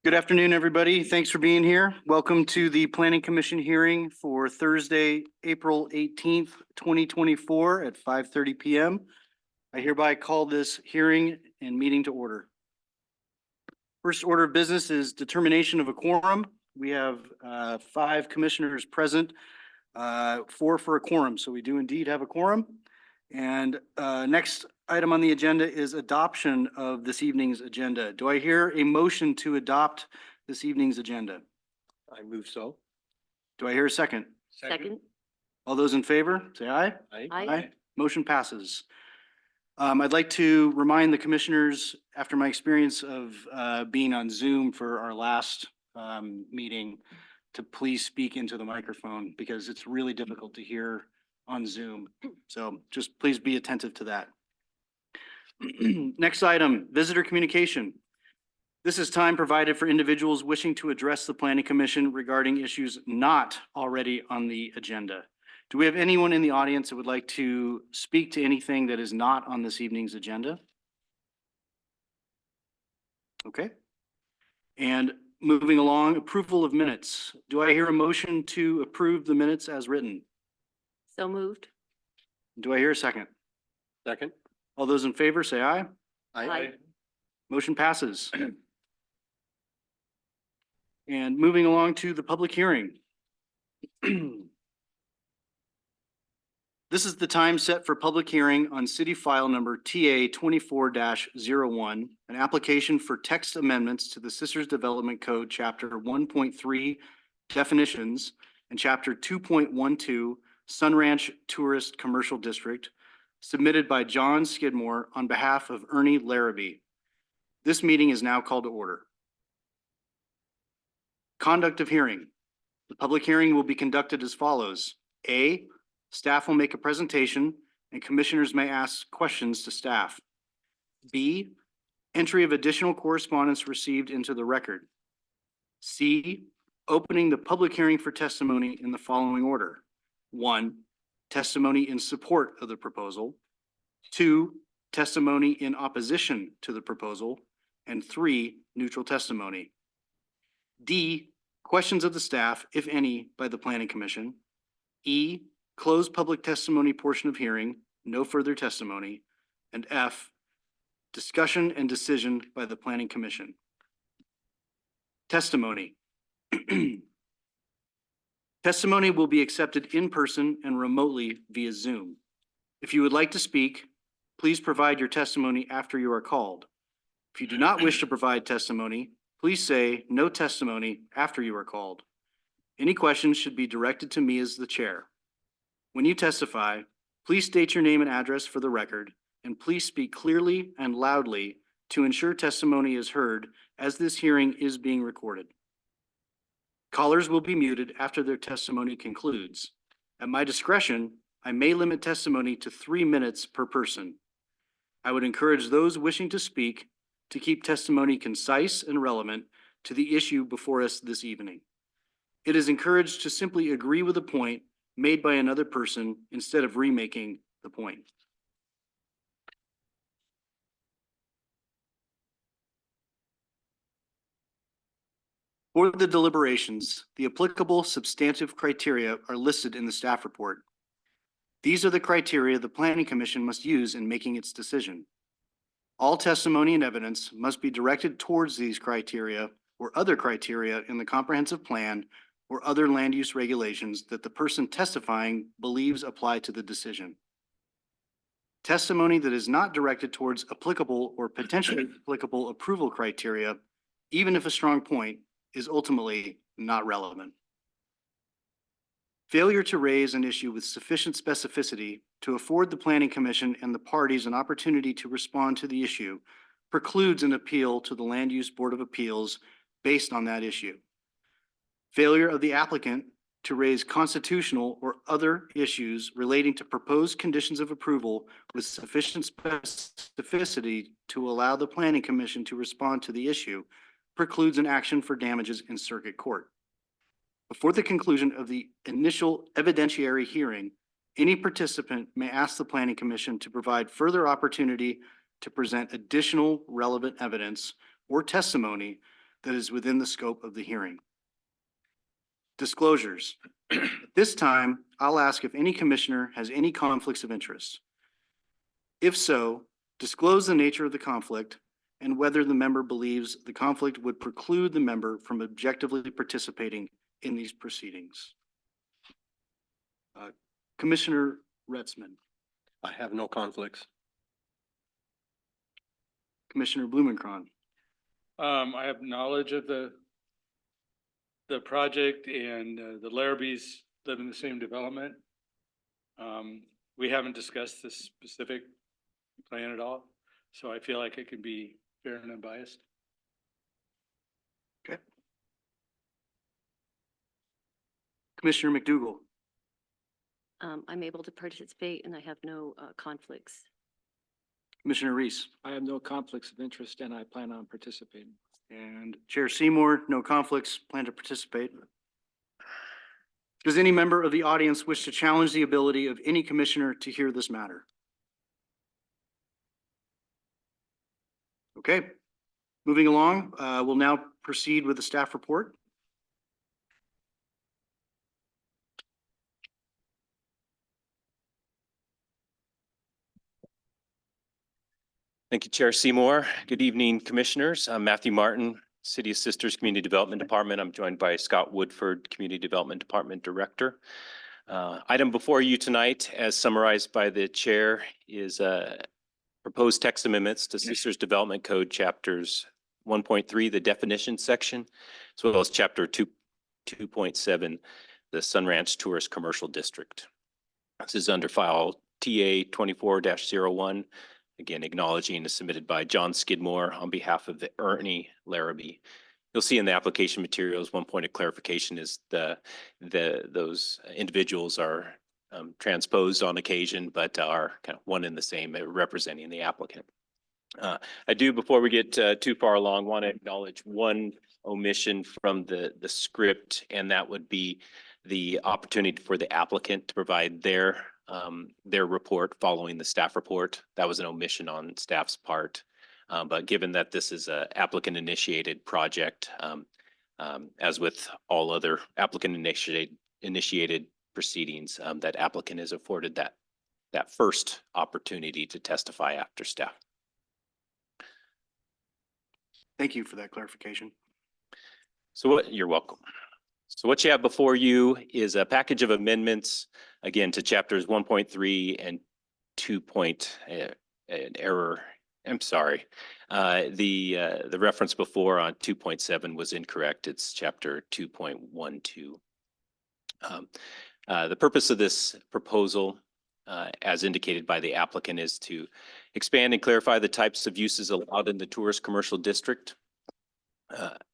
Good afternoon, everybody. Thanks for being here. Welcome to the Planning Commission hearing for Thursday, April 18th, 2024 at 5:30 p.m. I hereby call this hearing and meeting to order. First order of business is determination of a quorum. We have 5 commissioners present, 4 for a quorum, so we do indeed have a quorum. And next item on the agenda is adoption of this evening's agenda. Do I hear a motion to adopt this evening's agenda? I move so. Do I hear a second? Second. All those in favor, say aye. Aye. Motion passes. I'd like to remind the commissioners, after my experience of being on Zoom for our last meeting, to please speak into the microphone because it's really difficult to hear on Zoom. So just please be attentive to that. Next item, visitor communication. This is time provided for individuals wishing to address the Planning Commission regarding issues not already on the agenda. Do we have anyone in the audience that would like to speak to anything that is not on this evening's agenda? Okay. And moving along, approval of minutes. Do I hear a motion to approve the minutes as written? So moved. Do I hear a second? Second. All those in favor, say aye. Aye. Motion passes. And moving along to the public hearing. This is the time set for public hearing on city file number TA 24-01, an application for text amendments to the Sisters Development Code, Chapter 1.3 Definitions and Chapter 2.12 Sun Ranch Tourist Commercial District, submitted by John Skidmore on behalf of Ernie Larrabee. This meeting is now called to order. Conduct of hearing. The public hearing will be conducted as follows. A, staff will make a presentation and commissioners may ask questions to staff. B, entry of additional correspondence received into the record. C, opening the public hearing for testimony in the following order. 1, testimony in support of the proposal. 2, testimony in opposition to the proposal. And 3, neutral testimony. D, questions of the staff, if any, by the Planning Commission. E, closed public testimony portion of hearing, no further testimony. And F, discussion and decision by the Planning Commission. Testimony. Testimony will be accepted in person and remotely via Zoom. If you would like to speak, please provide your testimony after you are called. If you do not wish to provide testimony, please say no testimony after you are called. Any questions should be directed to me as the chair. When you testify, please state your name and address for the record, and please speak clearly and loudly to ensure testimony is heard as this hearing is being recorded. Callers will be muted after their testimony concludes. At my discretion, I may limit testimony to 3 minutes per person. I would encourage those wishing to speak to keep testimony concise and relevant to the issue before us this evening. It is encouraged to simply agree with a point made by another person instead of remaking the point. For the deliberations, the applicable substantive criteria are listed in the staff report. These are the criteria the Planning Commission must use in making its decision. All testimony and evidence must be directed towards these criteria or other criteria in the comprehensive plan or other land use regulations that the person testifying believes apply to the decision. Testimony that is not directed towards applicable or potentially applicable approval criteria, even if a strong point, is ultimately not relevant. Failure to raise an issue with sufficient specificity to afford the Planning Commission and the parties an opportunity to respond to the issue precludes an appeal to the Land Use Board of Appeals based on that issue. Failure of the applicant to raise constitutional or other issues relating to proposed conditions of approval with sufficient specificity to allow the Planning Commission to respond to the issue precludes an action for damages in circuit court. Before the conclusion of the initial evidentiary hearing, any participant may ask the Planning Commission to provide further opportunity to present additional relevant evidence or testimony that is within the scope of the hearing. Disclosures. At this time, I'll ask if any commissioner has any conflicts of interest. If so, disclose the nature of the conflict and whether the member believes the conflict would preclude the member from objectively participating in these proceedings. Commissioner Retzman, I have no conflicts. Commissioner Blumenkron, I have knowledge of the project and the Larrabees live in the same development. We haven't discussed this specific plan at all, so I feel like it can be fair and unbiased. okay. Commissioner McDougall, I'm able to participate and I have no conflicts. Commissioner Reese, I have no conflicts of interest and I plan on participating. and Chair Seymour, no conflicts, plan to participate. Does any member of the audience wish to challenge the ability of any commissioner to hear this matter? Okay, moving along, we'll now proceed with the staff report. Thank you, Chair Seymour. Good evening, Commissioners. I'm Matthew Martin, City of Sisters Community Development Department. I'm joined by Scott Woodford, Community Development Department Director. Item before you tonight, as summarized by the Chair, is proposed text amendments to Sisters Development Code Chapters 1.3, the definition section, as well as Chapter 2.7, the Sun Ranch Tourist Commercial District. This is under file TA 24-01. Again, acknowledging is submitted by John Skidmore on behalf of the Ernie Larrabee. You'll see in the application materials, one point of clarification is those individuals are transposed on occasion, but are kind of one and the same, representing the applicant. I do, before we get too far along, want to acknowledge one omission from the script, and that would be the opportunity for the applicant to provide their report following the staff report. That was an omission on staff's part. But given that this is a applicant initiated project, as with all other applicant initiated proceedings, that applicant is afforded that first opportunity to testify after staff. Thank you for that clarification. You're welcome. So what you have before you is a package of amendments, again, to chapters 1.3 and 2. An error. I'm sorry. The reference before on 2.7 was incorrect. It's chapter 2.12. The purpose of this proposal, as indicated by the applicant, is to expand and clarify the types of uses allowed in the tourist commercial district,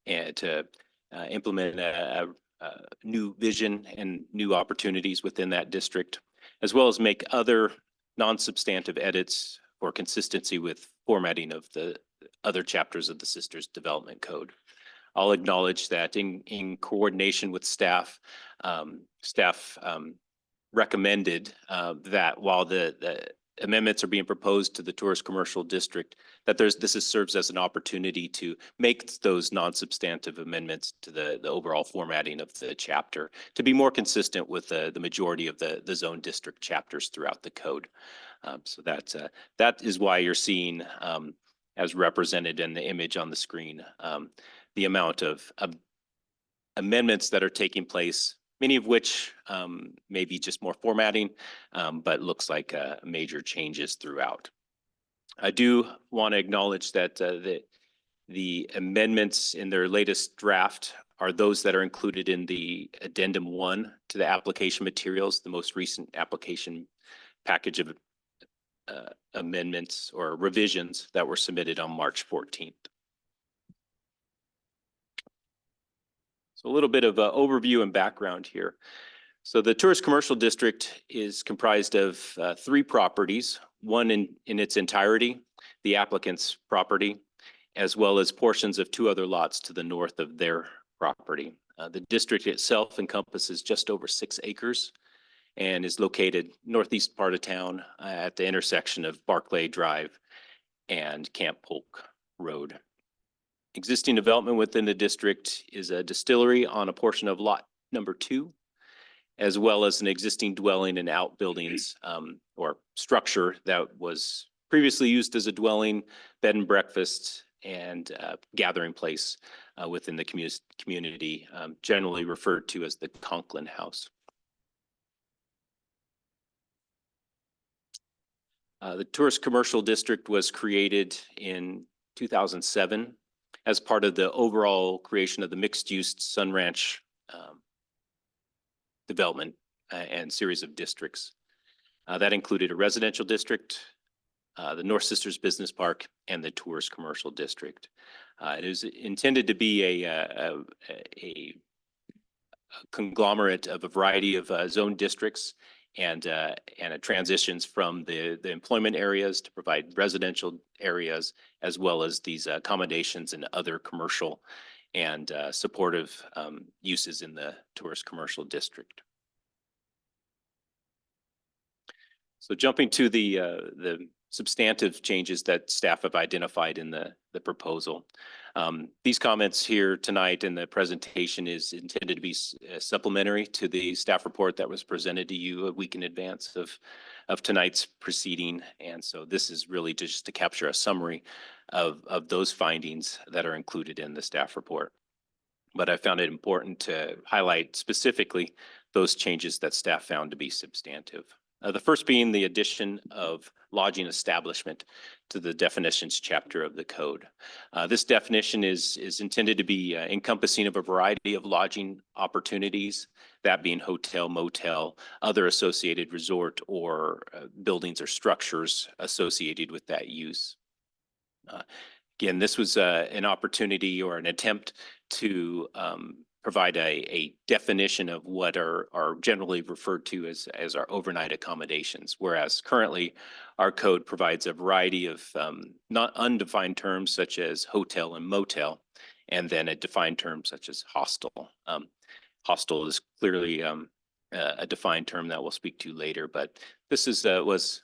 and to implement a new vision and new opportunities within that district, as well as make other non-substantive edits for consistency with formatting of the other chapters of the Sisters Development Code. I'll acknowledge that in coordination with staff, recommended that while the amendments are being proposed to the tourist commercial district, that serves as an opportunity to make those non-substantive amendments to the overall formatting of the chapter to be more consistent with the majority of the zone district chapters throughout the code. So that is why you're seeing, as represented in the image on the screen, the amount of amendments that are taking place, many of which may be just more formatting, but looks like major changes throughout. I do want to acknowledge that the amendments in their latest draft are those that are included in the addendum 1 to the application materials, the most recent application package of amendments or revisions that were submitted on March 14th. So a little bit of overview and background here. So the tourist commercial district is comprised of 3 properties, one in its entirety, the applicant's property, as well as portions of 2 other lots to the north of their property. The district itself encompasses just over 6 acres and is located northeast part of town at the intersection of Barclay Drive and Camp Polk Road. Existing development within the district is a distillery on a portion of lot number 2, as well as an existing dwelling and outbuildings or structure that was previously used as a dwelling, bed and breakfast, and gathering place within the community, generally referred to as the Conklin House. The Tourist Commercial District was created in 2007 as part of the overall creation of the mixed-use Sun Ranch development and series of districts. That included a residential district, the North Sisters Business Park, and the Tourist Commercial District. It is intended to be a conglomerate of a variety of zone districts, and it transitions from the employment areas to provide residential areas, as well as these accommodations and other commercial and supportive uses in the Tourist Commercial District. So jumping to the substantive changes that staff have identified in the proposal. These comments here tonight in the presentation is intended to be supplementary to the staff report that was presented to you a week in advance of tonight's proceeding. And so this is really just to capture a summary of those findings that are included in the staff report. But I found it important to highlight specifically those changes that staff found to be substantive. The first being the addition of lodging establishment to the definitions chapter of the code. This definition is intended to be encompassing of a variety of lodging opportunities, that being hotel, motel, other associated resort or buildings or structures associated with that use. Again, this was an opportunity or an attempt to provide a definition of what are generally referred to as our overnight accommodations, whereas currently our code provides a variety of not undefined terms such as hotel and motel, and then a defined term such as hostel. Hostel is clearly a defined term that we'll speak to later, but this is was,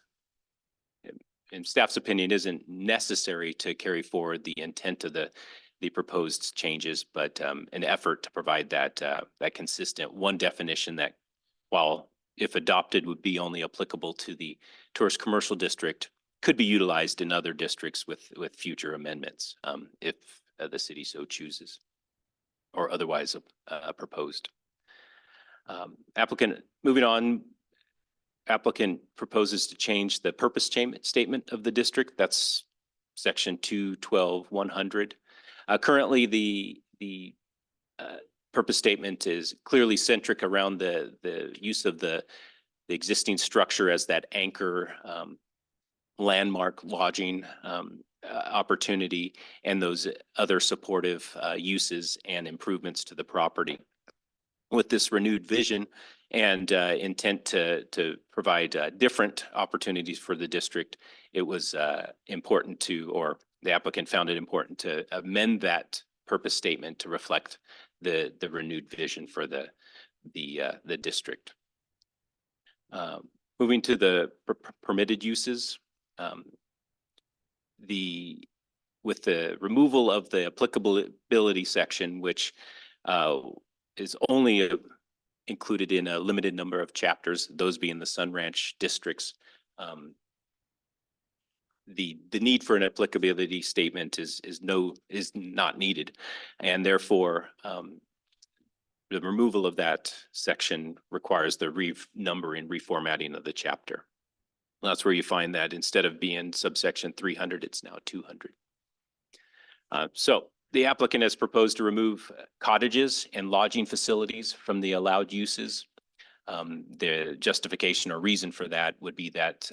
in staff's opinion, isn't necessary to carry forward the intent of the proposed changes, but an effort to provide that consistent one definition that, while if adopted would be only applicable to the Tourist Commercial District, could be utilized in other districts with future amendments if the city so chooses or otherwise proposed. Moving on, applicant proposes to change the purpose statement of the district. That's section 212-100. Currently, the purpose statement is clearly centric around the use of the existing structure as that anchor landmark lodging opportunity and those other supportive uses and improvements to the property. With this renewed vision and intent to provide different opportunities for the district, it was important to, or the applicant found it important to amend that purpose statement to reflect the renewed vision for the district. Moving to the permitted uses, with the removal of the applicability section, which is only included in a limited number of chapters, those being the Sun Ranch districts. The need for an applicability statement is not needed, and therefore the removal of that section requires the renumbering, reformatting of the chapter. That's where you find that instead of being subsection 300, it's now 200. So the applicant has proposed to remove cottages and lodging facilities from the allowed uses. The justification or reason for that would be that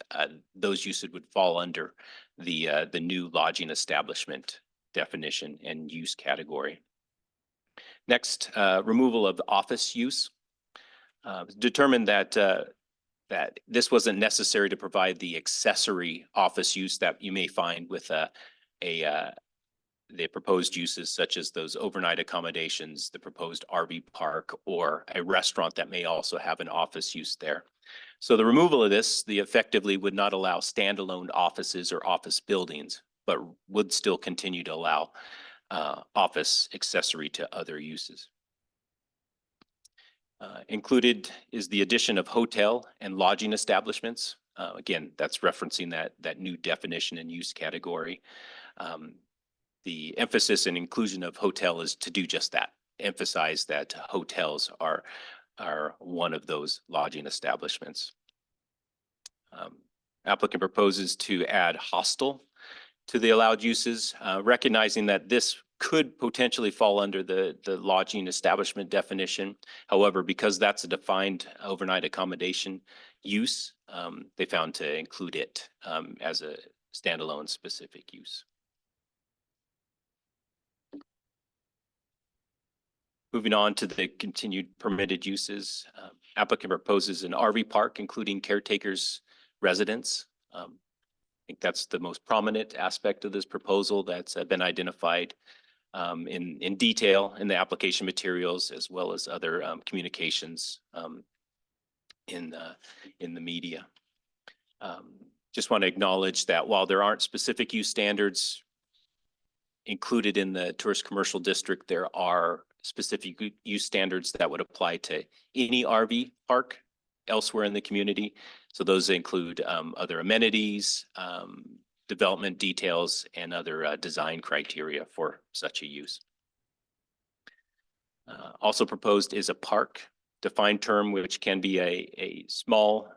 those uses would fall under the new lodging establishment definition and use category. Next, removal of office use. Determined that this wasn't necessary to provide the accessory office use that you may find with the proposed uses such as those overnight accommodations, the proposed RV park, or a restaurant that may also have an office use there. So the removal of this, effectively would not allow standalone offices or office buildings, but would still continue to allow office accessory to other uses. Included is the addition of hotel and lodging establishments. Again, that's referencing that new definition and use category. The emphasis and inclusion of hotel is to do just that, emphasize that hotels are one of those lodging establishments. Applicant proposes to add hostel to the allowed uses, recognizing that this could potentially fall under the lodging establishment definition. However, because that's a defined overnight accommodation use, they found to include it as a standalone specific use. Moving on to the continued permitted uses, applicant proposes an RV park, including caretakers' residence. I think that's the most prominent aspect of this proposal that's been identified in detail in the application materials, as well as other communications in the media. Just want to acknowledge that while there aren't specific use standards included in the tourist commercial district, there are specific use standards that would apply to any RV park elsewhere in the community. So those include other amenities, development details, and other design criteria for such a use. Also proposed is a park, defined term, which can be a small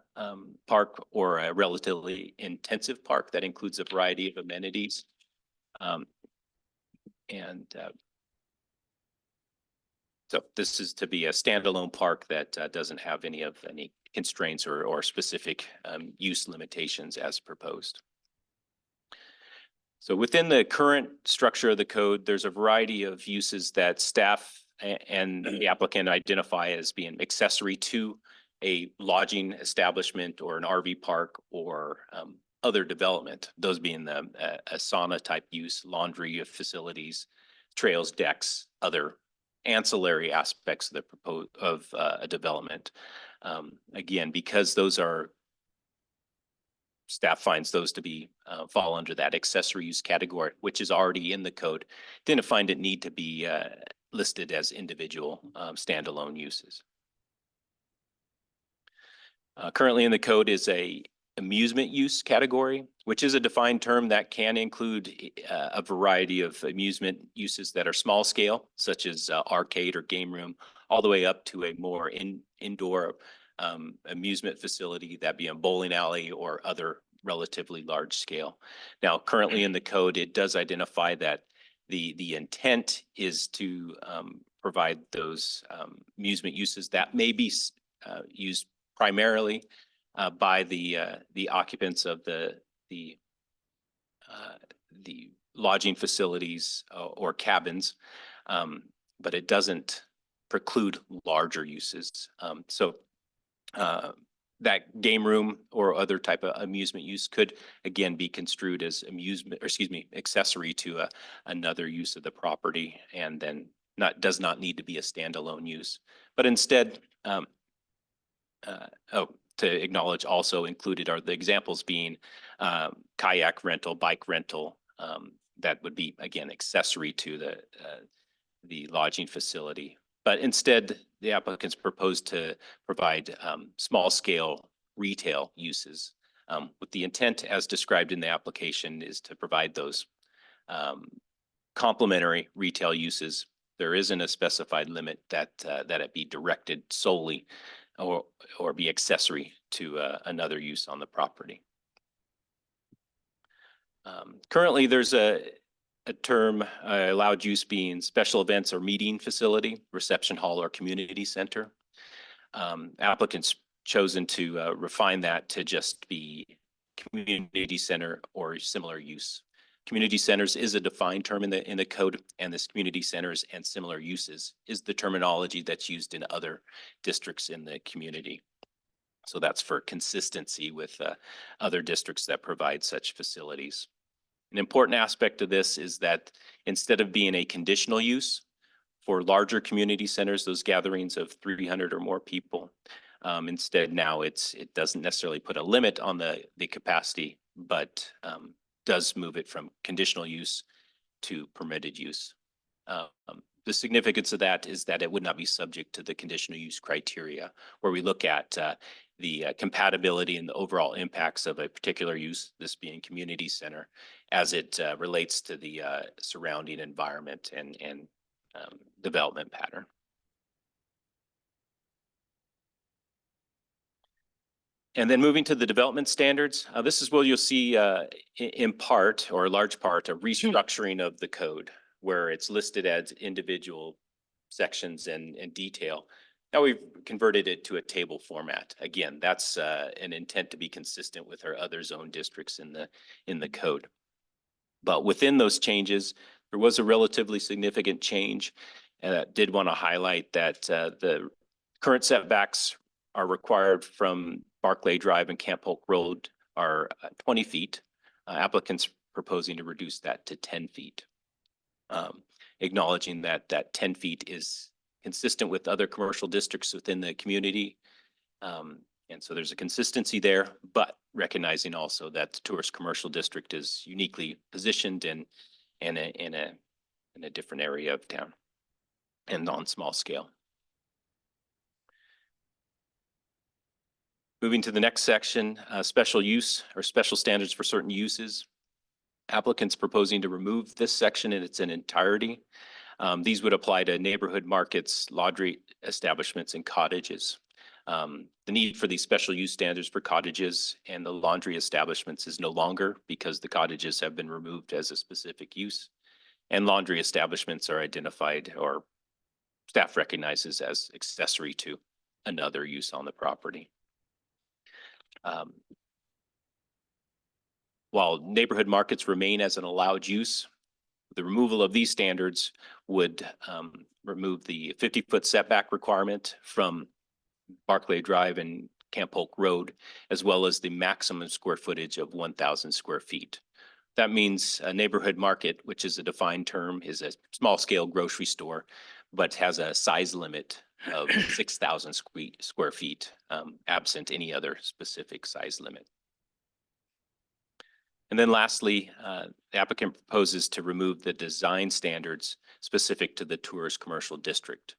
park or a relatively intensive park that includes a variety of amenities. So this is to be a standalone park that doesn't have any constraints or specific use limitations as proposed. So within the current structure of the code, there's a variety of uses that staff and the applicant identify as being accessory to a lodging establishment or an RV park or other development. Those being a sauna type use, laundry facilities, trails, decks, other ancillary aspects of a development. Again, because those are, staff finds those to be fall under that accessory use category, which is already in the code. Didn't find it need to be listed as individual standalone uses. Currently in the code is a amusement use category, which is a defined term that can include a variety of amusement uses that are small scale, such as arcade or game room, all the way up to a more indoor amusement facility, that be a bowling alley or other relatively large scale. Now, currently in the code, it does identify that the intent is to provide those amusement uses that may be used primarily by the occupants of the lodging facilities or cabins, but it doesn't preclude larger uses. That game room or other type of amusement use could again be construed as accessory to another use of the property, and then does not need to be a standalone use, but instead, to acknowledge also included are the examples being kayak rental, bike rental, that would be again accessory to the lodging facility. But instead, the applicants proposed to provide small scale retail uses with the intent as described in the application is to provide those complementary retail uses. There isn't a specified limit that it be directed solely or be accessory to another use on the property. Currently, there's a term allowed use being special events or meeting facility, reception hall, or community center. Applicants chosen to refine that to just be community center or similar use. Community centers is a defined term in the code, and this community centers and similar uses is the terminology that's used in other districts in the community. So that's for consistency with other districts that provide such facilities. An important aspect of this is that instead of being a conditional use for larger community centers, those gatherings of 300 or more people, instead now it doesn't necessarily put a limit on the capacity, but does move it from conditional use to permitted use. The significance of that is that it would not be subject to the conditional use criteria, where we look at the compatibility and the overall impacts of a particular use, this being community center, as it relates to the surrounding environment and development pattern. And then moving to the development standards, this is where you'll see in part or a large part a restructuring of the code, where it's listed as individual sections and detail. Now we've converted it to a table format. Again, that's an intent to be consistent with our other zone districts in the code. But within those changes, there was a relatively significant change. And I did want to highlight that the current setbacks are required from Barclay Drive and Camp Polk Road are 20 feet. Applicants proposing to reduce that to 10 feet. Acknowledging that 10 feet is consistent with other commercial districts within the community. And so there's a consistency there, but recognizing also that the tourist commercial district is uniquely positioned in a different area of town and on small scale. Moving to the next section, special use or special standards for certain uses. Applicants proposing to remove this section in its entirety. These would apply to neighborhood markets, laundry establishments, and cottages. The need for these special use standards for cottages and the laundry establishments is no longer, because the cottages have been removed as a specific use, and laundry establishments are identified or staff recognizes as accessory to another use on the property. While neighborhood markets remain as an allowed use, the removal of these standards would remove the 50-foot setback requirement from Barclay Drive and Camp Polk Road, as well as the maximum square footage of 1,000 square feet. That means a neighborhood market, which is a defined term, is a small scale grocery store, but has a size limit of 6,000 square feet, absent any other specific size limit. And then lastly, the applicant proposes to remove the design standards specific to the tourist commercial district.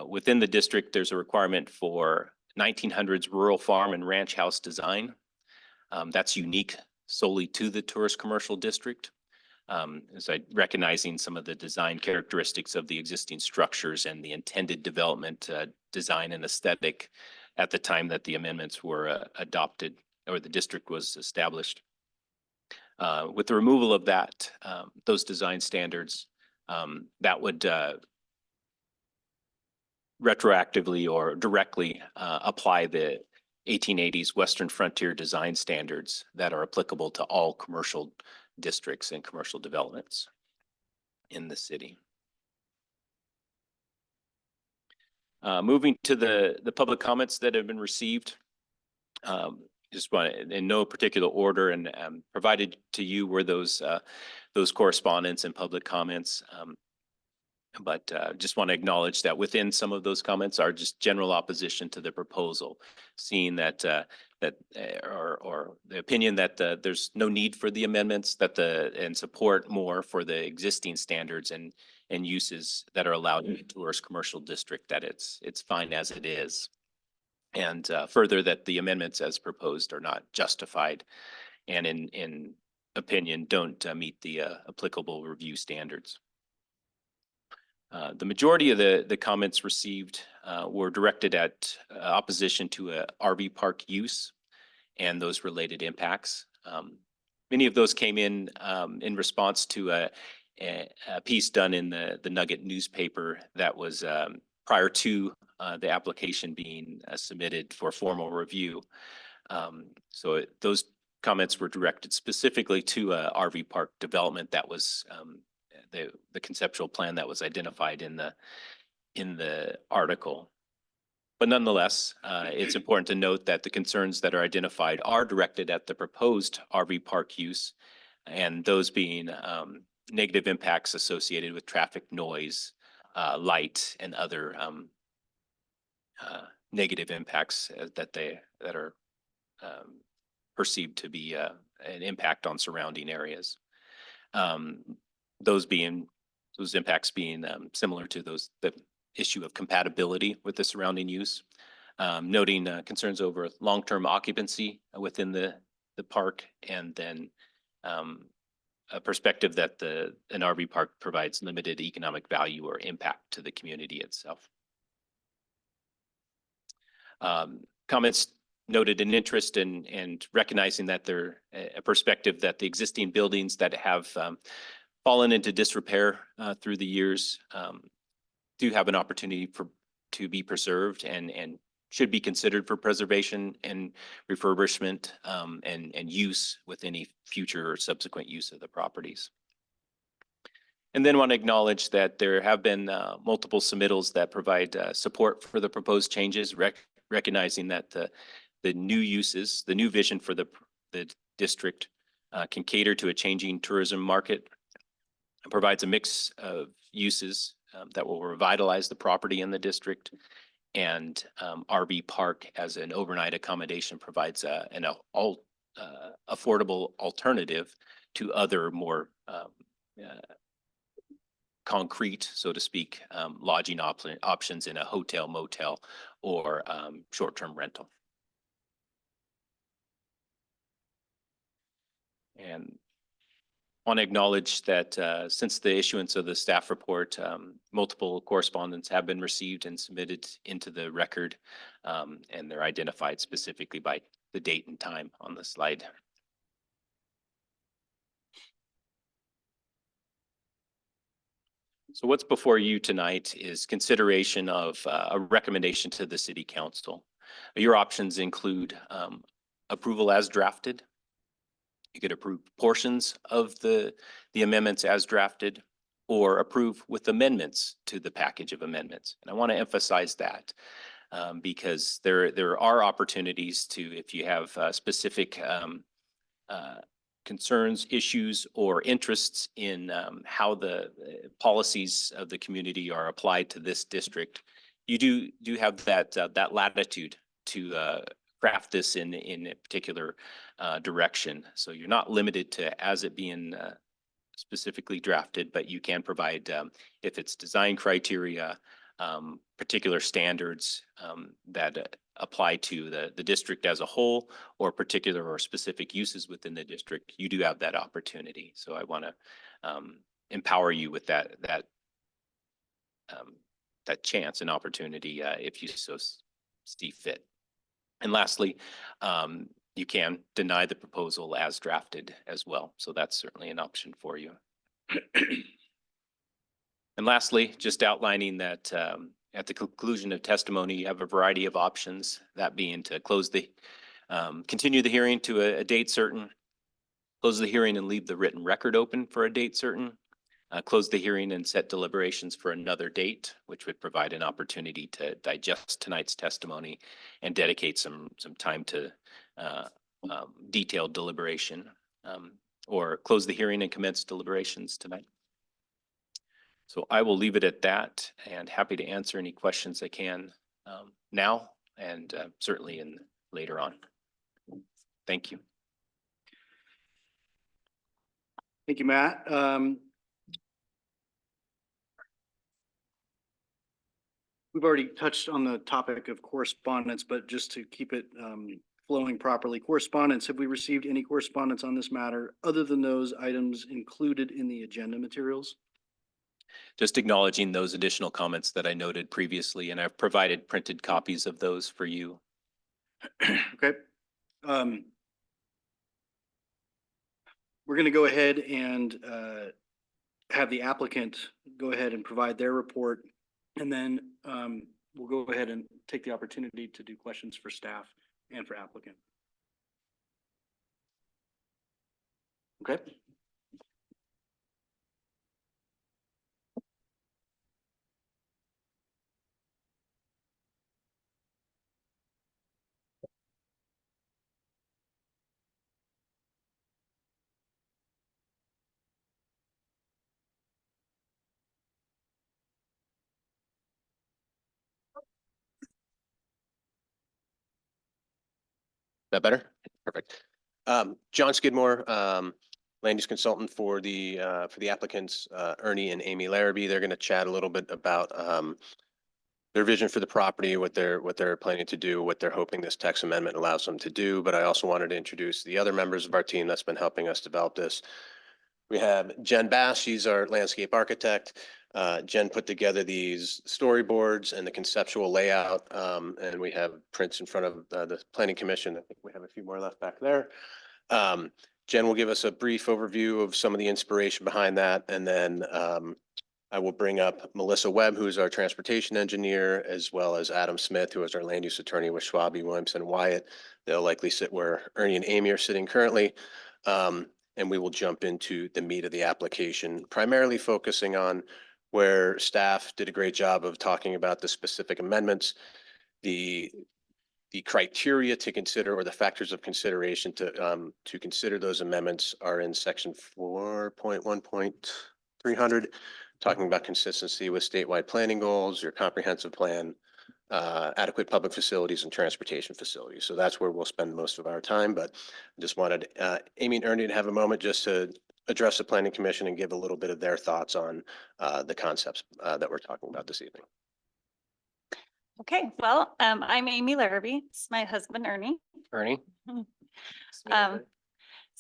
Within the district, there's a requirement for 1900s rural farm and ranch house design. That's unique solely to the tourist commercial district. As I recognizing some of the design characteristics of the existing structures and the intended development design and aesthetic at the time that the amendments were adopted or the district was established. With the removal of that, those design standards, that would retroactively or directly apply the 1880s Western Frontier design standards that are applicable to all commercial districts and commercial developments in the city. Moving to the public comments that have been received. Just want to, in no particular order, and provided to you were those correspondence and public comments. But just want to acknowledge that within some of those comments are just general opposition to the proposal, seeing that or the opinion that there's no need for the amendments, and support more for the existing standards and uses that are allowed in the tourist commercial district, that it's fine as it is. And further, that the amendments as proposed are not justified and in opinion don't meet the applicable review standards. The majority of the comments received were directed at opposition to a RV park use and those related impacts. Many of those came in response to a piece done in the Nugget newspaper that was prior to the application being submitted for formal review. So those comments were directed specifically to a RV park development that was the conceptual plan that was identified in the article. But nonetheless, it's important to note that the concerns that are identified are directed at the proposed RV park use, and those being negative impacts associated with traffic noise, light, and other negative impacts that are perceived to be an impact on surrounding areas. Those being those impacts being similar to the issue of compatibility with the surrounding use. Noting concerns over long-term occupancy within the park, and then a perspective that an RV park provides limited economic value or impact to the community itself. Comments noted an interest in and recognizing that they're a perspective that the existing buildings that have fallen into disrepair through the years do have an opportunity to be preserved and should be considered for preservation and refurbishment and use with any future or subsequent use of the properties. And then want to acknowledge that there have been multiple submittals that provide support for the proposed changes, recognizing that the new uses, the new vision for the district can cater to a changing tourism market and provides a mix of uses that will revitalize the property in the district. And RV Park as an overnight accommodation provides an affordable alternative to other more concrete, so to speak, lodging options in a hotel, motel, or short-term rental. And want to acknowledge that since the issuance of the staff report, multiple correspondence have been received and submitted into the record, and they're identified specifically by the date and time on the slide. So what's before you tonight is consideration of a recommendation to the City Council. Your options include approval as drafted. You could approve portions of the amendments as drafted, or approve with amendments to the package of amendments. And I want to emphasize that because there are opportunities to, if you have specific concerns, issues, or interests in how the policies of the community are applied to this district, you do have that latitude to craft this in a particular direction. So you're not limited to as it being specifically drafted, but you can provide, if it's design criteria, particular standards that apply to the district as a whole, or particular or specific uses within the district, you do have that opportunity. So I want to empower you with that chance and opportunity if you so see fit. And lastly, you can deny the proposal as drafted as well. So that's certainly an option for you. And lastly, just outlining that at the conclusion of testimony, you have a variety of options, that being to continue the hearing to a date certain, close the hearing and leave the written record open for a date certain, close the hearing and set deliberations for another date, which would provide an opportunity to digest tonight's testimony and dedicate some time to detailed deliberation, or close the hearing and commence deliberations tonight. So I will leave it at that, and happy to answer any questions I can now, and certainly later on. Thank you. Thank you, Matt. We've already touched on the topic of correspondence, but just to keep it flowing properly, correspondence, have we received any correspondence on this matter other than those items included in the agenda materials? Just acknowledging those additional comments that I noted previously, and I've provided printed copies of those for you. Okay. We're going to go ahead and have the applicant go ahead and provide their report, and then we'll go ahead and take the opportunity to do questions for staff and for applicant. Okay. That better? Perfect. John Skidmore, land use consultant for the applicants, Ernie and Amy Larrabee. They're going to chat a little bit about their vision for the property, what they're planning to do, what they're hoping this text amendment allows them to do. But I also wanted to introduce the other members of our team that's been helping us develop this. We have Jen Bass, she's our landscape architect. Jen put together these storyboards and the conceptual layout, and we have prints in front of the Planning Commission. I think we have a few more left back there. Jen will give us a brief overview of some of the inspiration behind that, and then I will bring up Melissa Webb, who is our transportation engineer, as well as Adam Smith, who is our land use attorney with Schwabe, Williamson, and Wyatt. They'll likely sit where Ernie and Amy are sitting currently. And we will jump into the meat of the application, primarily focusing on where staff did a great job of talking about the specific amendments, the criteria to consider, or the factors of consideration to consider those amendments are in section 4.1.300, talking about consistency with statewide planning goals, your comprehensive plan, adequate public facilities and transportation facilities. So that's where we'll spend most of our time, but I just wanted Amy and Ernie to have a moment just to address the Planning Commission and give a little bit of their thoughts on the concepts that we're talking about this evening. Okay, well, I'm Amy Larrabee. It's my husband, Ernie. Ernie? So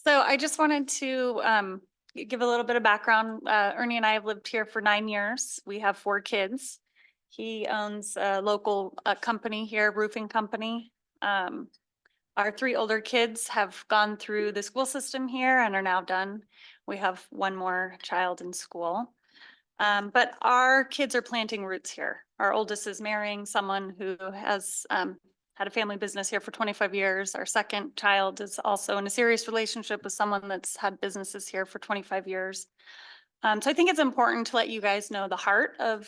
I just wanted to give a little bit of background. Ernie and I have lived here for 9 years. We have 4 kids. He owns a local company here, roofing company. Our 3 older kids have gone through the school system here and are now done. We have 1 more child in school. But our kids are planting roots here. Our oldest is marrying someone who has had a family business here for 25 years. Our second child is also in a serious relationship with someone that's had businesses here for 25 years. So I think it's important to let you guys know the heart of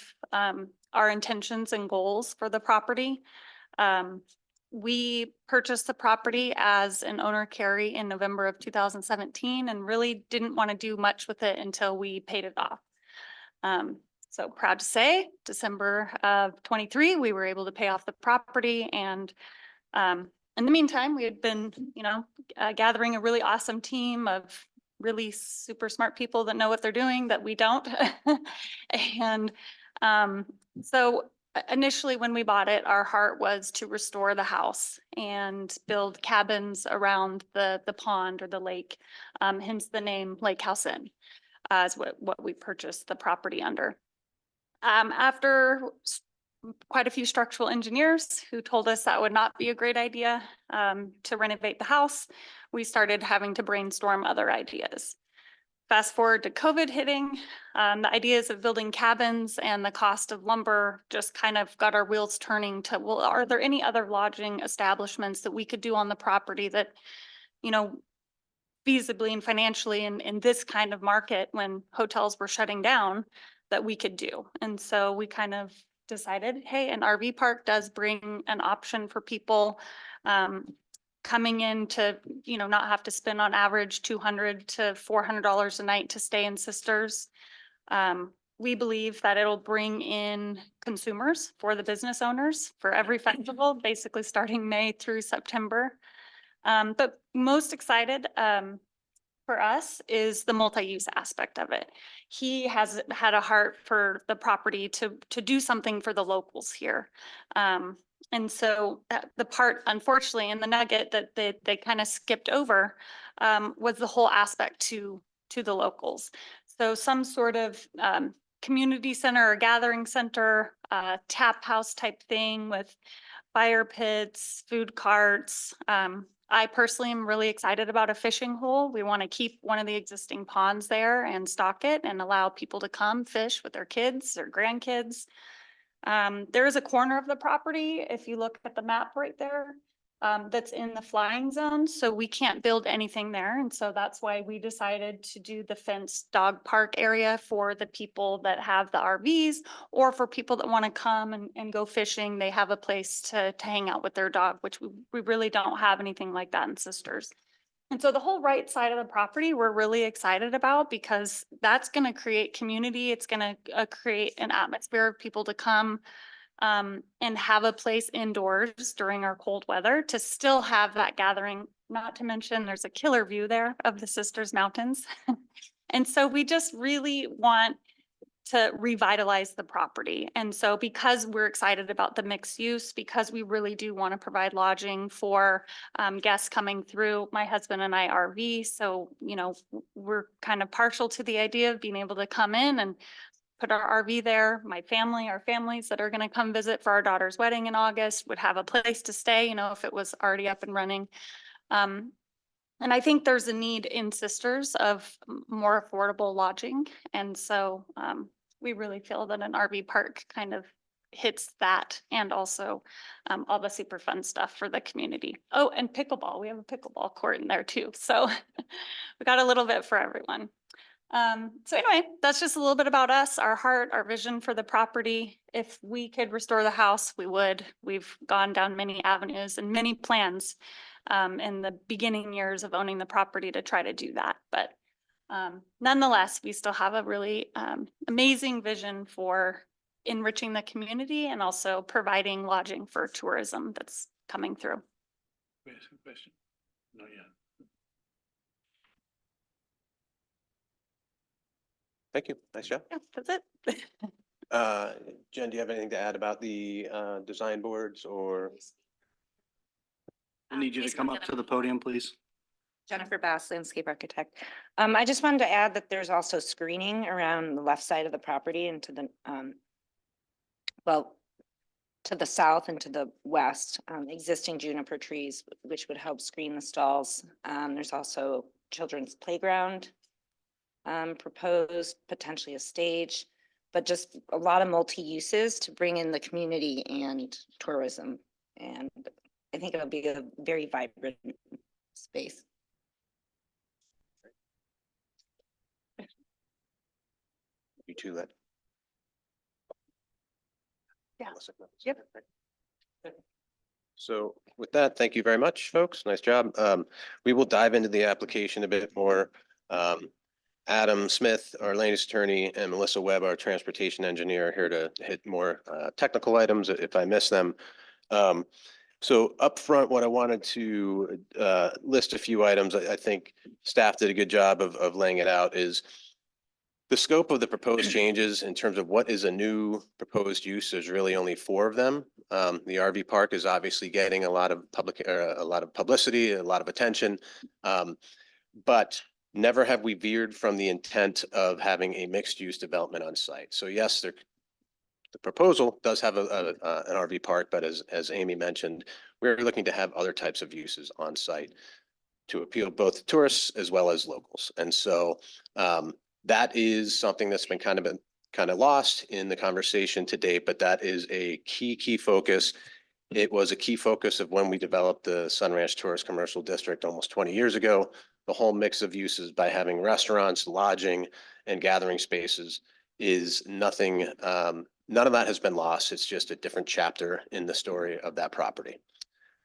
our intentions and goals for the property. We purchased the property as an owner carry in November of 2017 and really didn't want to do much with it until we paid it off. So proud to say, December of 23, we were able to pay off the property. And in the meantime, we had been, gathering a really awesome team of really super smart people that know what they're doing that we don't. And so initially when we bought it, our heart was to restore the house and build cabins around the pond or the lake, hence the name Lake House Inn. Is what we purchased the property under. After quite a few structural engineers who told us that would not be a great idea to renovate the house, we started having to brainstorm other ideas. Fast forward to COVID hitting, the ideas of building cabins and the cost of lumber just kind of got our wheels turning to, well, are there any other lodging establishments that we could do on the property that, feasibly and financially in this kind of market when hotels were shutting down that we could do. And so we kind of decided, hey, an RV park does bring an option for people coming in to, not have to spend on average $200 to $400 a night to stay in Sisters. We believe that it'll bring in consumers for the business owners for every festival, basically starting May through September. But most excited for us is the multi-use aspect of it. He has had a heart for the property to do something for the locals here. And so the part, unfortunately, in the nugget that they kind of skipped over was the whole aspect to the locals. So some sort of community center or gathering center, tap house type thing with fire pits, food carts. I personally am really excited about a fishing hole. We want to keep one of the existing ponds there and stock it and allow people to come fish with their kids or grandkids. There is a corner of the property, if you look at the map right there, that's in the flying zone. So we can't build anything there. And so that's why we decided to do the fenced dog park area for the people that have the RVs, or for people that want to come and go fishing. They have a place to hang out with their dog, which we really don't have anything like that in Sisters. And so the whole right side of the property, we're really excited about because that's going to create community. It's going to create an atmosphere of people to come and have a place indoors during our cold weather to still have that gathering not to mention there's a killer view there of the Sisters Mountains. And so we just really want to revitalize the property. And so because we're excited about the mixed use, because we really do want to provide lodging for guests coming through, my husband and I RV. So, you know, we're kind of partial to the idea of being able to come in and put our RV there. My family, our families that are going to come visit for our daughter's wedding in August would have a place to stay, you know, if it was already up and running. And I think there's a need in Sisters of more affordable lodging. And so we really feel that an RV park kind of hits that, and also all the super fun stuff for the community. Oh, and pickleball. We have a pickleball court in there too. So we got a little bit for everyone. So anyway, that's just a little bit about us, our heart, our vision for the property. If we could restore the house, we would. We've gone down many avenues and many plans in the beginning years of owning the property to try to do that. But nonetheless, we still have a really amazing vision for enriching the community and also providing lodging for tourism that's coming through. Wait, ask a question? Not yet. Thank you. Nice job. Yeah, that's it. Jen, do you have anything to add about the design boards or? I need you to come up to the podium, please. Jennifer Bass, landscape architect. I just wanted to add that there's also screening around the left side of the property and to the, well, to the south and to the west, existing juniper trees, which would help screen the stalls. There's also children's playground proposed, potentially a stage, but just a lot of multi-uses to bring in the community and tourism. And I think it'll be a very vibrant space. You too, Len. Yeah. Yep. So with that, thank you very much, folks. Nice job. We will dive into the application a bit more. Adam Smith, our land use attorney, and Melissa Webb, our transportation engineer, are here to hit more technical items if I miss them. So up front, what I wanted to list a few items, I think staff did a good job of laying it out, is the scope of the proposed changes in terms of what is a new proposed use. There's really only 4 of them. The RV park is obviously getting a lot of publicity, a lot of attention, but never have we veered from the intent of having a mixed use development on site. So yes, the proposal does have an RV park, but as Amy mentioned, we're looking to have other types of uses on site to appeal both tourists as well as locals. And so that is something that's been kind of lost in the conversation to date, but that is a key focus. It was a key focus of when we developed the Sun Ranch Tourist Commercial District almost 20 years ago. The whole mix of uses by having restaurants, lodging, and gathering spaces is nothing, none of that has been lost. It's just a different chapter in the story of that property.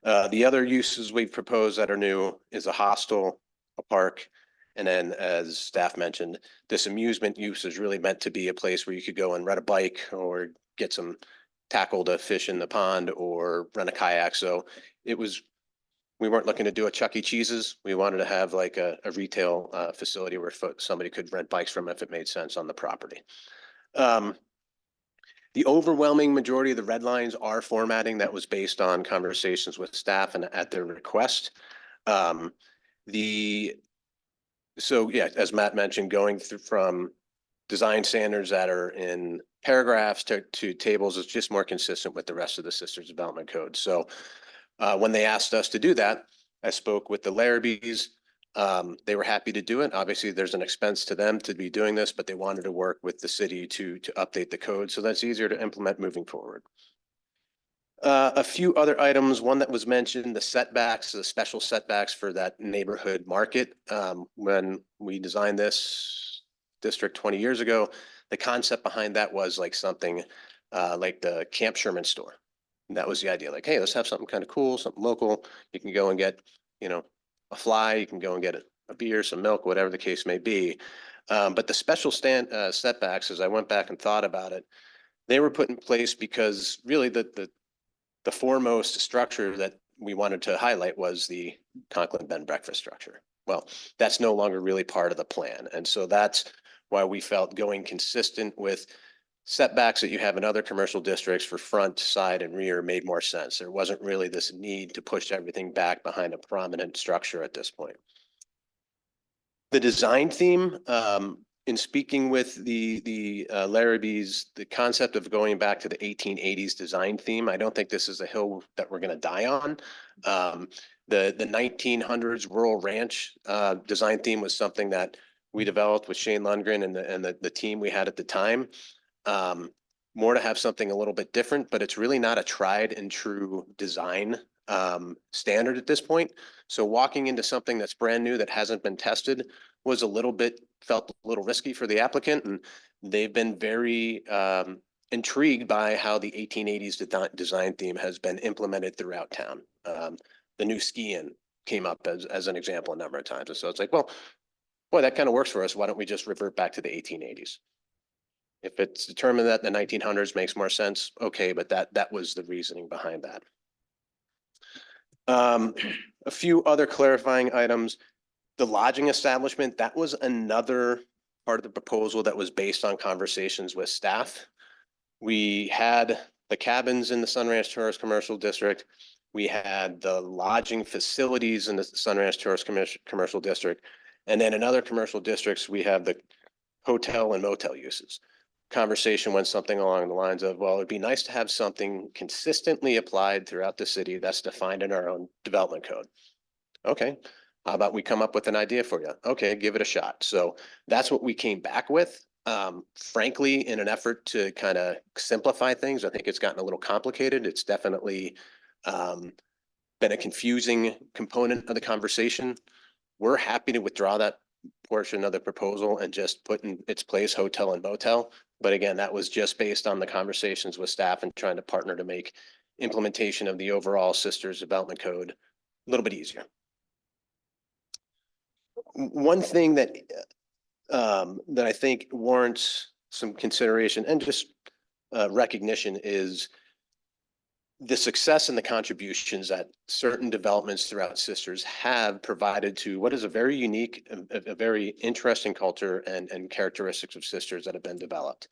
The other uses we've proposed that are new is a hostel, a park, and then as staff mentioned, this amusement use is really meant to be a place where you could go and rent a bike or get some tackle to fish in the pond or rent a kayak. So we weren't looking to do a Chuck E. Cheese's. We wanted to have like a retail facility where somebody could rent bikes from if it made sense on the property. The overwhelming majority of the red lines are formatting that was based on conversations with staff and at their request. So yeah, as Matt mentioned, going through from design standards that are in paragraphs to tables is just more consistent with the rest of the Sisters Development Code. So when they asked us to do that, I spoke with the Larrabees. They were happy to do it. Obviously, there's an expense to them to be doing this, but they wanted to work with the city to update the code. So that's easier to implement moving forward. A few other items, one that was mentioned, the setbacks, the special setbacks for that neighborhood market. When we designed this district 20 years ago, the concept behind that was like something like the Camp Sherman store. And that was the idea, like, hey, let's have something kind of cool, something local. You can go and get, a fly, you can go and get a beer, some milk, whatever the case may be. But the special setbacks, as I went back and thought about it, they were put in place because really the foremost structure that we wanted to highlight was the Conklin bed and breakfast structure. Well, that's no longer really part of the plan. And so that's why we felt going consistent with setbacks that you have in other commercial districts for front, side, and rear made more sense. There wasn't really this need to push everything back behind a prominent structure at this point. The design theme, in speaking with the Larrabees, the concept of going back to the 1880s design theme, I don't think this is a hill that we're going to die on. The 1900s rural ranch design theme was something that we developed with Shane Lundgren and the team we had at the time. More to have something a little bit different, but it's really not a tried and true design standard at this point. So walking into something that's brand new that hasn't been tested was felt a little risky for the applicant, and they've been very intrigued by how the 1880s design theme has been implemented throughout town. The new ski-in came up as an example a number of times. And so it's like, well, boy, that kind of works for us. Why don't we just revert back to the 1880s? If it's determined that the 1900s makes more sense, okay, but that was the reasoning behind that. A few other clarifying items. The lodging establishment, that was another part of the proposal that was based on conversations with staff. We had the cabins in the Sun Ranch Tourist Commercial District. We had the lodging facilities in the Sun Ranch Tourist Commercial District. And then in other commercial districts, we have the hotel and motel uses. Conversation went something along the lines of, well, it'd be nice to have something consistently applied throughout the city that's defined in our own development code. Okay, how about we come up with an idea for you? Okay, give it a shot. So that's what we came back with. Frankly, in an effort to kind of simplify things, I think it's gotten a little complicated. It's definitely been a confusing component of the conversation. We're happy to withdraw that portion of the proposal and just put in its place hotel and motel. But again, that was just based on the conversations with staff and trying to partner to make implementation of the overall Sisters Development Code a little bit easier. One thing that I think warrants some consideration and just recognition is the success and the contributions that certain developments throughout Sisters have provided to what is a very unique, a very interesting culture and characteristics of Sisters that have been developed.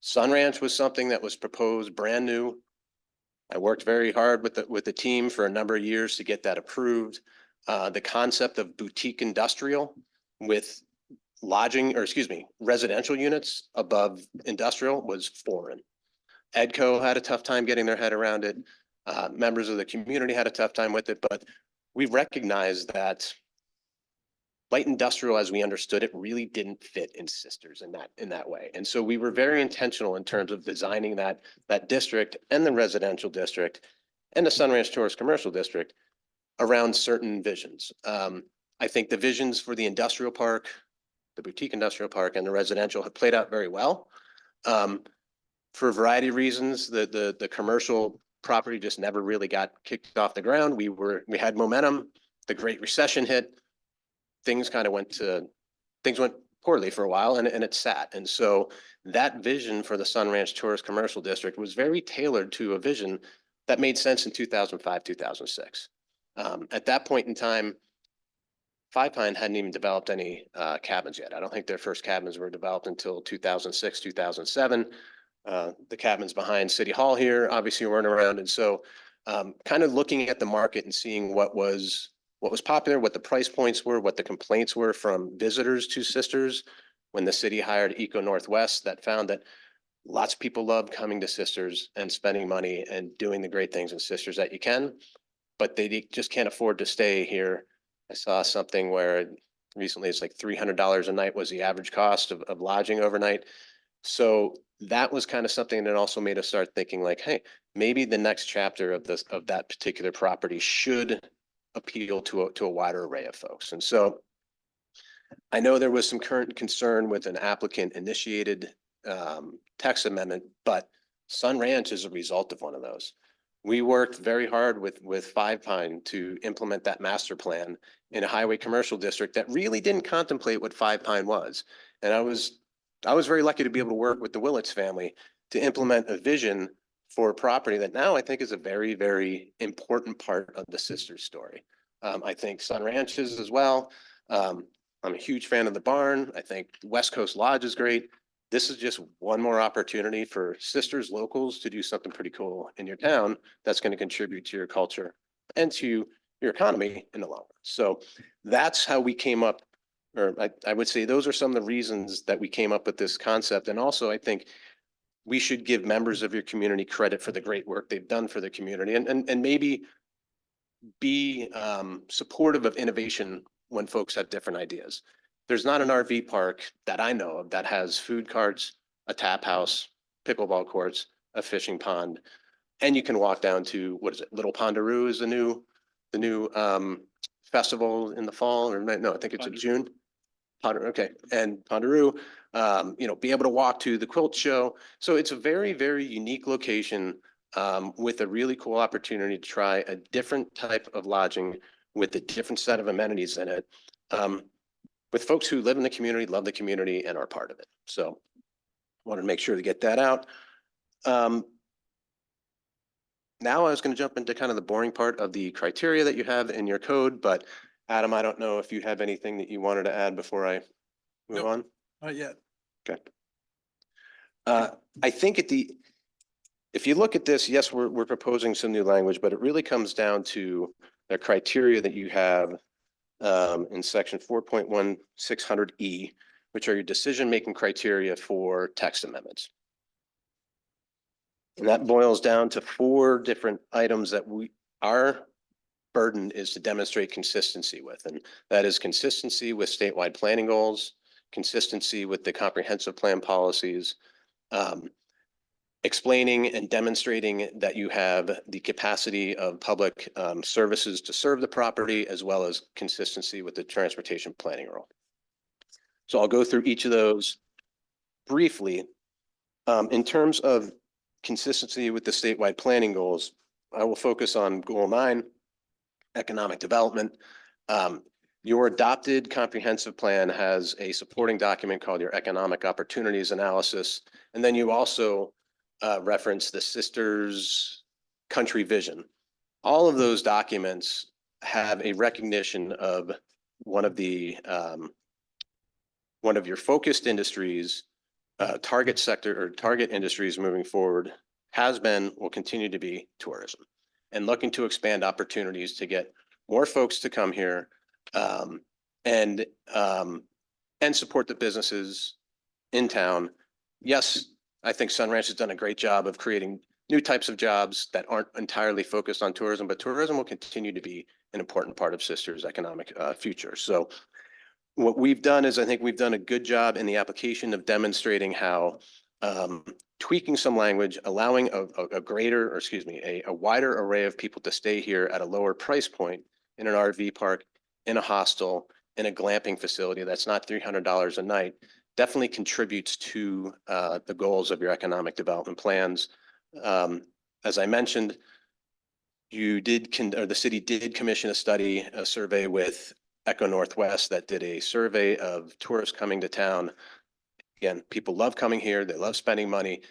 Sun Ranch was something that was proposed brand new. I worked very hard with the team for a number of years to get that approved. The concept of boutique industrial with residential units above industrial was foreign. EDCO had a tough time getting their head around it. Members of the community had a tough time with it, but we recognized that light industrial as we understood it really didn't fit in Sisters in that way. And so we were very intentional in terms of designing that district and the residential district and the Sun Ranch Tourist Commercial District around certain visions. I think the visions for the industrial park, the boutique industrial park, and the residential have played out very well. For a variety of reasons, the commercial property just never really got kicked off the ground. We had momentum. The Great Recession hit. Things went poorly for a while, and it sat. And so that vision for the Sun Ranch Tourist Commercial District was very tailored to a vision that made sense in 2005, 2006. At that point in time, Five Pine hadn't even developed any cabins yet. I don't think their first cabins were developed until 2006, 2007. The cabins behind City Hall here obviously weren't around. And so kind of looking at the market and seeing what was popular, what the price points were, what the complaints were from visitors to Sisters when the city hired Eco Northwest, that found that lots of people love coming to Sisters and spending money and doing the great things in Sisters that you can, but they just can't afford to stay here. I saw something where recently it's like $300 a night was the average cost of lodging overnight. So that was kind of something that also made us start thinking like, hey, maybe the next chapter of that particular property should appeal to a wider array of folks. And so I know there was some current concern with an applicant initiated text amendment, but Sun Ranch is a result of one of those. We worked very hard with Five Pine to implement that master plan in a highway commercial district that really didn't contemplate what Five Pine was. And I was very lucky to be able to work with the Willits family to implement a vision for a property that now I think is a very, very important part of the Sisters story. I think Sun Ranch is as well. I'm a huge fan of the barn. I think West Coast Lodge is great. This is just one more opportunity for Sisters locals to do something pretty cool in your town that's going to contribute to your culture and to your economy in the long run. So that's how we came up, or I would say those are some of the reasons that we came up with this concept. And also, I think we should give members of your community credit for the great work they've done for the community and maybe be supportive of innovation when folks have different ideas. There's not an RV park that I know of that has food carts, a tap house, pickleball courts, a fishing pond, and you can walk down to, what is it, Little Pondaroo is the new festival in the fall, or no, I think it's in Pondaroo. June. Okay, and Pondaroo, be able to walk to the quilt show. So it's a very, very unique location with a really cool opportunity to try a different type of lodging with a different set of amenities in it. With folks who live in the community, love the community, and are part of it. So wanted to make sure to get that out. Now I was going to jump into kind of the boring part of the criteria that you have in your code, but Adam, I don't know if you have anything that you wanted to add before I move Nope. on. Not yet. Okay. I think if you look at this, yes, we're proposing some new language, but it really comes down to the criteria that you have in section 4.1600E, which are your decision-making criteria for text amendments. And that boils down to 4 different items that our burden is to demonstrate consistency with, and that is consistency with statewide planning goals, consistency with the comprehensive plan policies, explaining and demonstrating that you have the capacity of public services to serve the property, as well as consistency with the transportation planning rule. So I'll go through each of those briefly. In terms of consistency with the statewide planning goals, I will focus on goal 9, economic development. Your adopted comprehensive plan has a supporting document called your economic opportunities analysis. And then you also reference the Sisters Country Vision. All of those documents have a recognition of one of your focused industries, target sector or target industries moving forward has been, will continue to be tourism, and looking to expand opportunities to get more folks to come here and support the businesses in town. Yes, I think Sun Ranch has done a great job of creating new types of jobs that aren't entirely focused on tourism, but tourism will continue to be an important part of Sisters' economic future. So what we've done is I think we've done a good job in the application of demonstrating how tweaking some language, allowing a wider array of people to stay here at a lower price point in an RV park, in a hostel, in a glamping facility that's not $300 a night, definitely contributes to the goals of your economic development plans. As I mentioned, the city did commission a survey with Echo Northwest that did a survey of tourists coming to town. Again, people love coming here. They love spending money.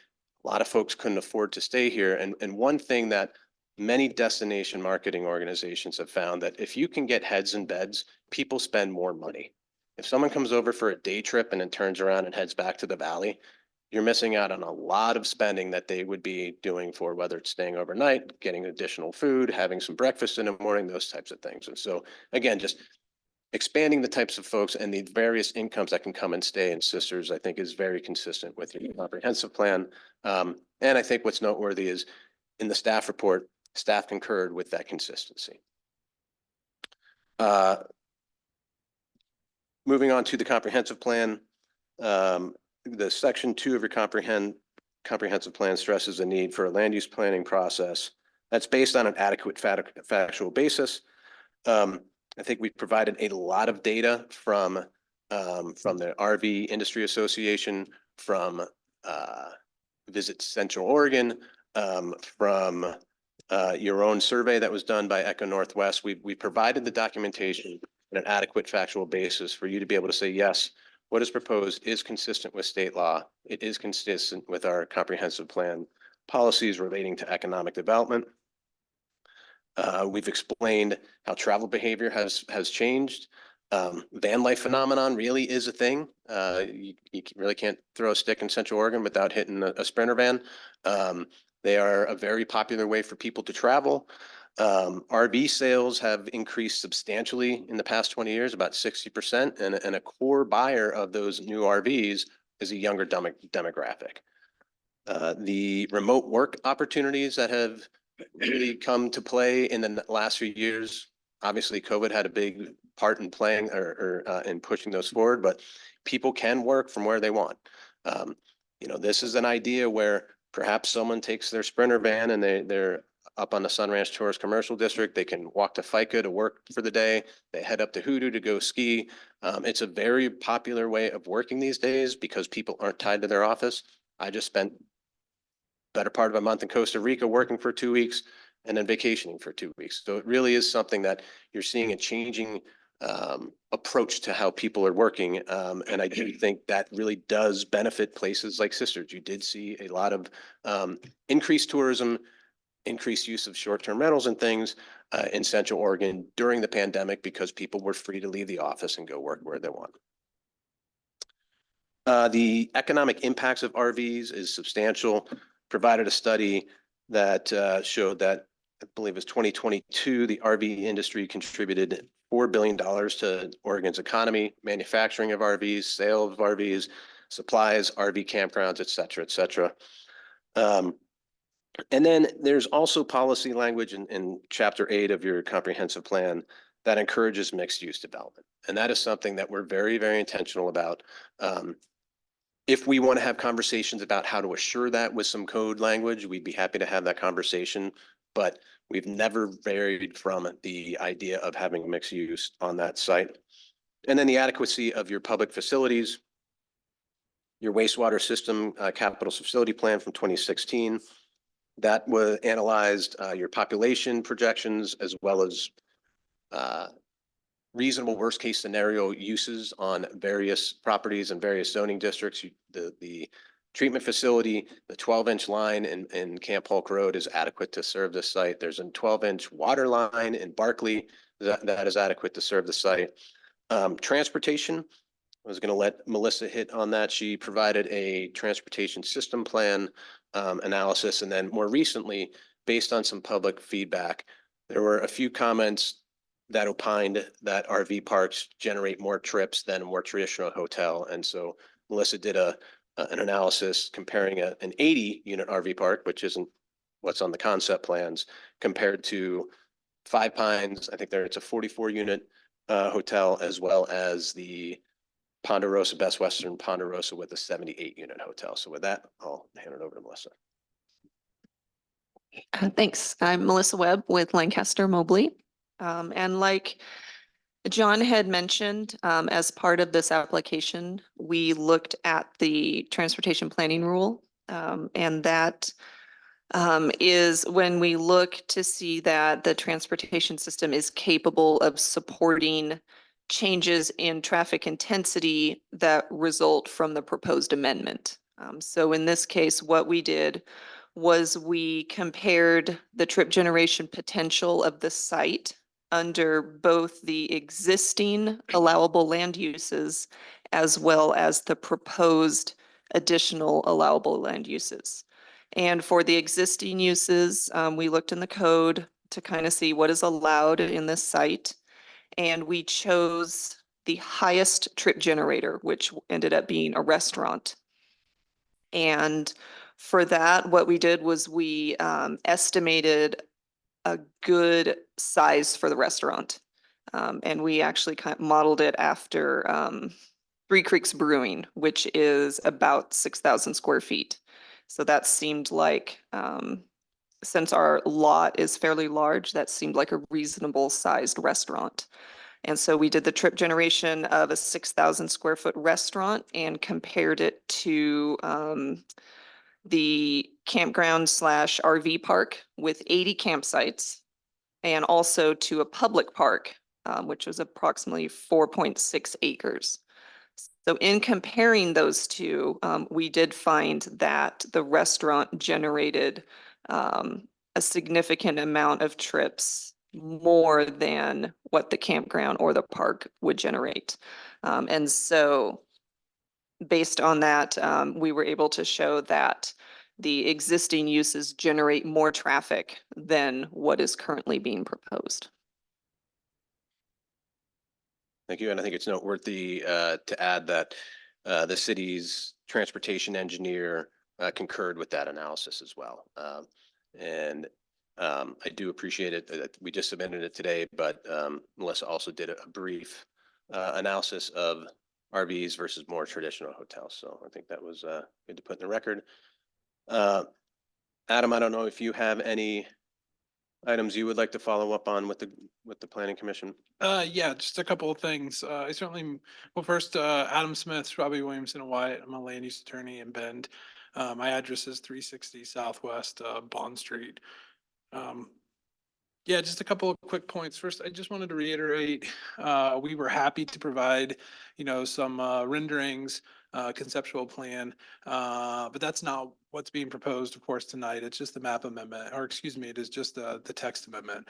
A lot of folks couldn't afford to stay here. And one thing that many destination marketing organizations have found, that if you can get heads in beds, people spend more money. If someone comes over for a day trip and then turns around and heads back to the valley, you're missing out on a lot of spending that they would be doing for whether it's staying overnight, getting additional food, having some breakfast in the morning, those types of things. And so again, just expanding the types of folks and the various incomes that can come and stay in Sisters, I think is very consistent with your comprehensive plan. And I think what's noteworthy is in the staff report, staff concurred with that consistency. Moving on to the comprehensive plan, the section 2 of your comprehensive plan stresses the need for a land use planning process that's based on an adequate factual basis. I think we've provided a lot of data from the RV Industry Association, from Visit Central Oregon, from your own survey that was done by Echo Northwest. We provided the documentation and an adequate factual basis for you to be able to say, yes, what is proposed is consistent with state law. It is consistent with our comprehensive plan policies relating to economic development. We've explained how travel behavior has changed. Van life phenomenon really is a thing. You really can't throw a stick in Central Oregon without hitting a Sprinter van. They are a very popular way for people to travel. RV sales have increased substantially in the past 20 years, about 60%, and a core buyer of those new RVs is a younger demographic. The remote work opportunities that have really come to play in the last few years. Obviously, COVID had a big part in playing in pushing those forward, but people can work from where they want. This is an idea where perhaps someone takes their Sprinter van and they're up on the Sun Ranch Tourist Commercial District. They can walk to FICA to work for the day. They head up to Hoodoo to go ski. It's a very popular way of working these days because people aren't tied to their office. I just spent better part of a month in Costa Rica working for 2 weeks and then vacationing for 2 weeks. So it really is something that you're seeing a changing approach to how people are working. And I do think that really does benefit places like Sisters. You did see a lot of increased tourism, increased use of short-term rentals and things in Central Oregon during the pandemic because people were free to leave the office and go work where they want. The economic impacts of RVs is substantial. Provided a study that showed that, I believe it was 2022, the RV industry contributed $4 billion to Oregon's economy, manufacturing of RVs, sale of RVs, supplies, RV campgrounds, et cetera, et cetera. And then there's also policy language in Chapter 8 of your comprehensive plan that encourages mixed use development. And that is something that we're very, very intentional about. If we want to have conversations about how to assure that with some code language, we'd be happy to have that conversation. But we've never varied from the idea of having mixed use on that site. And then the adequacy of your public facilities, your wastewater system capital facility plan from 2016. That was analyzed your population projections as well as reasonable worst case scenario uses on various properties and various zoning districts. The treatment facility, the 12-inch line in Camp Hulk Road is adequate to serve this site. There's a 12-inch water line in Barkley that is adequate to serve the site. Transportation, I was going to let Melissa hit on that. She provided a transportation system plan analysis. And then more recently, based on some public feedback, there were a few comments that opined that RV parks generate more trips than a more traditional hotel. And so Melissa did an analysis comparing an 80-unit RV park, which isn't what's on the concept plans, compared to Five Pines. I think it's a 44-unit hotel, as well as the Ponderosa, Best Western Ponderosa with a 78-unit hotel. So with that, I'll hand it over to Melissa. Thanks. I'm Melissa Webb with Lancaster Mobley. And like John had mentioned, as part of this application, we looked at the transportation planning rule. And that is when we look to see that the transportation system is capable of supporting changes in traffic intensity that result from the proposed amendment. So in this case, what we did was we compared the trip generation potential of the site under both the existing allowable land uses as well as the proposed additional allowable land uses. And for the existing uses, we looked in the code to kind of see what is allowed in this site. And we chose the highest trip generator, which ended up being a restaurant. And for that, what we did was we estimated a good size for the restaurant. And we actually kind of modeled it after Three Creeks Brewing, which is about 6,000 square feet. So that seemed like, since our lot is fairly large, that seemed like a reasonable sized restaurant. And so we did the trip generation of a 6,000 square foot restaurant and compared it to the campground / RV park with 80 campsites, and also to a public park, which was approximately 4.6 acres. So in comparing those two, we did find that the restaurant generated a significant amount of trips more than what the campground or the park would generate. And so based on that, we were able to show that the existing uses generate more traffic than what is currently being proposed. Thank you. And I think it's noteworthy to add that the city's transportation engineer concurred with that analysis as well. And I do appreciate it that we just submitted it today, but Melissa also did a brief analysis of RVs versus more traditional hotels. So I think that was good to put in the record. Adam, I don't know if you have any items you would like to follow up on with the planning commission? Yeah, just a couple of things. I certainly, well, first, Adam Smith, Robbie Williamson and Wyatt. I'm a land use attorney in Bend. My address is 360 Southwest Bond Street. Yeah, just a couple of quick points. First, I just wanted to reiterate, we were happy to provide, some renderings, conceptual plan, but that's not what's being proposed, of course, tonight. It's just the map amendment, or excuse me, it is just the text amendment.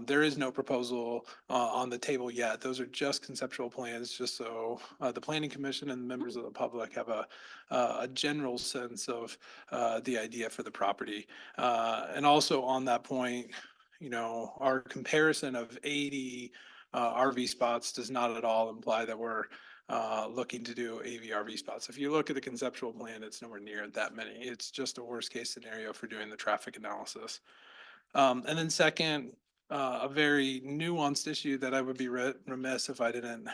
There is no proposal on the table yet. Those are just conceptual plans, just so the Planning Commission and members of the public have a general sense of the idea for the property. And also on that point, our comparison of 80 RV spots does not at all imply that we're looking to do AV/RV spots. If you look at the conceptual plan, it's nowhere near that many. It's just a worst case scenario for doing the traffic analysis. And then second, a very nuanced issue that I would be remiss if I didn't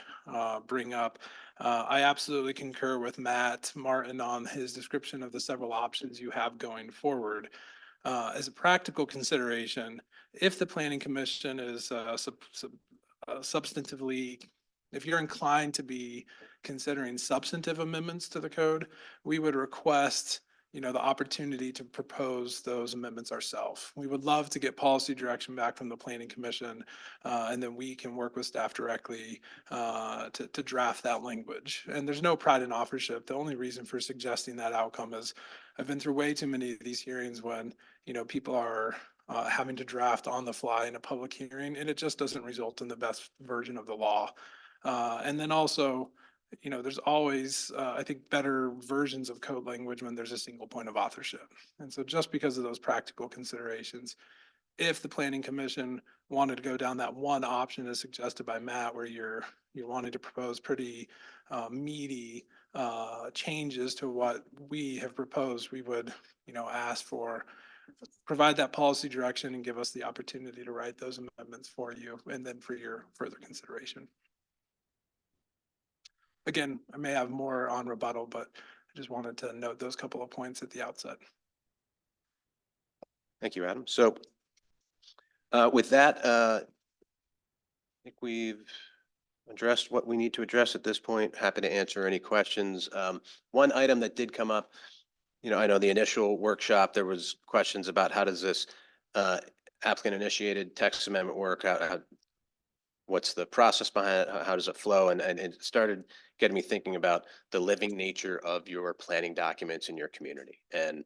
bring up. I absolutely concur with Matt Martin on his description of the several options you have going forward. As a practical consideration, if the planning commission is substantively, if you're inclined to be considering substantive amendments to the code, we would request, the opportunity to propose those amendments ourselves. We would love to get policy direction back from the planning commission, and then we can work with staff directly to draft that language. And there's no pride in authorship. The only reason for suggesting that outcome is I've been through way too many of these hearings when, people are having to draft on the fly in a public hearing, and it just doesn't result in the best version of the law. And then also, there's always, I think, better versions of code language when there's a single point of authorship. And so just because of those practical considerations, if the planning commission wanted to go down that one option as suggested by Matt, where you're wanting to propose pretty meaty changes to what we have proposed, we would, ask for, provide that policy direction and give us the opportunity to write those amendments for you and then for your further consideration. Again, I may have more on rebuttal, but I just wanted to note those couple of points at the outset. Thank you, Adam. So with that, I think we've addressed what we need to address at this point. Happy to answer any questions. One item that did come up, I know the initial workshop, there was questions about how does this applicant initiated text amendment work? What's the process behind it? How does it flow? And it started getting me thinking about the living nature of your planning documents in your community. And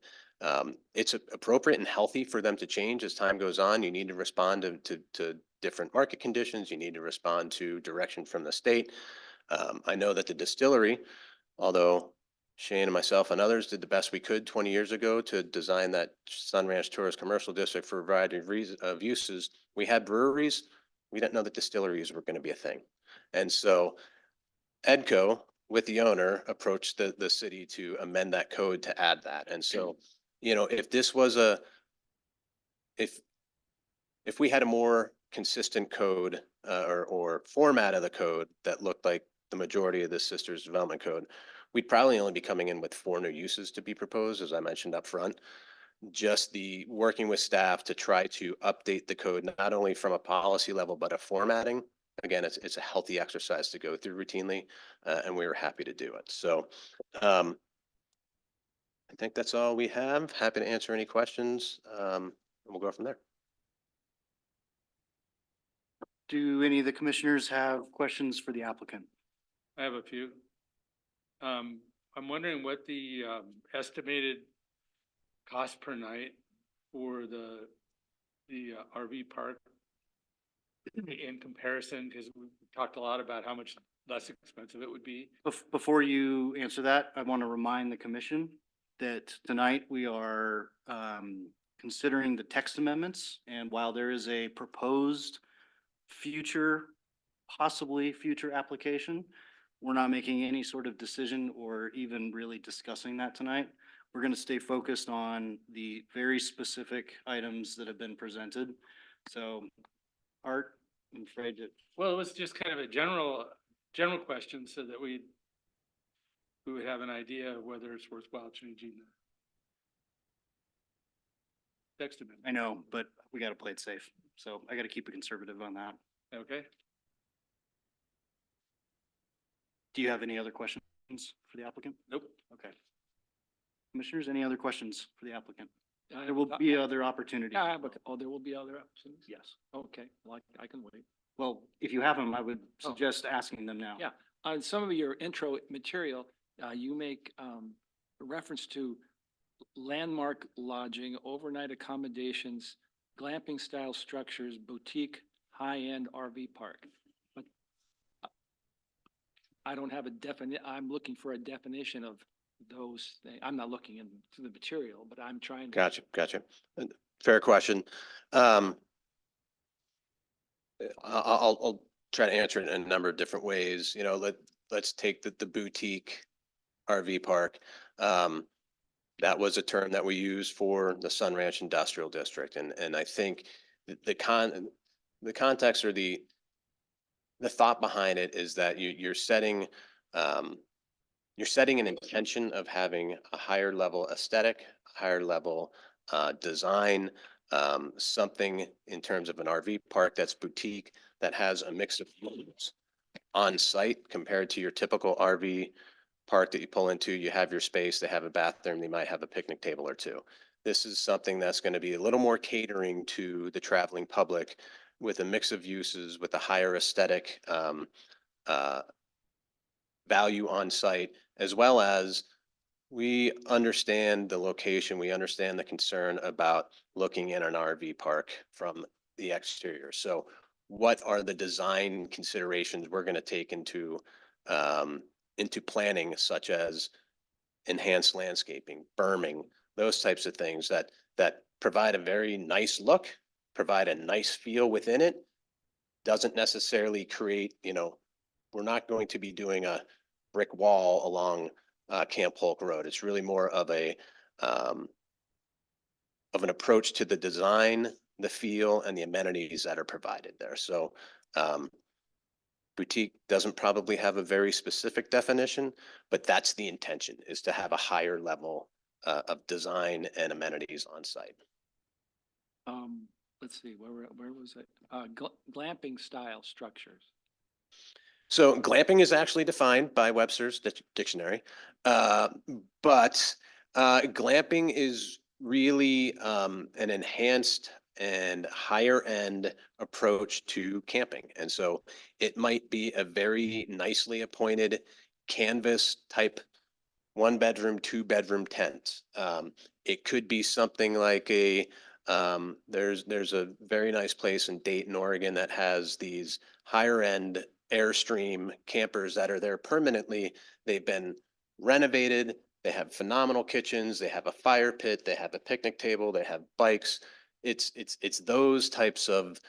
it's appropriate and healthy for them to change as time goes on. You need to respond to different market conditions. You need to respond to direction from the state. I know that the distillery, although Shane and myself and others did the best we could 20 years ago to design that Sun Ranch Tourist Commercial District for a variety of uses, we had breweries. We didn't know that distilleries were going to be a thing. And so EDCO, with the owner, approached the city to amend that code to add that. And so, if this was if we had a more consistent code or format of the code that looked like the majority of the Sisters Development Code, we'd probably only be coming in with 4 new uses to be proposed, as I mentioned up front. Just the working with staff to try to update the code, not only from a policy level, but a formatting. Again, it's a healthy exercise to go through routinely, and we were happy to do it. So I think that's all we have. Happy to answer any questions, and we'll go from there. Do any of the commissioners have questions for the applicant? I have a few. I'm wondering what the estimated cost per night for the RV park in comparison, because we talked a lot about how much less expensive it would be. Before you answer that, I want to remind the commission that tonight we are considering the text amendments. And while there is a proposed future, possibly future application, we're not making any sort of decision or even really discussing that tonight. We're going to stay focused on the very specific items that have been presented. So Art, I'm afraid that Well, it was just kind of a general question so that we would have an idea of whether it's worthwhile changing the text amendment. I know, but we got to play it safe. So I got to keep it conservative on that. Okay? Do you have any other questions for the applicant? Nope. Okay. Commissioners, any other questions for the applicant? I- There will be other opportunities. Yeah, but, oh, there will be other options? Yes. Okay, well, I can wait. Well, if you have them, I would Oh. suggest asking them now. Yeah, on some of your intro material, you make reference to landmark lodging, overnight accommodations, glamping style structures, boutique, high-end RV park. But I don't have a I'm looking for a definition of those things. I'm not looking into the material, but I'm trying to. Gotcha. Fair question. I'll try to answer it in a number of different ways. You know, let's take the boutique RV park. That was a term that we used for the Sun Ranch Industrial District. And I think the context or the thought behind it is that you're setting an intention of having a higher level aesthetic, higher level design, something in terms of an RV park that's boutique, that has a mix of rooms on site compared to your typical RV park that you pull into. You have your space, they have a bathroom, they might have a picnic table or two. This is something that's going to be a little more catering to the traveling public with a mix of uses, with a higher aesthetic value on site, as well as we understand the location, we understand the concern about looking in an RV park from the exterior. So what are the design considerations we're going to take into planning, such as enhanced landscaping, berming, those types of things that provide a very nice look, provide a nice feel within it, doesn't necessarily create, we're not going to be doing a brick wall along Camp Polk Road. It's really more of an approach to the design, the feel, and the amenities that are provided there. So boutique doesn't probably have a very specific definition, but that's the intention, is to have a higher level of design and amenities on site. Let's see, where was it? Glamping style structures. So glamping is actually defined by Webster's dictionary, but glamping is really an enhanced and higher end approach to camping. And so it might be a very nicely appointed canvas type 1-bedroom, 2-bedroom tent. It could be something like there's a very nice place in Dayton, Oregon that has these higher end Airstream campers that are there permanently. They've been renovated. They have phenomenal kitchens. They have a fire pit. They have a picnic table. They have bikes. It's those types of,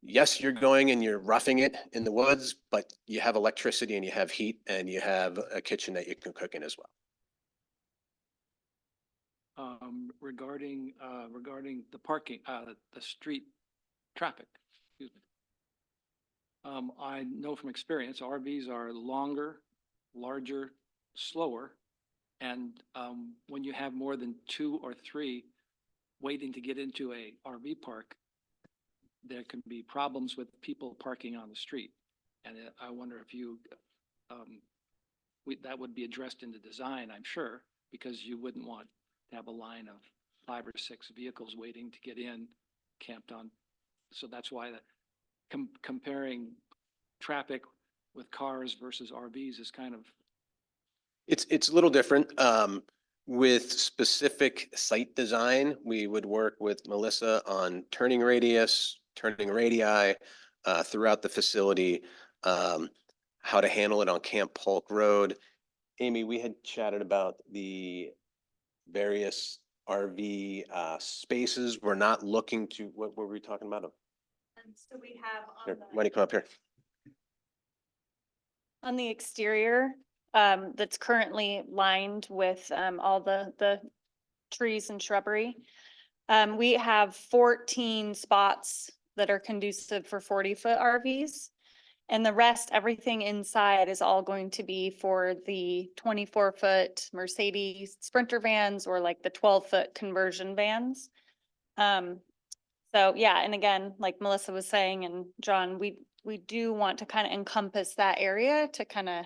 yes, you're going and you're roughing it in the woods, but you have electricity and you have heat and you have a kitchen that you can cook in as well. Regarding the parking, the street traffic, excuse me. I know from experience, RVs are longer, larger, slower. And when you have more than 2 or 3 waiting to get into a RV park, there can be problems with people parking on the street. And I wonder if that would be addressed in the design, I'm sure, because you wouldn't want to have a line of 5 or 6 vehicles waiting to get in, camped on. So that's why comparing traffic with cars versus RVs is kind of It's a little different. With specific site design, we would work with Melissa on turning radius, turning radii throughout the facility, how to handle it on Camp Polk Road. Amy, we had chatted about the various RV spaces. We're not looking to, what were we talking about? And so we have Here, why don't you come up here? on the exterior, that's currently lined with, all the trees and shrubbery. We have 14 spots that are conducive for 40-foot RVs. And the rest, everything inside is all going to be for the 24-foot Mercedes Sprinter vans or like the 12-foot conversion vans. So yeah, and again, like Melissa was saying, and John, we do want to kind of encompass that area to kind of,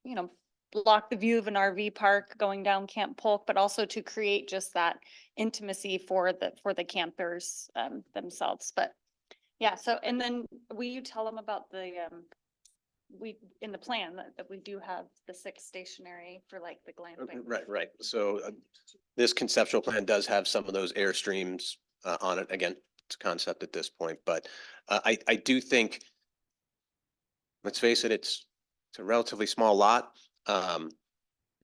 you know, block the view of an RV park going down Camp Polk, but also to create just that intimacy for the campers themselves. But yeah, so, and then will you tell them about the, we, in the plan that we do have the 6 stationary for like the glamping. Right. So this conceptual plan does have some of those Airstreams on it. Again, it's a concept at this point, but I do think, let's face it, it's a relatively small lot.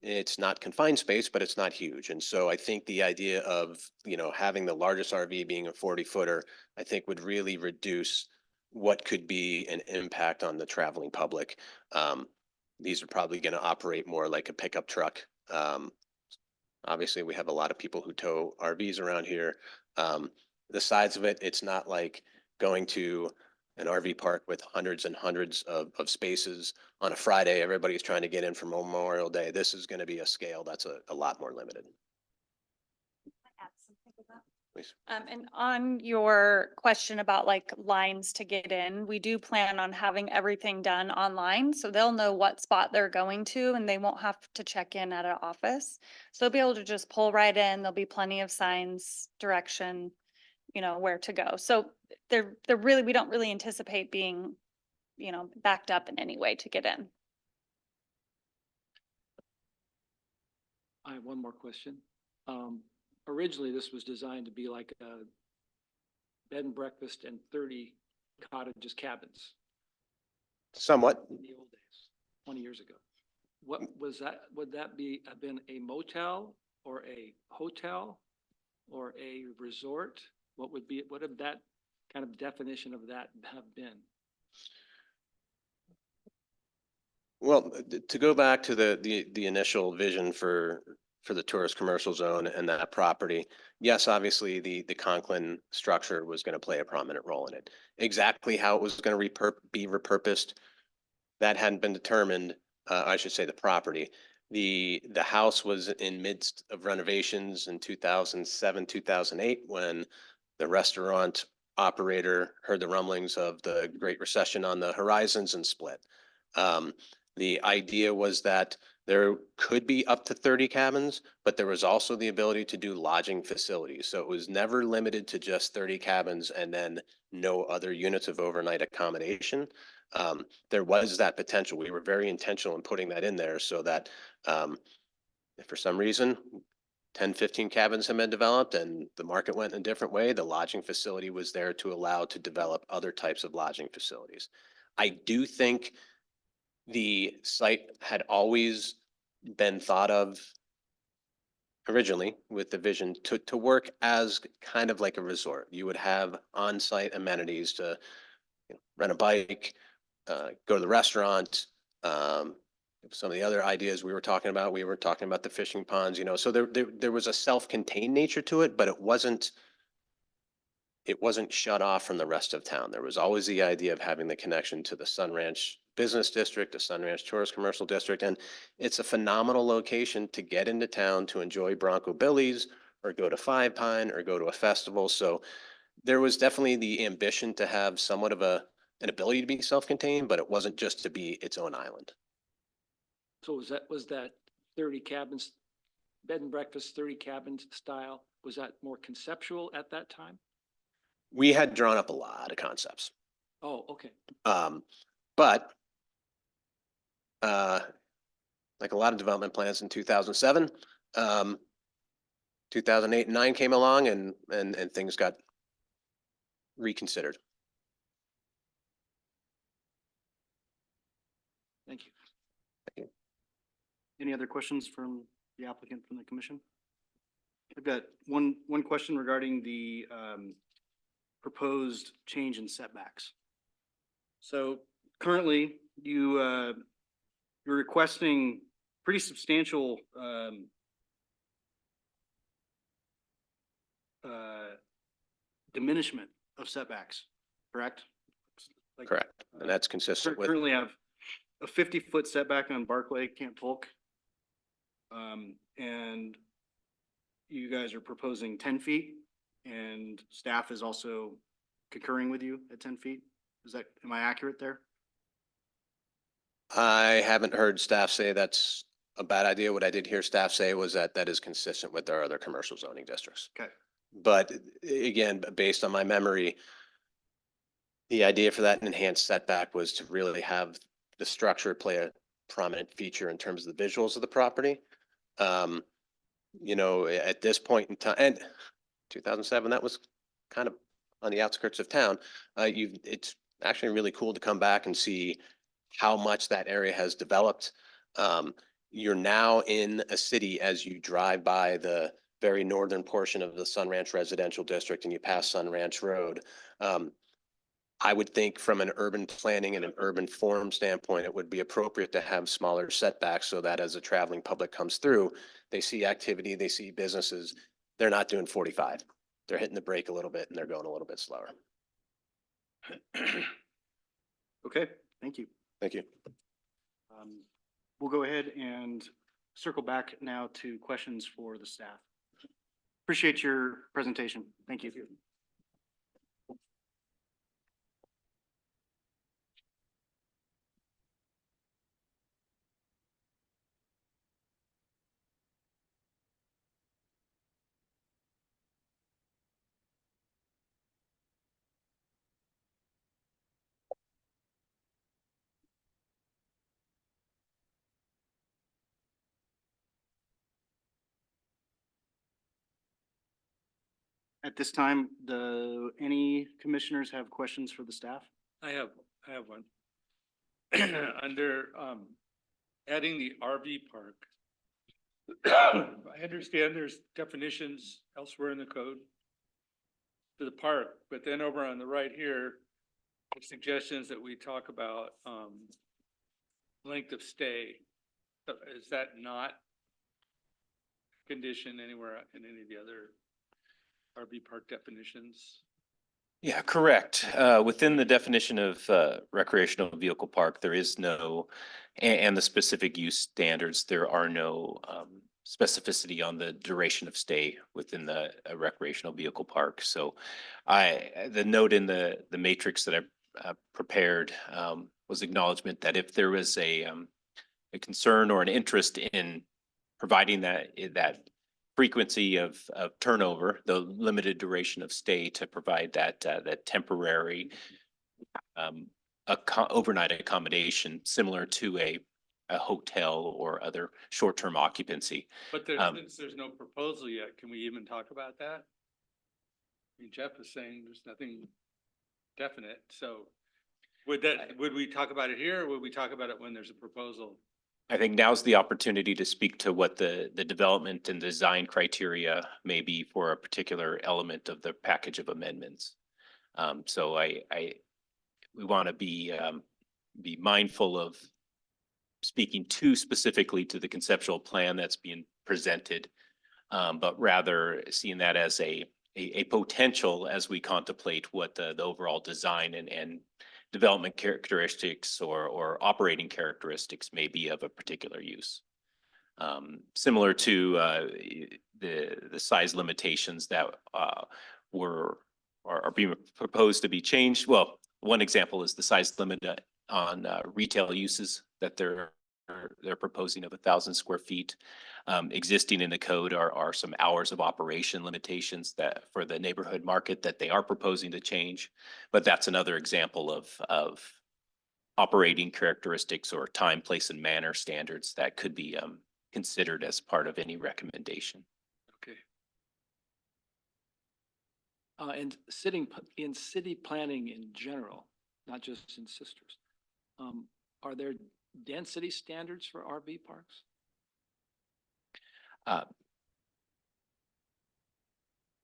It's not confined space, but it's not huge. And so I think the idea of, you know, having the largest RV being a 40-footer, I think would really reduce what could be an impact on the traveling public. These are probably going to operate more like a pickup truck. Obviously, we have a lot of people who tow RVs around here. The size of it, it's not like going to an RV park with hundreds and hundreds of spaces on a Friday. Everybody's trying to get in for Memorial Day. This is going to be a scale that's a lot more limited. Please. And on your question about like lines to get in, we do plan on having everything done online. So they'll know what spot they're going to and they won't have to check in at an office. So they'll be able to just pull right in. There'll be plenty of signs, direction, you know, where to go. So they're really, we don't really anticipate being, you know, backed up in any way to get in. I have one more question. Originally, this was designed to be like a bed and breakfast and 30 cottages, cabins Somewhat. in the old days, 20 years ago. What was that? Would that have been a motel or a hotel or a resort? What would that kind of definition of that have been? Well, to go back to the initial vision for the tourist commercial zone and that property, yes, obviously the Conklin structure was going to play a prominent role in it. Exactly how it was going to be repurposed, that hadn't been determined. I should say the property. The house was in midst of renovations in 2007, 2008, when the restaurant operator heard the rumblings of the Great Recession on the horizons and split. The idea was that there could be up to 30 cabins, but there was also the ability to do lodging facilities. So it was never limited to just 30 cabins and then no other units of overnight accommodation. There was that potential. We were very intentional in putting that in there so that if for some reason 10, 15 cabins have been developed and the market went in a different way, the lodging facility was there to allow to develop other types of lodging facilities. I do think the site had always been thought of originally with the vision to work as kind of like a resort. You would have on-site amenities to rent a bike, go to the restaurant. Some of the other ideas we were talking about the fishing ponds, so there was a self-contained nature to it, but it wasn't shut off from the rest of town. There was always the idea of having the connection to the Sun Ranch Business District, the Sun Ranch Tourist Commercial District, and it's a phenomenal location to get into town to enjoy Bronco Billy's or go to Five Pine or go to a festival. So there was definitely the ambition to have somewhat of an ability to be self-contained, but it wasn't just to be its own island. So was that 30 cabins, bed and breakfast, 30 cabins style? Was that more conceptual at that time? We had drawn up a lot of concepts. Oh, okay. But like a lot of development plans in 2007. 2008 and 9 came along and things got reconsidered. Thank you. Thank you. Any other questions from the applicant from the commission? I've got one question regarding the proposed change in setbacks. So currently, you're requesting pretty substantial diminishment of setbacks, correct? Like, Correct. And that's consistent with, currently have a 50-foot setback on Barclay, Camp Polk. And you guys are proposing 10 feet and staff is also concurring with you at 10 feet. Am I accurate there? I haven't heard staff say that's a bad idea. What I did hear staff say was that that is consistent with our other commercial zoning districts. Okay. But again, based on my memory, the idea for that enhanced setback was to really have the structure play a prominent feature in terms of the visuals of the property. You know, at this point in time, and 2007, that was kind of on the outskirts of town. It's actually really cool to come back and see how much that area has developed. You're now in a city as you drive by the very northern portion of the Sun Ranch Residential District and you pass Sun Ranch Road. I would think from an urban planning and an urban form standpoint, it would be appropriate to have smaller setbacks so that as a traveling public comes through, they see activity, they see businesses, they're not doing 45. They're hitting the brake a little bit and they're going a little bit slower. Okay, thank you. Thank you. We'll go ahead and circle back now to questions for the staff. Appreciate your presentation. Thank you. At this time, any commissioners have questions for the staff? I have one. Under, adding the RV park. I understand there's definitions elsewhere in the code to the park, but then over on the right here, there's suggestions that we talk about, length of stay. So is that not conditioned anywhere in any of the other RV park definitions? Yeah, correct. Within the definition of recreational vehicle park, there is no, and the specific use standards, there are no specificity on the duration of stay within the recreational vehicle park. So the note in the matrix that I prepared was acknowledgement that if there was a concern or an interest in providing that frequency of turnover, the limited duration of stay to provide that temporary overnight accommodation similar to a hotel or other short-term occupancy. But since there's no proposal yet, can we even talk about that? I mean, Jeff is saying there's nothing definite, so would we talk about it here or would we talk about it when there's a proposal? I think now's the opportunity to speak to what the development and design criteria may be for a particular element of the package of amendments. So we want to be mindful of speaking too specifically to the conceptual plan that's being presented, but rather seeing that as a potential as we contemplate what the overall design and development characteristics or operating characteristics may be of a particular use. Similar to the size limitations that are being proposed to be changed. Well, one example is the size limit on retail uses that they're proposing of 1,000 square feet. Existing in the code are some hours of operation limitations that for the neighborhood market that they are proposing to change. But that's another example of operating characteristics or time, place, and manner standards that could be considered as part of any recommendation. Okay. And in city planning in general, not just in Sisters, are there density standards for RV parks?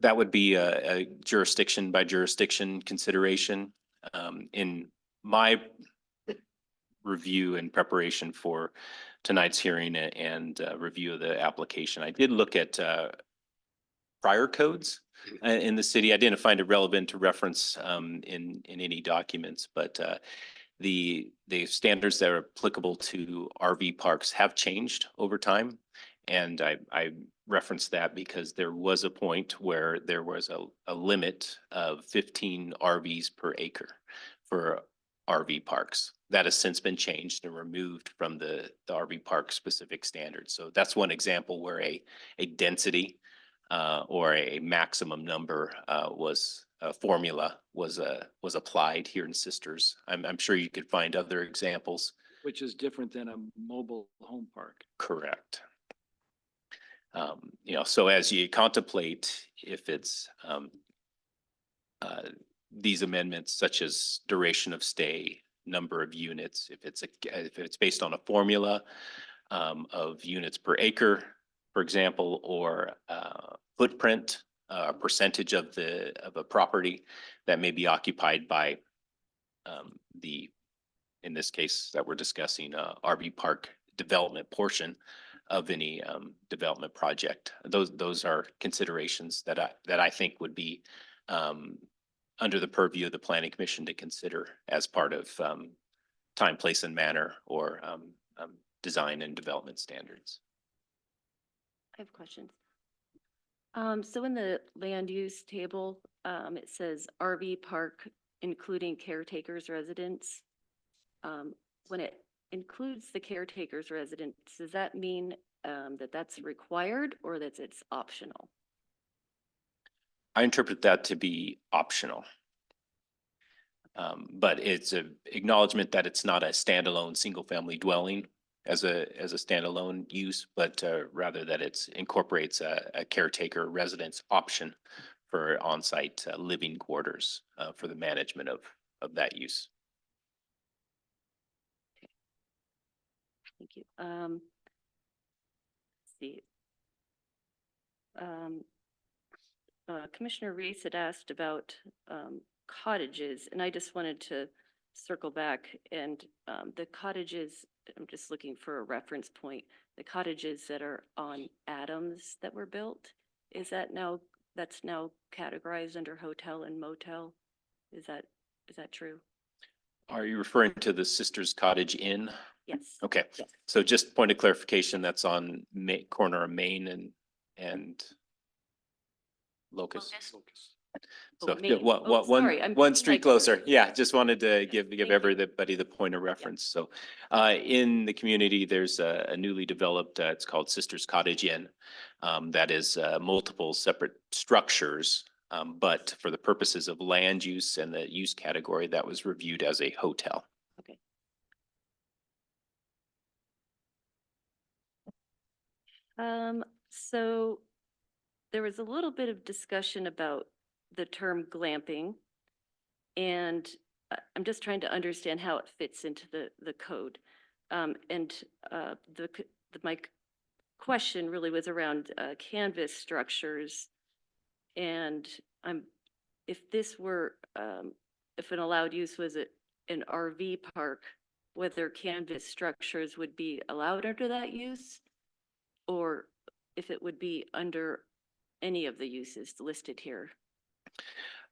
That would be a jurisdiction by jurisdiction consideration. In my review and preparation for tonight's hearing and review of the application, I did look at prior codes in the city. I didn't find it relevant to reference in any documents, but the standards that are applicable to RV parks have changed over time. And I referenced that because there was a point where there was a limit of 15 RVs per acre for RV parks. That has since been changed and removed from the RV park specific standards. So that's one example where a density or a maximum number was a formula was applied here in Sisters. I'm sure you could find other examples. Which is different than a mobile home park. Correct. So as you contemplate if it's these amendments such as duration of stay, number of units, if it's based on a formula of units per acre, for example, or footprint, a percentage of a property that may be occupied by in this case that we're discussing, RV park development portion of any development project. Those are considerations that I think would be under the purview of the Planning Commission to consider as part of time, place, and manner or design and development standards. I have questions. So in the land use table, it says RV park including caretaker's residence. When it includes the caretaker's residence, does that mean that that's required or that it's optional? I interpret that to be optional. But it's an acknowledgement that it's not a standalone single-family dwelling as a standalone use, but rather that it incorporates a caretaker residence option for on-site living quarters for the management of that use. Thank you. Let's see. Commissioner Reese had asked about cottages, and I just wanted to circle back and the cottages, I'm just looking for a reference point. The cottages that are on Adams that were built, that's now categorized under hotel and motel? Is that true? Are you referring to the Sisters Cottage Inn? Yes. Okay, Yes. so just point of clarification, that's on corner of Main and Locust. So Main. what Sorry, I'm one thinking street like- closer. Yeah, just wanted to give Thank you. everybody the point of reference. So in the community, there's a newly developed, it's called Sisters Cottage Inn. That is multiple separate structures, but for the purposes of land use and the use category, that was reviewed as a hotel. Okay. So there was a little bit of discussion about the term glamping. And I'm just trying to understand how it fits into the code. My question really was around canvas structures. And if this were, if an allowed use was an RV park, whether canvas structures would be allowed under that use, or if it would be under any of the uses listed here.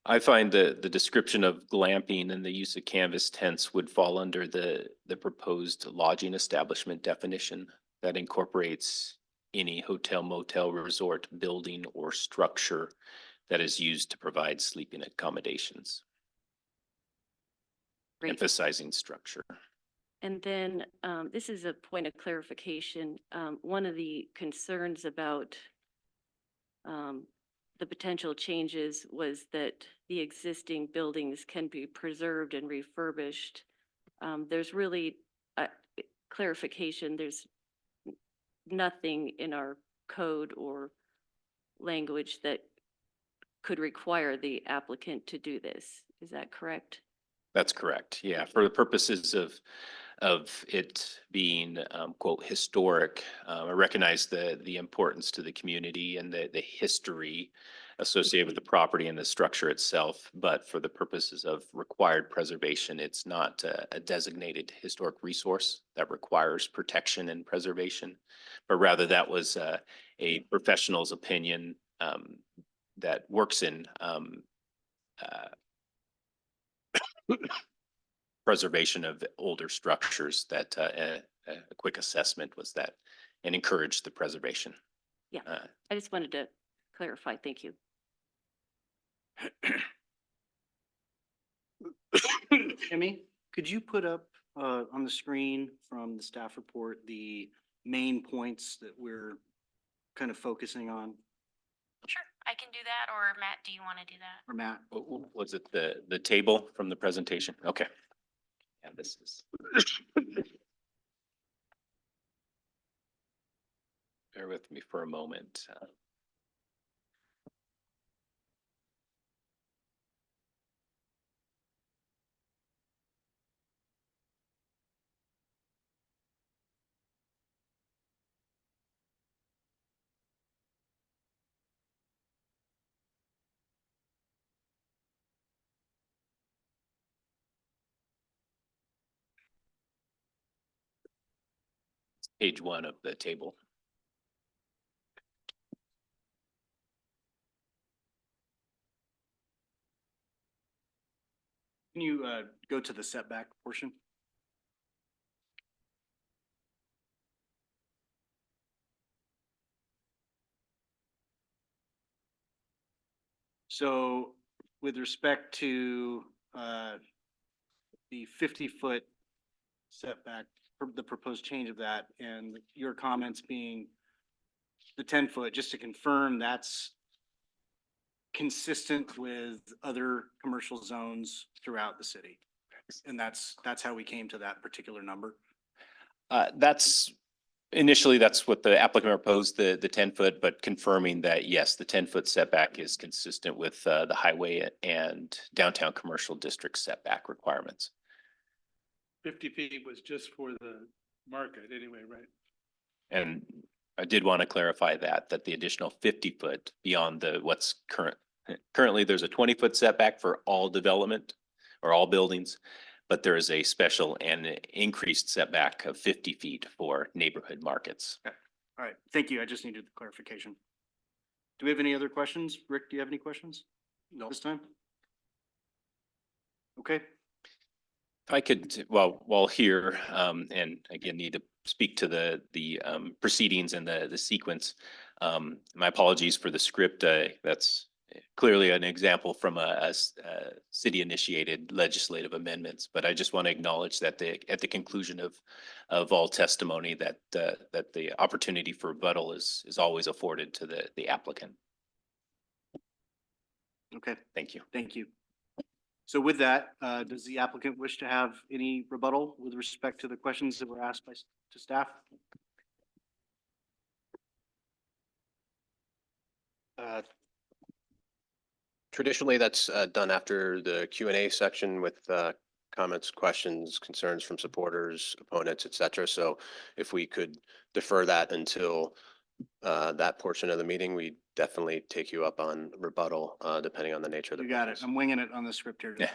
I find the description of glamping and the use of canvas tents would fall under the proposed lodging establishment definition that incorporates any hotel, motel, resort, building, or structure that is used to provide sleeping accommodations. Great. Emphasizing structure. And then this is a point of clarification. One of the concerns about the potential changes was that the existing buildings can be preserved and refurbished there's really clarification. There's nothing in our code or language that could require the applicant to do this. Is that correct? That's correct. Yeah, for the purposes of it being, quote, historic, I recognize the importance to the community and the history associated with the property and the structure itself. But for the purposes of required preservation, it's not a designated historic resource that requires protection and preservation. But rather that was a professional's opinion that works in preservation of older structures, that a quick assessment was that and encouraged the preservation. Yeah. I just wanted to clarify. Thank you. Emmy, could you put up on the screen from the staff report the main points that we're kind of focusing on, Sure, I can do that, or Matt, do you want to do that? or Matt? Was it the table from the presentation? Okay. Yeah, this is. Bear with me for a moment. Page 1 of the table. Can you go to the setback portion? So with respect to the 50-foot setback, the proposed change of that, and your comments being the 10-foot, just to confirm, that's consistent with other commercial zones throughout the city. And that's how we came to that particular number. Initially, that's what the applicant proposed, the 10-foot, but confirming that, yes, the 10-foot setback is consistent with the highway and downtown commercial district setback requirements. 50 feet was just for the market anyway, right? And I did want to clarify that the additional 50-foot beyond what's currently there's a 20-foot setback for all development or all buildings, but there is a special and increased setback of 50 feet for neighborhood markets. All right, thank you. I just needed the clarification. Do we have any other questions? Rick, do you have any questions? No. This time? Okay, If I could, while here, and again, need to speak to the proceedings and the sequence. My apologies for the script. That's clearly an example from a city-initiated legislative amendments, but I just want to acknowledge that at the conclusion of all testimony, that the opportunity for rebuttal is always afforded to the applicant. okay, Thank you. thank you. So with that, does the applicant wish to have any rebuttal with respect to the questions that were asked to staff? Traditionally, that's done after the Q&A section with comments, questions, concerns from supporters, opponents, et cetera. So if we could defer that until that portion of the meeting, we definitely take you up on rebuttal, depending on the nature of the. You got it. business. I'm winging it on the script here. Yeah.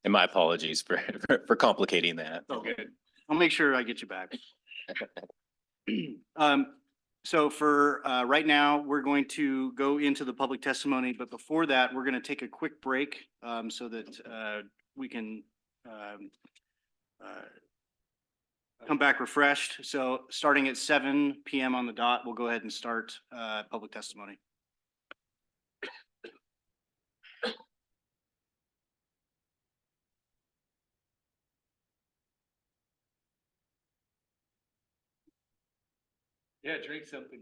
And my apologies for complicating that. Oh, good. I'll make sure I get you back. So for right now, we're going to go into the public testimony, but before that, we're going to take a quick break so that we can come back refreshed. So starting at 7 PM on the dot, we'll go ahead and start public testimony. Yeah, drink something.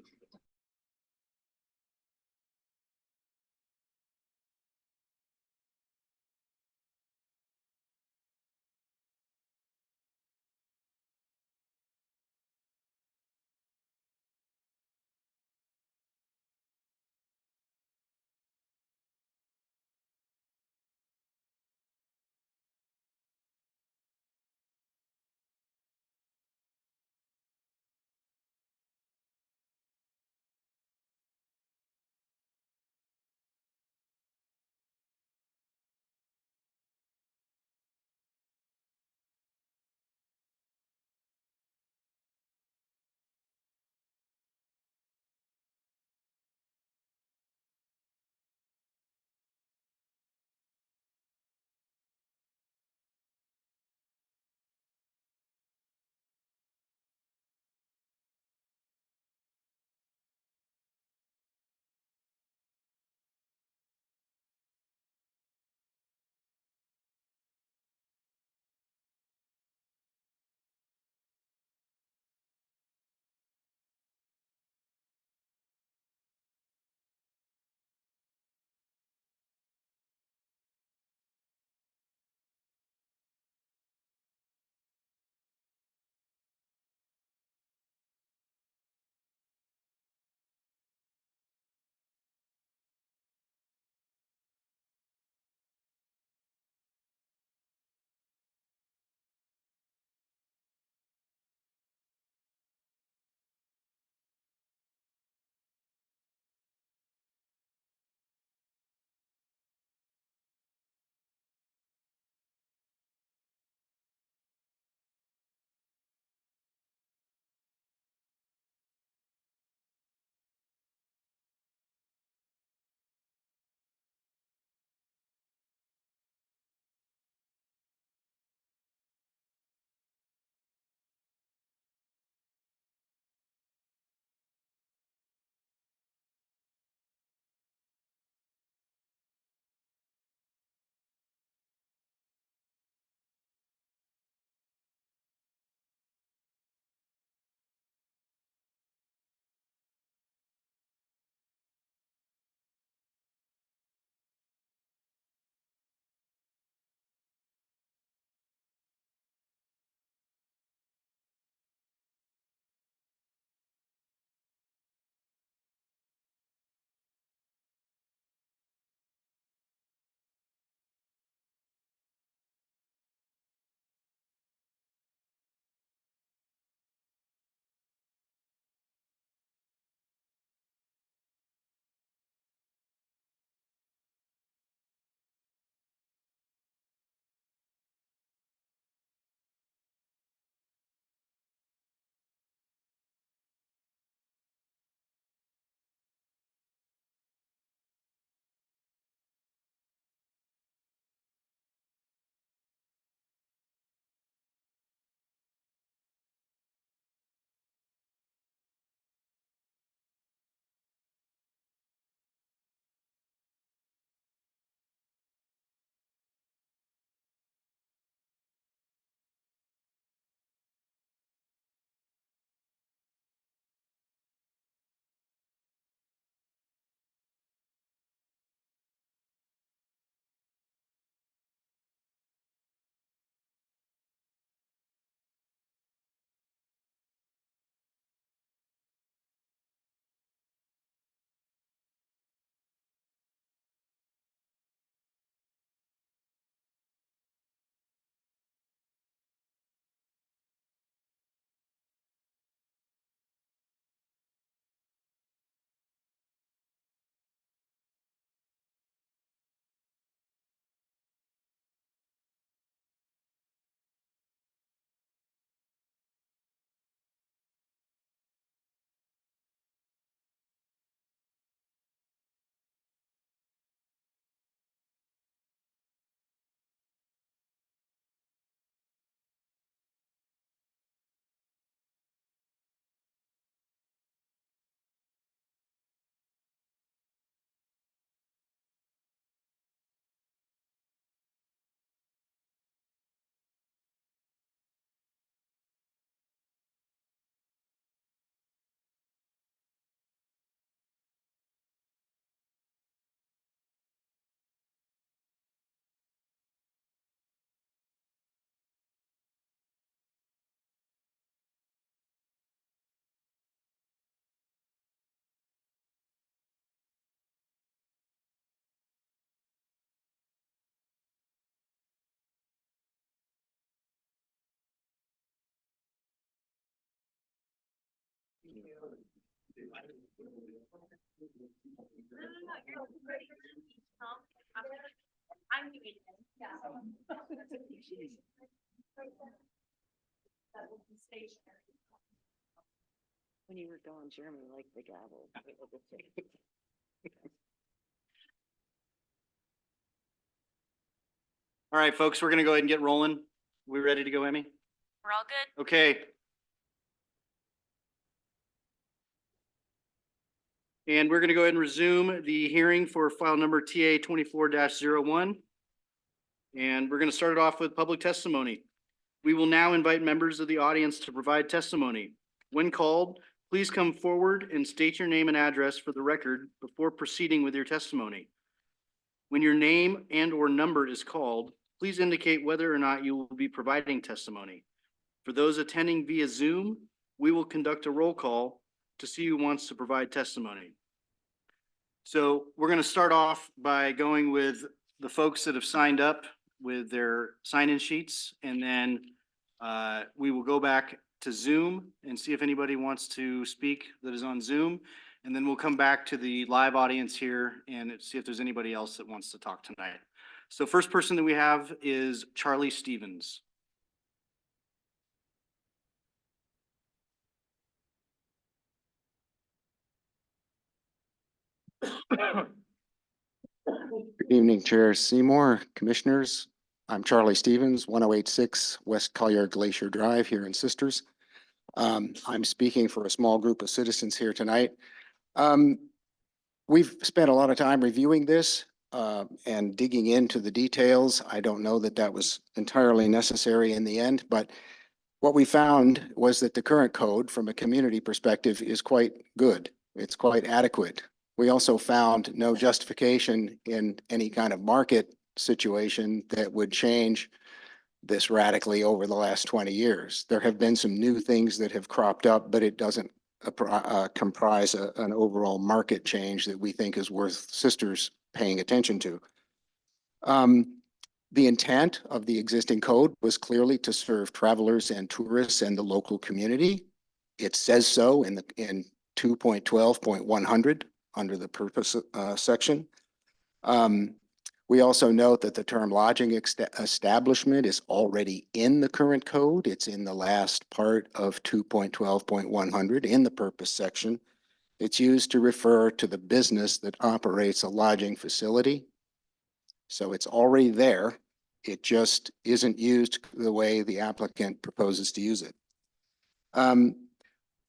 When you were gone, Jeremy liked the gavel. All right, folks, we're gonna go ahead and get rolling. We ready to go, Emmy? We're all good? Okay. And we're gonna go ahead and resume the hearing for file number TA 24-01. And we're gonna start it off with public testimony. We will now invite members of the audience to provide testimony. When called, please come forward and state your name and address for the record before proceeding with your testimony. When your name and or number is called, please indicate whether or not you will be providing testimony. For those attending via Zoom, we will conduct a roll call to see who wants to provide testimony. So we're going to start off by going with the folks that have signed up with their sign-in sheets, and then we will go back to Zoom and see if anybody wants to speak that is on Zoom. And then we'll come back to the live audience here and see if there's anybody else that wants to talk tonight. So first person that we have is Charlie Stevens. Good evening, Chair Seymour, Commissioners. I'm Charlie Stevens, 1086 West Collier Glacier Drive here in Sisters. I'm speaking for a small group of citizens here tonight. We've spent a lot of time reviewing this and digging into the details. I don't know that that was entirely necessary in the end, but what we found was that the current code from a community perspective is quite good. It's quite adequate. We also found no justification in any kind of market situation that would change this radically over the last 20 years. There have been some new things that have cropped up, but it doesn't comprise an overall market change that we think is worth Sisters paying attention to. The intent of the existing code was clearly to serve travelers and tourists and the local community. It says so in 2.12.100 under the purpose section. We also note that the term lodging establishment is already in the current code. It's in the last part of 2.12.100 in the purpose section. It's used to refer to the business that operates a lodging facility. So it's already there. It just isn't used the way the applicant proposes to use it.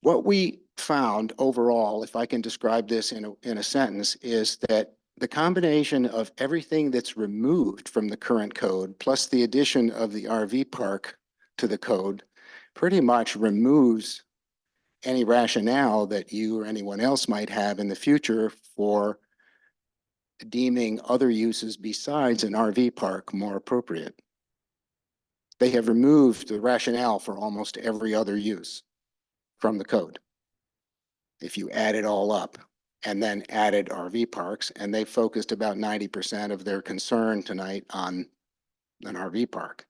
What we found overall, if I can describe this in a sentence, is that the combination of everything that's removed from the current code plus the addition of the RV park to the code pretty much removes any rationale that you or anyone else might have in the future for deeming other uses besides an RV park more appropriate. They have removed the rationale for almost every other use from the code. If you add it all up and then added RV parks, and they focused about 90% of their concern tonight on an RV park.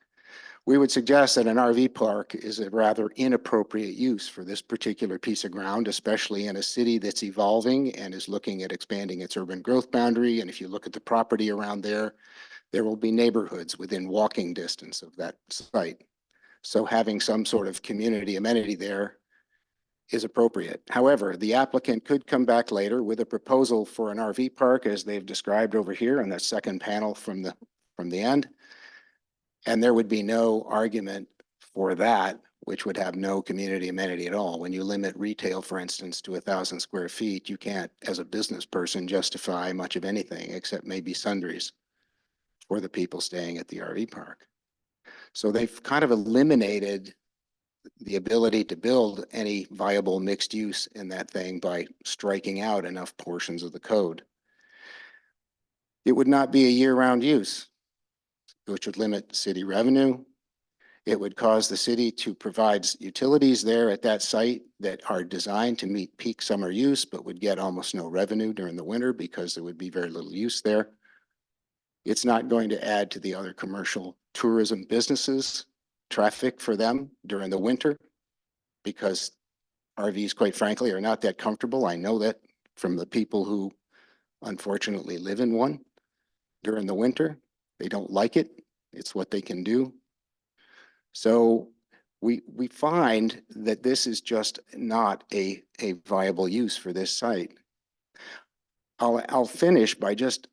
We would suggest that an RV park is a rather inappropriate use for this particular piece of ground, especially in a city that's evolving and is looking at expanding its urban growth boundary. And if you look at the property around there, there will be neighborhoods within walking distance of that site. So having some sort of community amenity there is appropriate. However, the applicant could come back later with a proposal for an RV park as they've described over here on that second panel from the end. And there would be no argument for that, which would have no community amenity at all. When you limit retail, for instance, to 1,000 square feet, you can't, as a business person, justify much of anything except maybe sundries for the people staying at the RV park. So they've kind of eliminated the ability to build any viable mixed use in that thing by striking out enough portions of the code. It would not be a year-round use, which would limit city revenue. It would cause the city to provide utilities there at that site that are designed to meet peak summer use, but would get almost no revenue during the winter because there would be very little use there. It's not going to add to the other commercial tourism businesses traffic for them during the winter because RVs, quite frankly, are not that comfortable. I know that from the people who unfortunately live in one during the winter. They don't like it. It's what they can do. So we find that this is just not a viable use for this site. I'll finish by just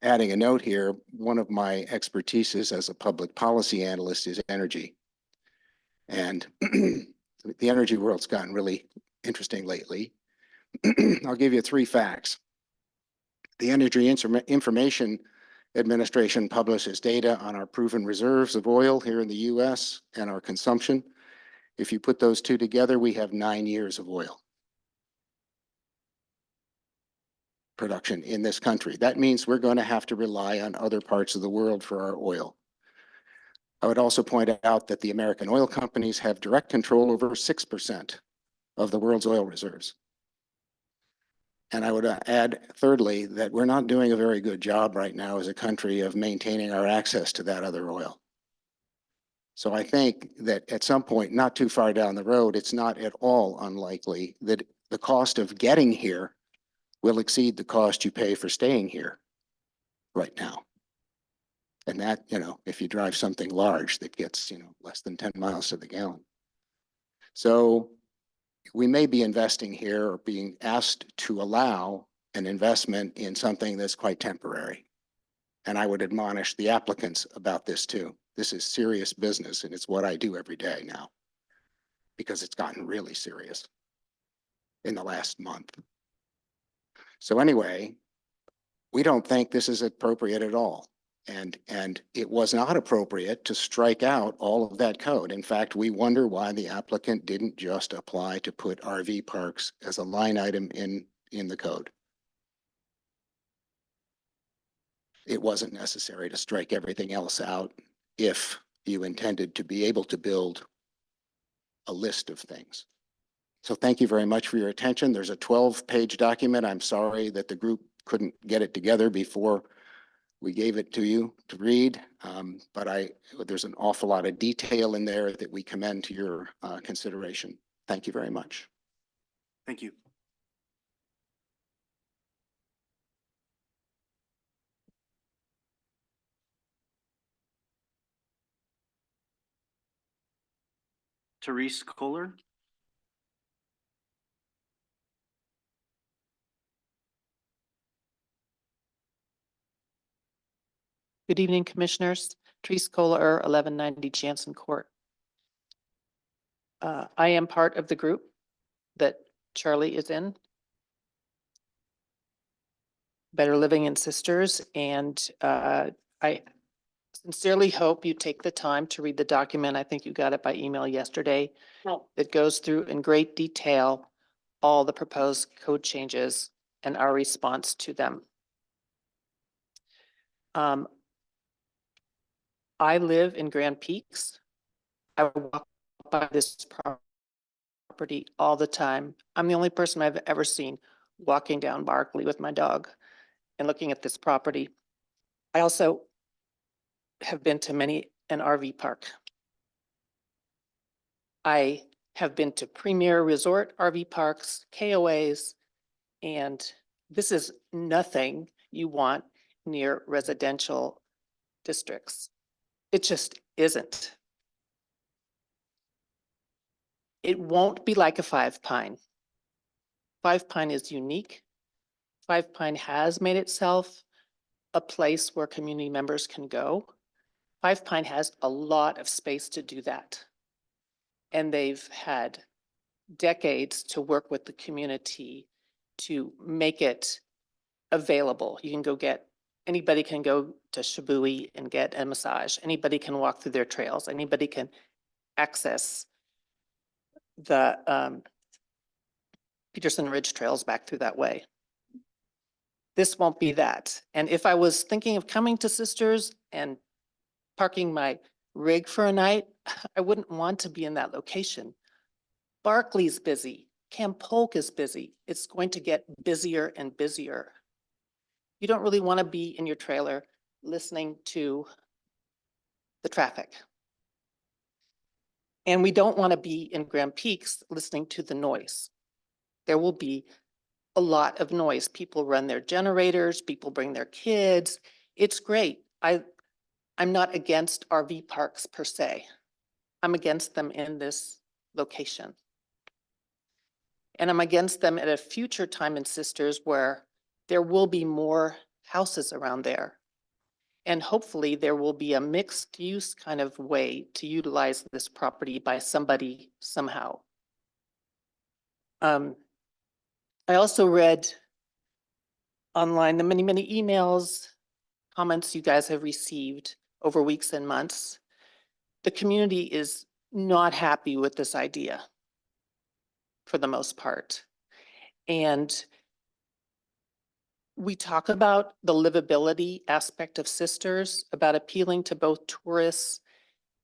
adding a note here. One of my expertises as a public policy analyst is energy. And the energy world's gotten really interesting lately. I'll give you 3 facts. The Energy Information Administration publishes data on our proven reserves of oil here in the US and our consumption. If you put those 2 together, we have 9 years of oil production in this country. That means we're going to have to rely on other parts of the world for our oil. I would also point out that the American oil companies have direct control over 6% of the world's oil reserves. And I would add, thirdly, that we're not doing a very good job right now as a country of maintaining our access to that other oil. So I think that at some point, not too far down the road, it's not at all unlikely that the cost of getting here will exceed the cost you pay for staying here right now. And that, if you drive something large that gets, less than 10 miles to the gallon. So we may be investing here or being asked to allow an investment in something that's quite temporary. And I would admonish the applicants about this too. This is serious business, and it's what I do every day now because it's gotten really serious in the last month. So anyway, we don't think this is appropriate at all. And it was not appropriate to strike out all of that code. In fact, we wonder why the applicant didn't just apply to put RV parks as a line item in the code. It wasn't necessary to strike everything else out if you intended to be able to build a list of things. So thank you very much for your attention. There's a 12-page document. I'm sorry that the group couldn't get it together before we gave it to you to read, but there's an awful lot of detail in there that we commend to your consideration. Thank you very much. Thank you. Therese Kohler. Good evening, Commissioners. Therese Kohler, 1190 Jansen Court. I am part of the group that Charlie is in, Better Living in Sisters, and I sincerely hope you take the time to read the document. I think you got it by email yesterday. That goes through in great detail all the proposed code changes and our response to them. I live in Grand Peaks. I walk by this property all the time. I'm the only person I've ever seen walking down Barkley with my dog and looking at this property. I also have been to many an RV park. I have been to premier resort RV parks, KOAs, and this is nothing you want near residential districts. It just isn't. It won't be like a Five Pine. Five Pine is unique. Five Pine has made itself a place where community members can go. Five Pine has a lot of space to do that. And they've had decades to work with the community to make it available. You can go anybody can go to Shibui and get a massage. Anybody can walk through their trails. Anybody can access the Peterson Ridge trails back through that way. This won't be that. And if I was thinking of coming to Sisters and parking my rig for a night, I wouldn't want to be in that location. Barkley's busy. Camp Polk is busy. It's going to get busier and busier. You don't really want to be in your trailer listening to the traffic. And we don't want to be in Grand Peaks listening to the noise. There will be a lot of noise. People run their generators, people bring their kids. It's great. I'm not against RV parks per se. I'm against them in this location. And I'm against them at a future time in Sisters where there will be more houses around there. And hopefully there will be a mixed use kind of way to utilize this property by somebody somehow. I also read online the many, many emails, comments you guys have received over weeks and months. The community is not happy with this idea for the most part. And we talk about the livability aspect of Sisters, about appealing to both tourists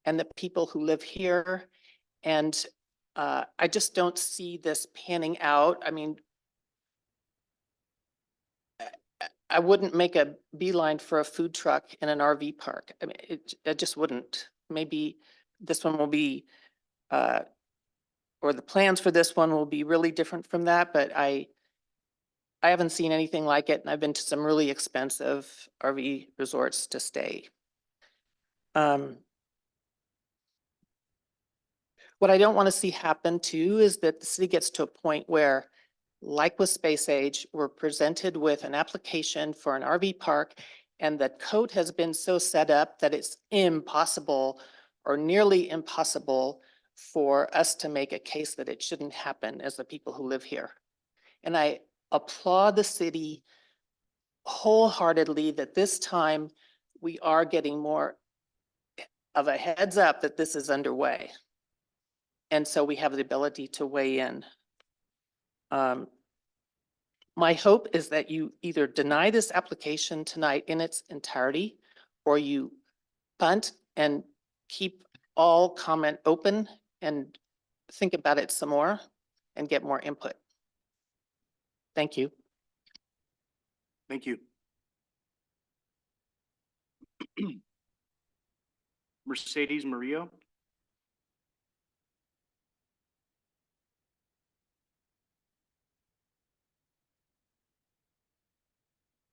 and the people who live here. And I just don't see this panning out. I mean, I wouldn't make a beeline for a food truck in an RV park. I mean, I just wouldn't. Maybe this one will be, or the plans for this one will be really different from that, but I haven't seen anything like it, and I've been to some really expensive RV resorts to stay. What I don't want to see happen too is that the city gets to a point where, like with Space Age, we're presented with an application for an RV park, and the code has been so set up that it's impossible or nearly impossible for us to make a case that it shouldn't happen as the people who live here. And I applaud the city wholeheartedly that this time we are getting more of a heads up that this is underway. And so we have the ability to weigh in. My hope is that you either deny this application tonight in its entirety, or you punt and keep all comment open and think about it some more and get more input. Thank you. Thank you. Mercedes Murillo.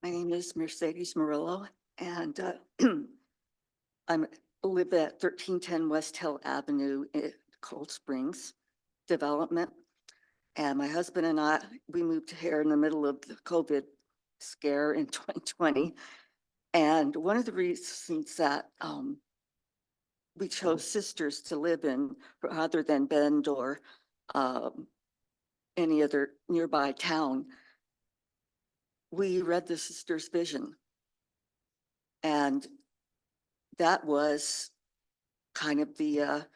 My name is Mercedes Murillo, and I live at 1310 West Hill Avenue in Cold Springs development. And my husband and I, we moved here in the middle of the COVID scare in 2020. And one of the reasons that we chose Sisters to live in rather than Bend or any other nearby town, we read the Sisters' vision. And that was kind of the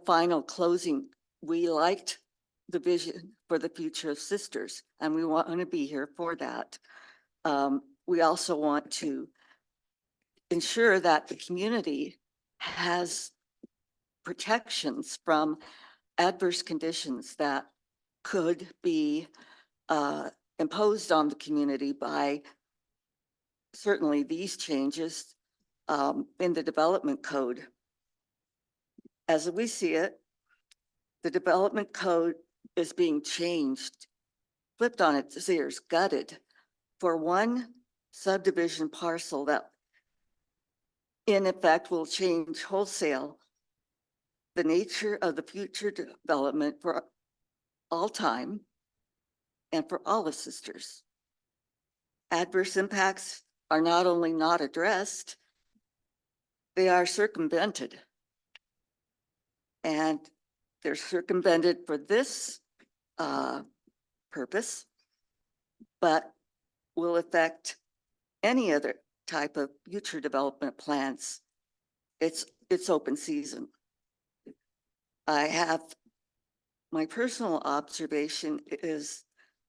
final closing. We liked the vision for the future of Sisters, and we want to be here for that. We also want to ensure that the community has protections from adverse conditions that could be imposed on the community by certainly these changes in the development code. As we see it, the development code is being changed, flipped on its ears, gutted for one subdivision parcel that in effect will change wholesale the nature of the future development for all time and for all the Sisters. Adverse impacts are not only not addressed, they are circumvented. And they're circumvented for this purpose, but will affect any other type of future development plans. It's open season. I have, my personal observation is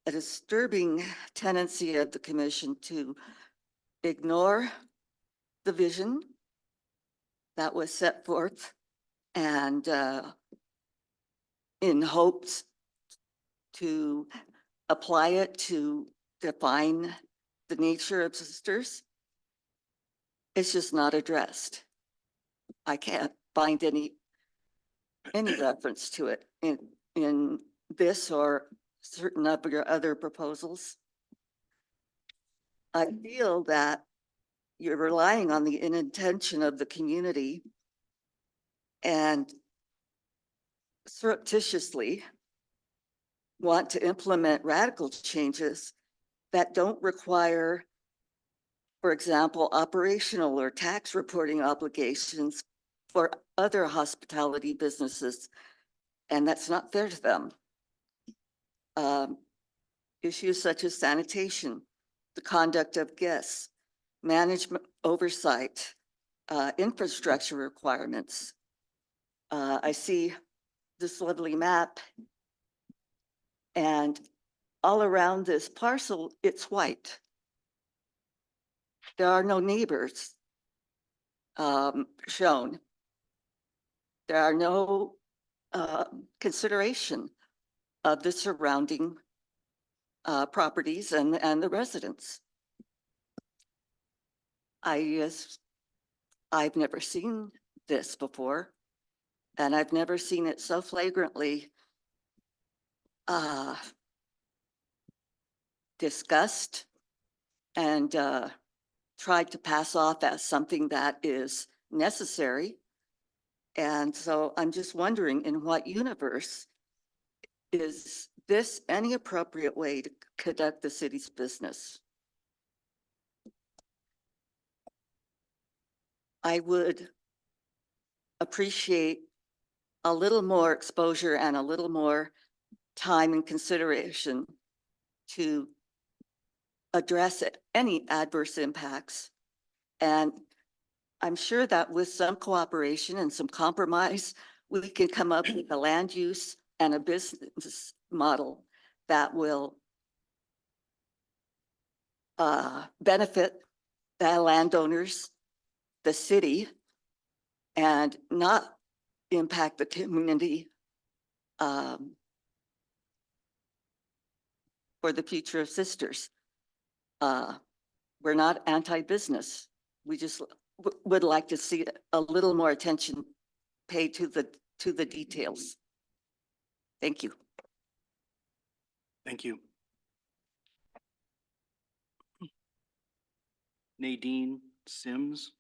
a disturbing tendency of the commission to ignore the vision that was set forth and in hopes to apply it to define the nature of Sisters. It's just not addressed. I can't find any any reference to it in this or certain of your other proposals. I feel that you're relying on the intention of the community and surreptitiously want to implement radical changes that don't require, for example, operational or tax reporting obligations for other hospitality businesses. And that's not fair to them. Issues such as sanitation, the conduct of guests, management oversight, infrastructure requirements. I see this lovely map, and all around this parcel, it's white. There are no neighbors shown. There are no consideration of the surrounding properties and the residents. I've never seen this before, and I've never seen it so flagrantly discussed and tried to pass off as something that is necessary. And so I'm just wondering, in what universe is this any appropriate way to conduct the city's business? I would appreciate a little more exposure and a little more time and consideration to address any adverse impacts. And I'm sure that with some cooperation and some compromise, we can come up with a land use and a business model that will benefit the landowners, the city, and not impact the community for the future of Sisters. We're not anti-business. We just would like to see a little more attention paid to the details. Thank you. Thank you. Nadine Sims.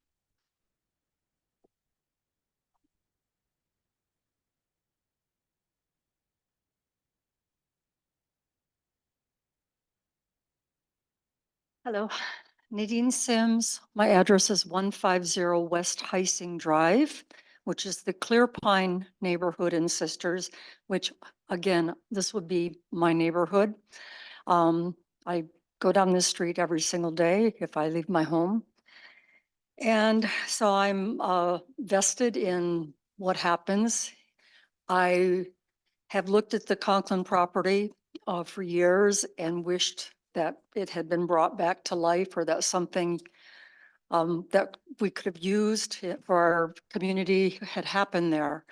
Hello, Nadine Sims. My address is 150 West Heising Drive, which is the Clear Pine neighborhood in Sisters, which again, this would be my neighborhood. I go down this street every single day if I leave my home. And so I'm vested in what happens. I have looked at the Conklin property for years and wished that it had been brought back to life, or that something that we could have used for our community had happened there.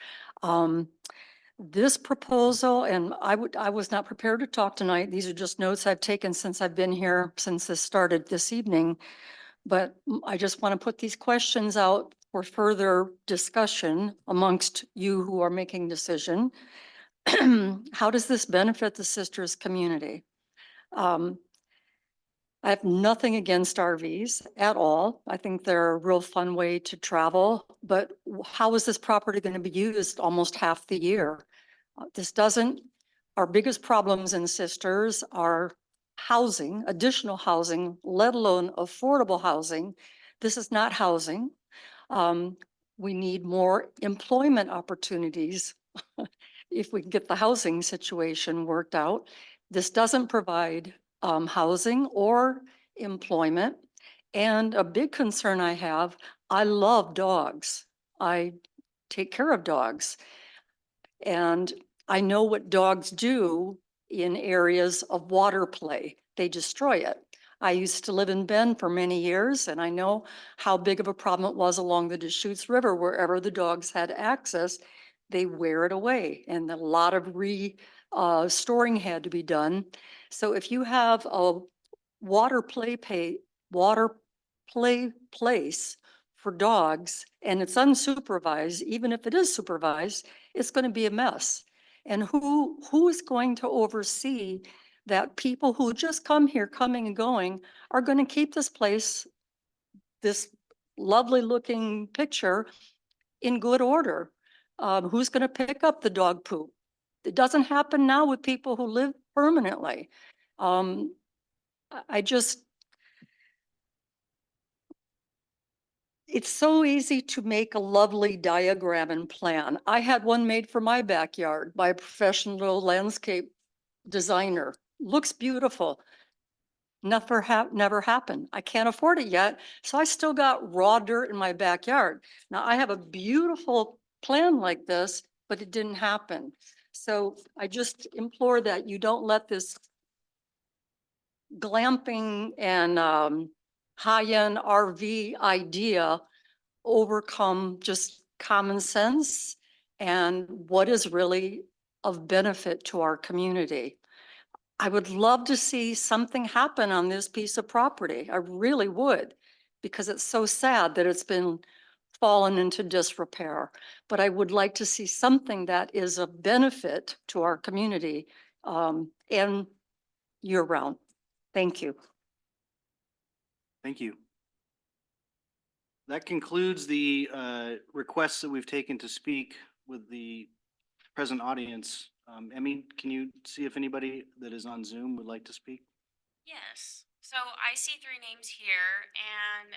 This proposal, and I was not prepared to talk tonight. These are just notes I've taken since I've been here, since this started this evening. But I just want to put these questions out for further discussion amongst you who are making decision. How does this benefit the Sisters community? I have nothing against RVs at all. I think they're a real fun way to travel, but how is this property going to be used almost half the year? Our biggest problems in Sisters are housing, additional housing, let alone affordable housing. This is not housing. We need more employment opportunities if we can get the housing situation worked out. This doesn't provide housing or employment. And a big concern I have, I love dogs. I take care of dogs. And I know what dogs do in areas of water play. They destroy it. I used to live in Bend for many years, and I know how big of a problem it was along the Deschutes River. Wherever the dogs had access, they wear it away, and a lot of storing had to be done. So if you have a water play place for dogs and it's unsupervised, even if it is supervised, it's going to be a mess. And who is going to oversee that people who just come here, coming and going, are going to keep this place, this lovely looking picture, in good order? Who's going to pick up the dog poop? It doesn't happen now with people who live permanently. I just, it's so easy to make a lovely diagram and plan. I had one made for my backyard by a professional landscape designer. Looks beautiful. Never happened. I can't afford it yet. So I still got raw dirt in my backyard. Now I have a beautiful plan like this, but it didn't happen. So I just implore that you don't let this glamping and high-end RV idea overcome just common sense and what is really of benefit to our community. I would love to see something happen on this piece of property. I really would, because it's so sad that it's been fallen into disrepair. But I would like to see something that is of benefit to our community and year round. Thank you. Thank you. That concludes the requests that we've taken to speak with the present audience. Emmy, can you see if anybody that is on Zoom would like to speak? Yes. So I see 3 names here, and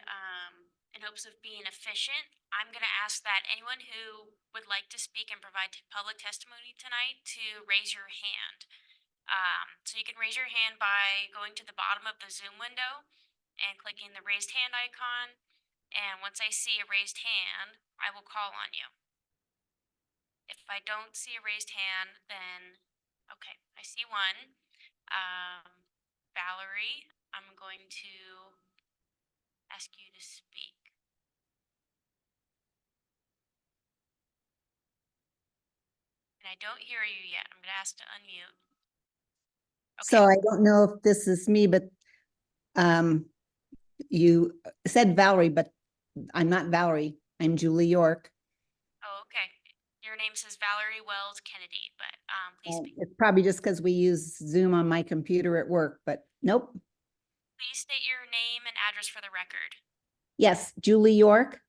in hopes of being efficient, I'm going to ask that anyone who would like to speak and provide public testimony tonight to raise your hand. So you can raise your hand by going to the bottom of the Zoom window and clicking the raised hand icon. And once I see a raised hand, I will call on you. If I don't see a raised hand, then, okay, I see one. Valerie, I'm going to ask you to speak. And I don't hear you yet. I'm going to ask to unmute. So I don't know if this is me, but you said Valerie, but I'm not Valerie. I'm Julie York. Oh, okay. Your name says Valerie Wells Kennedy, but please speak. It's probably just because we use Zoom on my computer at work, but nope. Please state your name and address for the record. Yes, Julie York,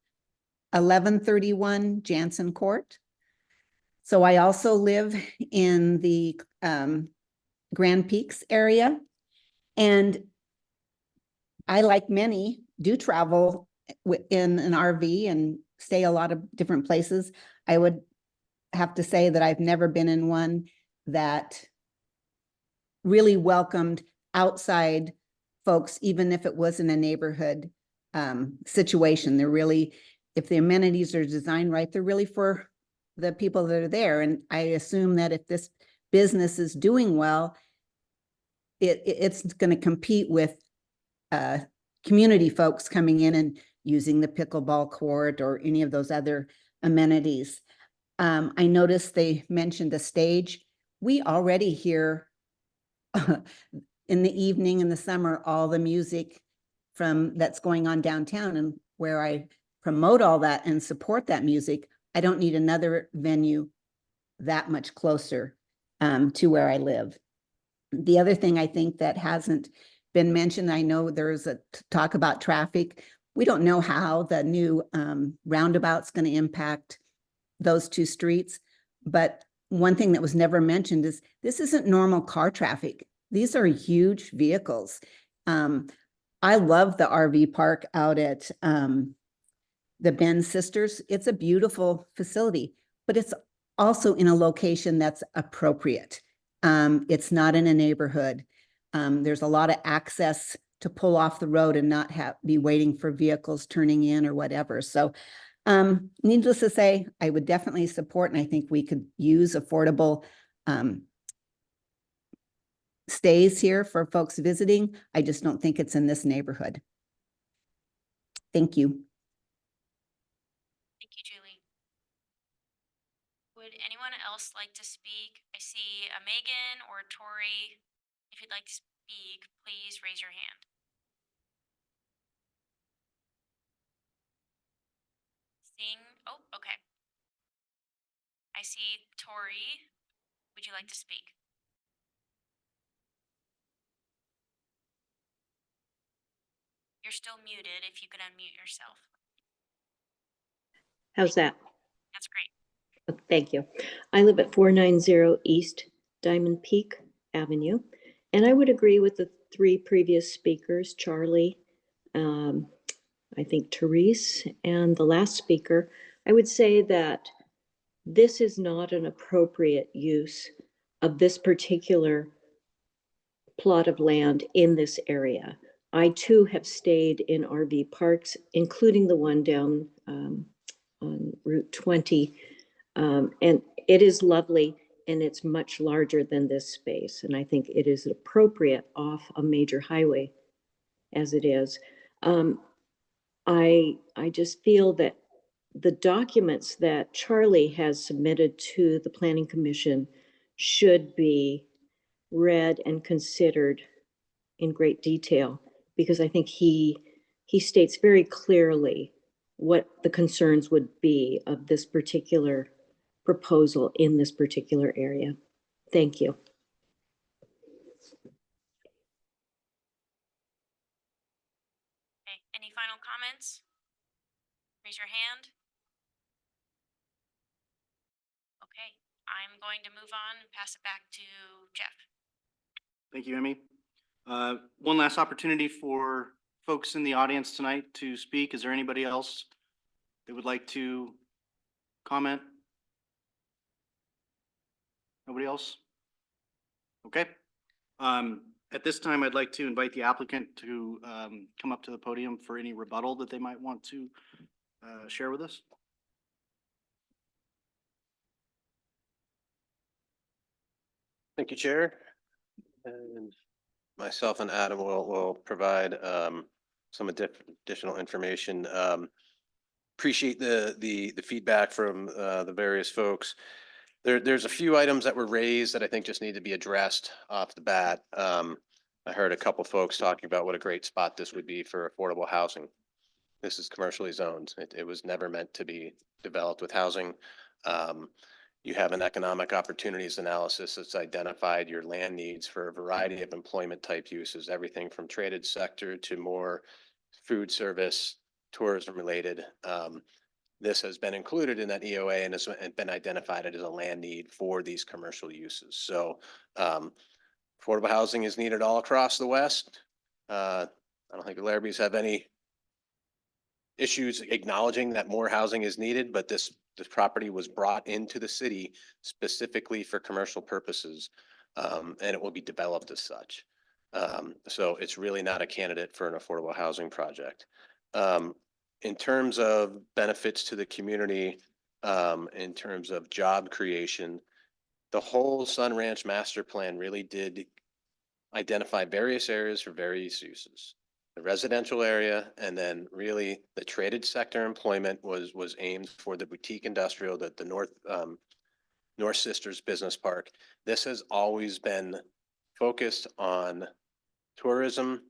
1131 Jansen Court. So I also live in the Grand Peaks area. And I, like many, do travel in an RV and stay a lot of different places. I would have to say that I've never been in one that really welcomed outside folks, even if it was in a neighborhood situation. They're really, if the amenities are designed right, they're really for the people that are there. And I assume that if this business is doing well, it's going to compete with community folks coming in and using the pickleball court or any of those other amenities. I noticed they mentioned a stage. We already hear in the evening, in the summer, all the music from that's going on downtown, and where I promote all that and support that music. I don't need another venue that much closer to where I live. The other thing I think that hasn't been mentioned, I know there's a talk about traffic. We don't know how the new roundabout's going to impact those two streets. But one thing that was never mentioned is this isn't normal car traffic. These are huge vehicles. I love the RV park out at the Ben Sisters. It's a beautiful facility, but it's also in a location that's appropriate. It's not in a neighborhood. There's a lot of access to pull off the road and not be waiting for vehicles turning in or whatever. So needless to say, I would definitely support, and I think we could use affordable stays here for folks visiting. I just don't think it's in this neighborhood. Thank you. Thank you, Julie. Would anyone else like to speak? I see a Megan or a Tori. If you'd like to speak, please raise your hand. Seeing, oh, okay. I see Tori. Would you like to speak? You're still muted. If you could unmute yourself. How's that? That's great. Thank you. I live at 490 East Diamond Peak Avenue, and I would agree with the three previous speakers, Charlie, I think Therese, and the last speaker. I would say that this is not an appropriate use of this particular plot of land in this area. I too have stayed in RV parks, including the one down on Route 20. And it is lovely, and it's much larger than this space. And I think it is appropriate off a major highway as it is. I just feel that the documents that Charlie has submitted to the Planning Commission should be read and considered in great detail, because I think he states very clearly what the concerns would be of this particular proposal in this particular area. Thank you. Okay, any final comments? Raise your hand. Okay, I'm going to move on and pass it back to Jeff. Thank you, Emmy. One last opportunity for folks in the audience tonight to speak. Is there anybody else that would like to comment? Nobody else? Okay. At this time, I'd like to invite the applicant to come up to the podium for any rebuttal that they might want to share with us. Thank you, Chair. And myself and Adam will provide some additional information. Appreciate the feedback from the various folks. There's a few items that were raised that I think just need to be addressed off the bat. I heard a couple folks talking about what a great spot this would be for affordable housing. This is commercially zoned. It was never meant to be developed with housing. You have an economic opportunities analysis that's identified your land needs for a variety of employment type uses, everything from traded sector to more food service, tourism related. This has been included in that EOA and has been identified as a land need for these commercial uses. So affordable housing is needed all across the West. I don't think the Larrabees have any issues acknowledging that more housing is needed, but this property was brought into the city specifically for commercial purposes, and it will be developed as such. So it's really not a candidate for an affordable housing project. In terms of benefits to the community, in terms of job creation, the whole Sun Ranch Master Plan really did identify various areas for various uses. The residential area, and then really the traded sector employment was aimed for the boutique industrial, that the North Sisters Business Park. This has always been focused on tourism,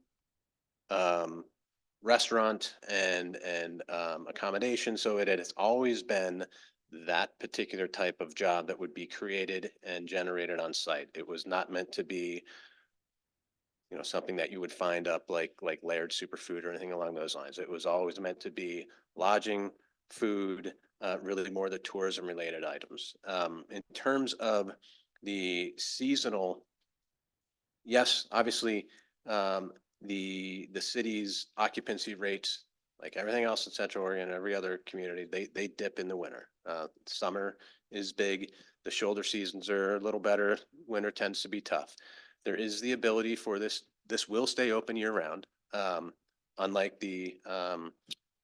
restaurant and accommodation. So it has always been that particular type of job that would be created and generated on site. It was not meant to be, you know, something that you would find up like Laird Superfood or anything along those lines. It was always meant to be lodging, food, really more the tourism related items. In terms of the seasonal, yes, obviously, the city's occupancy rates, like everything else in Central Oregon and every other community, they dip in the winter. Summer is big. The shoulder seasons are a little better. Winter tends to be tough. There is the ability for this will stay open year round, unlike the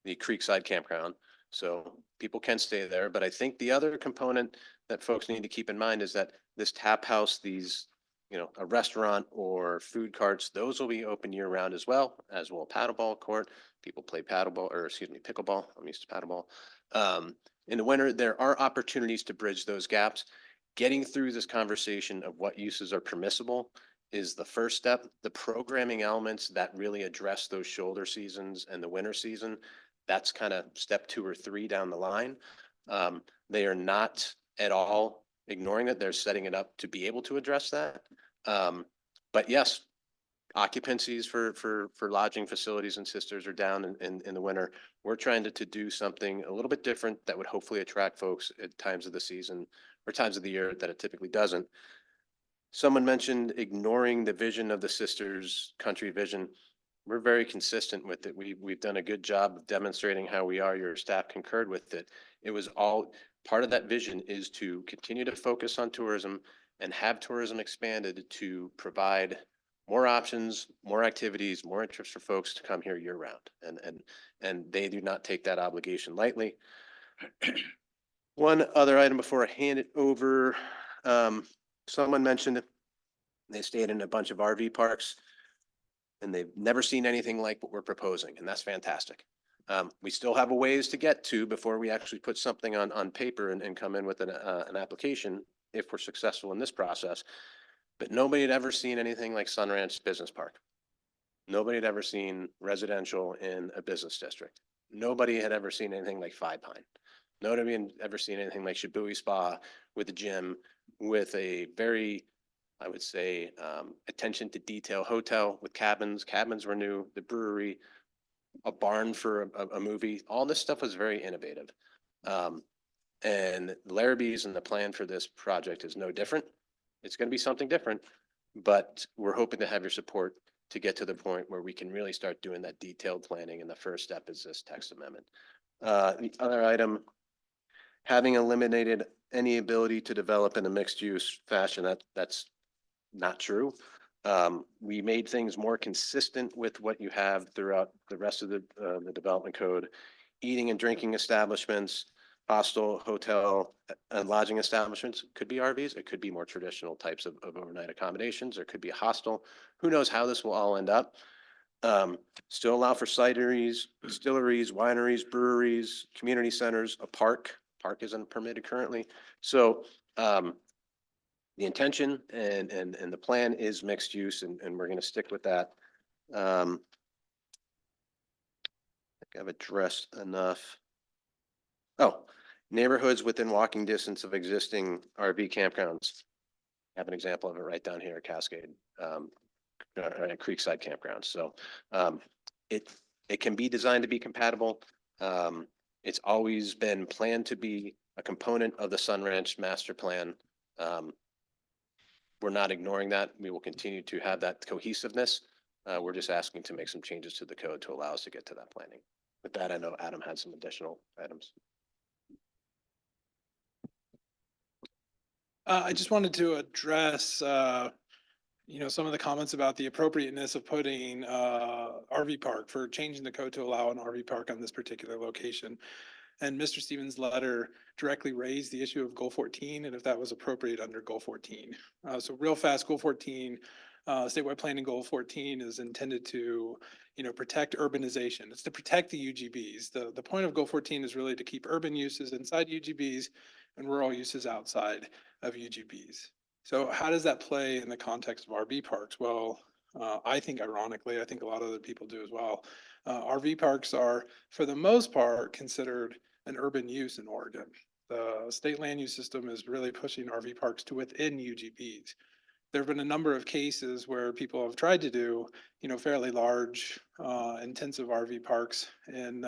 Creekside Campground. So people can stay there. But I think the other component that folks need to keep in mind is that this tap house, these, you know, a restaurant or food carts, those will be open year round as well, as will paddleball court. People play pickleball. I'm used to paddleball. In the winter, there are opportunities to bridge those gaps. Getting through this conversation of what uses are permissible is the first step. The programming elements that really address those shoulder seasons and the winter season, that's kind of step 2 or 3 down the line. They are not at all ignoring that. They're setting it up to be able to address that. But yes, occupancies for lodging facilities and sisters are down in the winter. We're trying to do something a little bit different that would hopefully attract folks at times of the season or times of the year that it typically doesn't. Someone mentioned ignoring the vision of the Sisters Country Vision. We're very consistent with it. We've done a good job of demonstrating how we are. Your staff concurred with it. It was all part of that vision is to continue to focus on tourism and have tourism expanded to provide more options, more activities, more interest for folks to come here year round. And they do not take that obligation lightly. One other item before I hand it over, someone mentioned they stayed in a bunch of RV parks and they've never seen anything like what we're proposing, and that's fantastic. We still have a ways to get to before we actually put something on paper and come in with an application if we're successful in this process. But nobody had ever seen anything like Sun Ranch Business Park. Nobody had ever seen residential in a business district. Nobody had ever seen anything like Five Pine. Nobody had ever seen anything like Shibui Spa with a gym, with a very, I would say, attention to detail hotel with cabins. Cabins were new, the brewery, a barn for a movie. All this stuff was very innovative. And Larrabee's and the plan for this project is no different. It's going to be something different, but we're hoping to have your support to get to the point where we can really start doing that detailed planning. And the first step is this text amendment. The other item, having eliminated any ability to develop in a mixed use fashion, that's not true. We made things more consistent with what you have throughout the rest of the development code. Eating and drinking establishments, hostel, hotel, and lodging establishments could be RVs. It could be more traditional types of overnight accommodations. There could be a hostel. Who knows how this will all end up? Still allow for cideries, distilleries, wineries, breweries, community centers, a park. Park isn't permitted currently. So the intention and the plan is mixed use, and we're going to stick with that. I think I've addressed enough. Oh, neighborhoods within walking distance of existing RV campgrounds. I have an example of it right down here at Cascade, at Creekside Campground. So it can be designed to be compatible. It's always been planned to be a component of the Sun Ranch master plan. We're not ignoring that. We will continue to have that cohesiveness. We're just asking to make some changes to the code to allow us to get to that planning. With that, I know Adam had some additional items. I just wanted to address, some of the comments about the appropriateness of putting RV park, for changing the code to allow an RV park on this particular location. And Mr. Stevens' letter directly raised the issue of Goal 14 and if that was appropriate under Goal 14. So real fast, Goal 14, statewide planning Goal 14 is intended to, protect urbanization. It's to protect the UGBs. The point of Goal 14 is really to keep urban uses inside UGBs and rural uses outside of UGBs. So how does that play in the context of RV parks? Well, I think ironically, I think a lot of other people do as well. RV parks are, for the most part, considered an urban use in Oregon. The state land use system is really pushing RV parks to within UGBs. There have been a number of cases where people have tried to do, fairly large, intensive RV parks in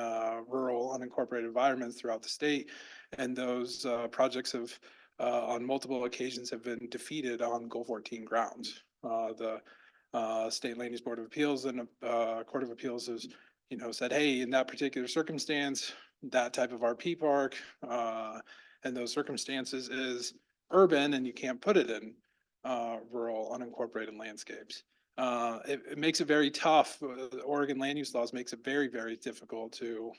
rural unincorporated environments throughout the state. And those projects have, on multiple occasions, have been defeated on Goal 14 grounds. The State Land Use Board of Appeals and Court of Appeals has, said, hey, in that particular circumstance, that type of RP park and those circumstances is urban and you can't put it in rural unincorporated landscapes. It makes it very tough. The Oregon land use laws makes it very, very difficult to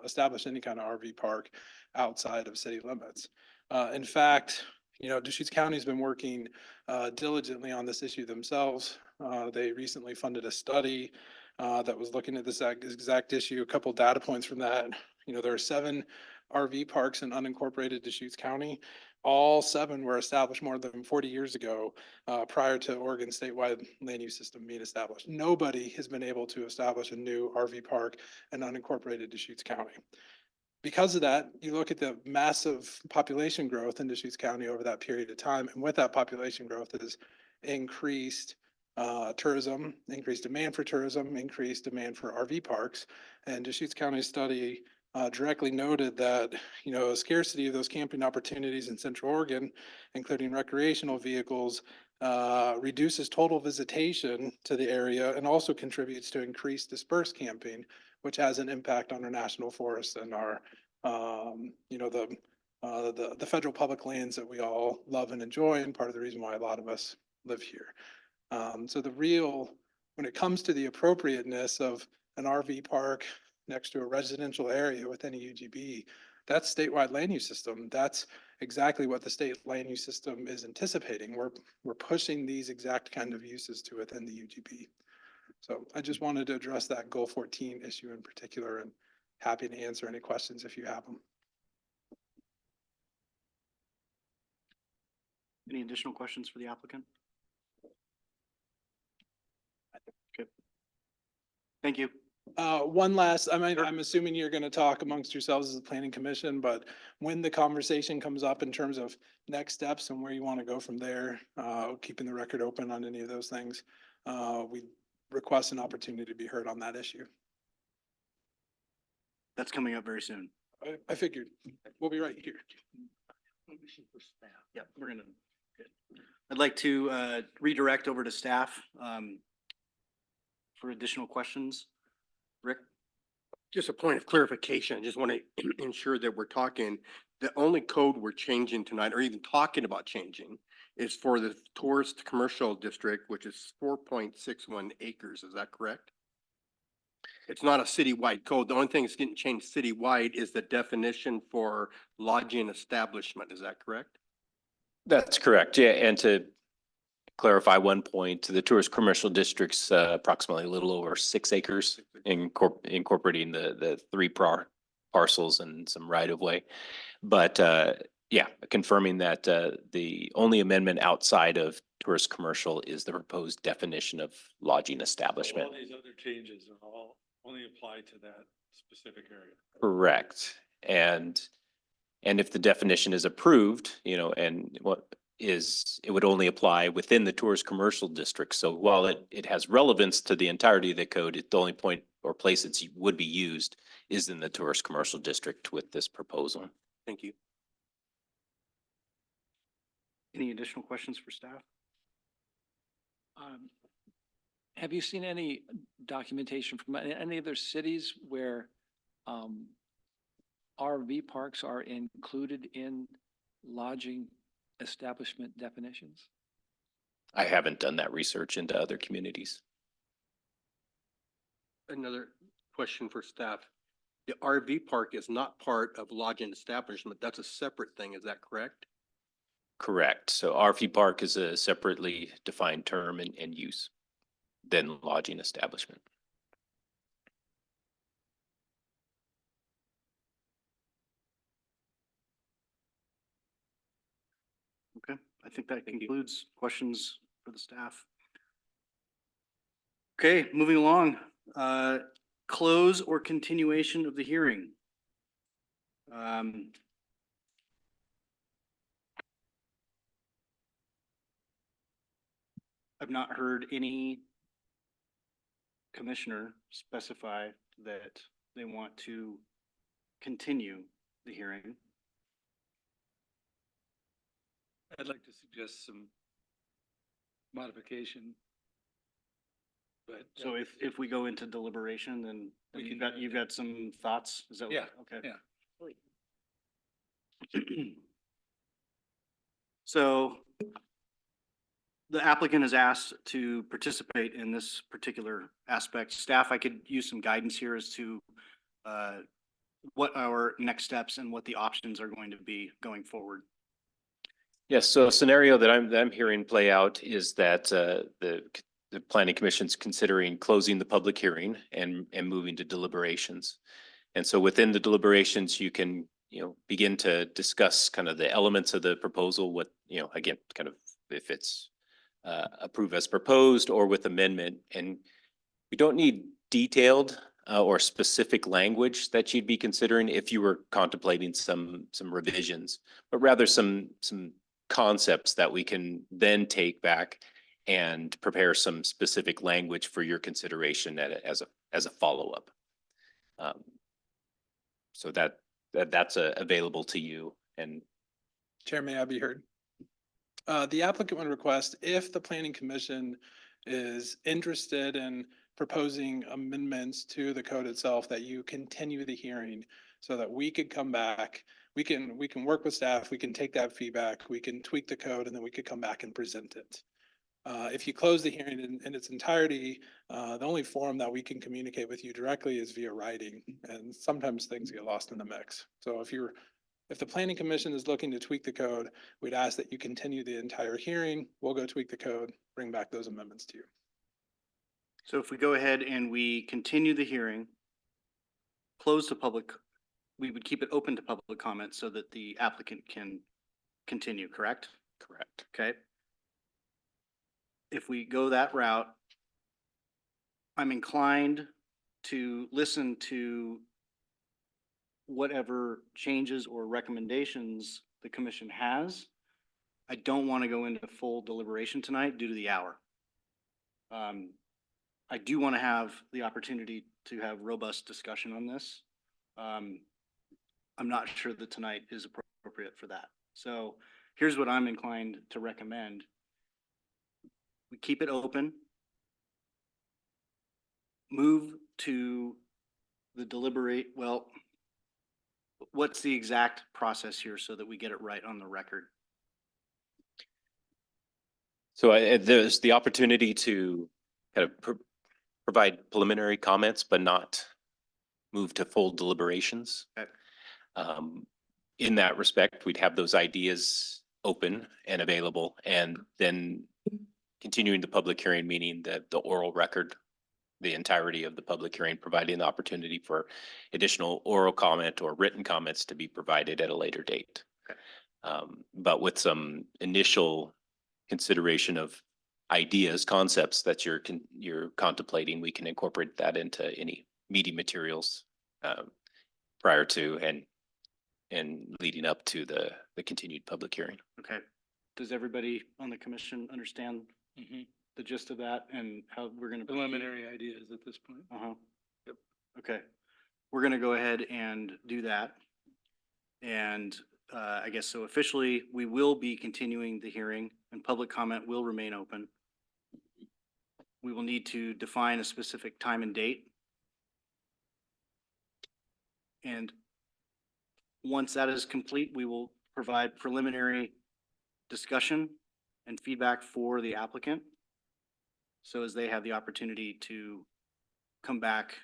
establish any kind of RV park outside of city limits. In fact, Deschutes County has been working diligently on this issue themselves. They recently funded a study that was looking at this exact issue. A couple data points from that. There are 7 RV parks in unincorporated Deschutes County. All 7 were established more than 40 years ago, prior to Oregon's statewide land use system being established. Nobody has been able to establish a new RV park in unincorporated Deschutes County. because of that, you look at the massive population growth in Deschutes County over that period of time, and with that population growth is increased tourism, increased demand for tourism, increased demand for RV parks. And Deschutes County study directly noted that, a scarcity of those camping opportunities in Central Oregon, including recreational vehicles, reduces total visitation to the area and also contributes to increased dispersed camping, which has an impact on our national forests and our, the federal public lands that we all love and enjoy, and part of the reason why a lot of us live here. So when it comes to the appropriateness of an RV park next to a residential area within a UGB, that's statewide land use system. That's exactly what the state land use system is anticipating. We're pushing these exact kind of uses to within the UGB. So I just wanted to address that Goal 14 issue in particular, and happy to answer any questions if you have them. Any additional questions for the applicant? Okay. Thank you. One last, I'm assuming you're going to talk amongst yourselves as a planning commission, but when the conversation comes up in terms of next steps and where you want to go from there, keeping the record open on any of those things, we request an opportunity to be heard on that issue. That's coming up very soon. I figured we'll be right here. Yeah, we're gonna. Good. I'd like to redirect over to staff for additional questions. Rick? Just a point of clarification. I just want to ensure that we're talking, the only code we're changing tonight, or even talking about changing, is for the tourist commercial district, which is 4.61 acres. Is that correct? It's not a citywide code. The only thing that's getting changed citywide is the definition for lodging establishment. Is that correct? That's correct. Yeah, and to clarify one point, the tourist commercial district's approximately a little over 6 acres, incorporating the three parcels and some right of way. But yeah, confirming that the only amendment outside of tourist commercial is the proposed definition of lodging establishment. All these other changes are all only apply to that specific area. Correct. And if the definition is approved, and it would only apply within the tourist commercial district. So while it has relevance to the entirety of the code, the only point or place it would be used is in the tourist commercial district with this proposal. Thank you. Any additional questions for staff? Have you seen any documentation from any other cities where RV parks are included in lodging establishment definitions? I haven't done that research into other communities. Another question for staff. The RV park is not part of lodging establishment. That's a separate thing. Is that correct? Correct. So RV park is a separately defined term and use than lodging establishment. Okay, I think that concludes questions for the staff. Okay, moving along. Close or continuation of the hearing. I've not heard any commissioner specify that they want to continue the hearing. I'd like to suggest some modification. But So if we go into deliberation, then We can you've got some thoughts? Is that what? Yeah, Okay. yeah. So the applicant is asked to participate in this particular aspect. Staff, I could use some guidance here as to what our next steps and what the options are going to be going forward. Yes, so a scenario that I'm hearing play out is that the planning commission's considering closing the public hearing and moving to deliberations. And so within the deliberations, you can, begin to discuss kind of the elements of the proposal, what, again, kind of if it's approved as proposed or with amendment. And we don't need detailed or specific language that you'd be considering if you were contemplating some revisions, but rather some concepts that we can then take back and prepare some specific language for your consideration as a follow-up. So that's available to you. And Chair, may I be heard? The applicant would request, if the planning commission is interested in proposing amendments to the code itself, that you continue the hearing so that we could come back. We can work with staff, we can take that feedback, we can tweak the code, and then we could come back and present it. If you close the hearing in its entirety, the only forum that we can communicate with you directly is via writing, and sometimes things get lost in the mix. So if the planning commission is looking to tweak the code, we'd ask that you continue the entire hearing. We'll go tweak the code, bring back those amendments to you. So if we go ahead and we continue the hearing, close the public, we would keep it open to public comment so that the applicant can continue, correct? correct. Okay. If we go that route, I'm inclined to listen to whatever changes or recommendations the commission has. I don't want to go into full deliberation tonight due to the hour. I do want to have the opportunity to have robust discussion on this. I'm not sure that tonight is appropriate for that. So here's what I'm inclined to recommend. We keep it open. Move to the deliberate, well, what's the exact process here so that we get it right on the record? So there's the opportunity to kind of provide preliminary comments, but not move to full deliberations. Okay. In that respect, we'd have those ideas open and available, and then continuing the public hearing, meaning that the oral record, the entirety of the public hearing, providing the opportunity for additional oral comment or written comments to be provided at a later date. Okay. But with some initial consideration of ideas, concepts that you're contemplating, we can incorporate that into any meeting materials prior to and leading up to the continued public hearing. Okay. Does everybody on the commission understand the gist of that and how we're going to? Preliminary ideas at this point. Uh-huh. Yep. Okay. We're going to go ahead and do that. And I guess so officially, we will be continuing the hearing and public comment will remain open. We will need to define a specific time and date. And once that is complete, we will provide preliminary discussion and feedback for the applicant. So as they have the opportunity to come back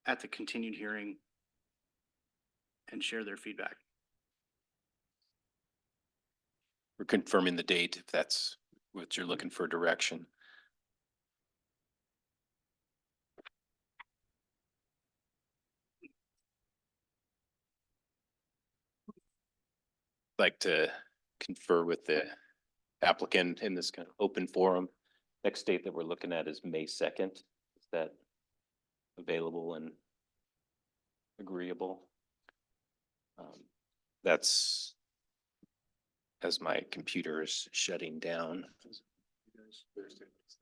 at the continued hearing and share their feedback. We're confirming the date if that's what you're looking for direction. Like to confer with the applicant in this kind of open forum. Next date that we're looking at is May 2nd. Is that available and agreeable? That's as my computer is shutting down.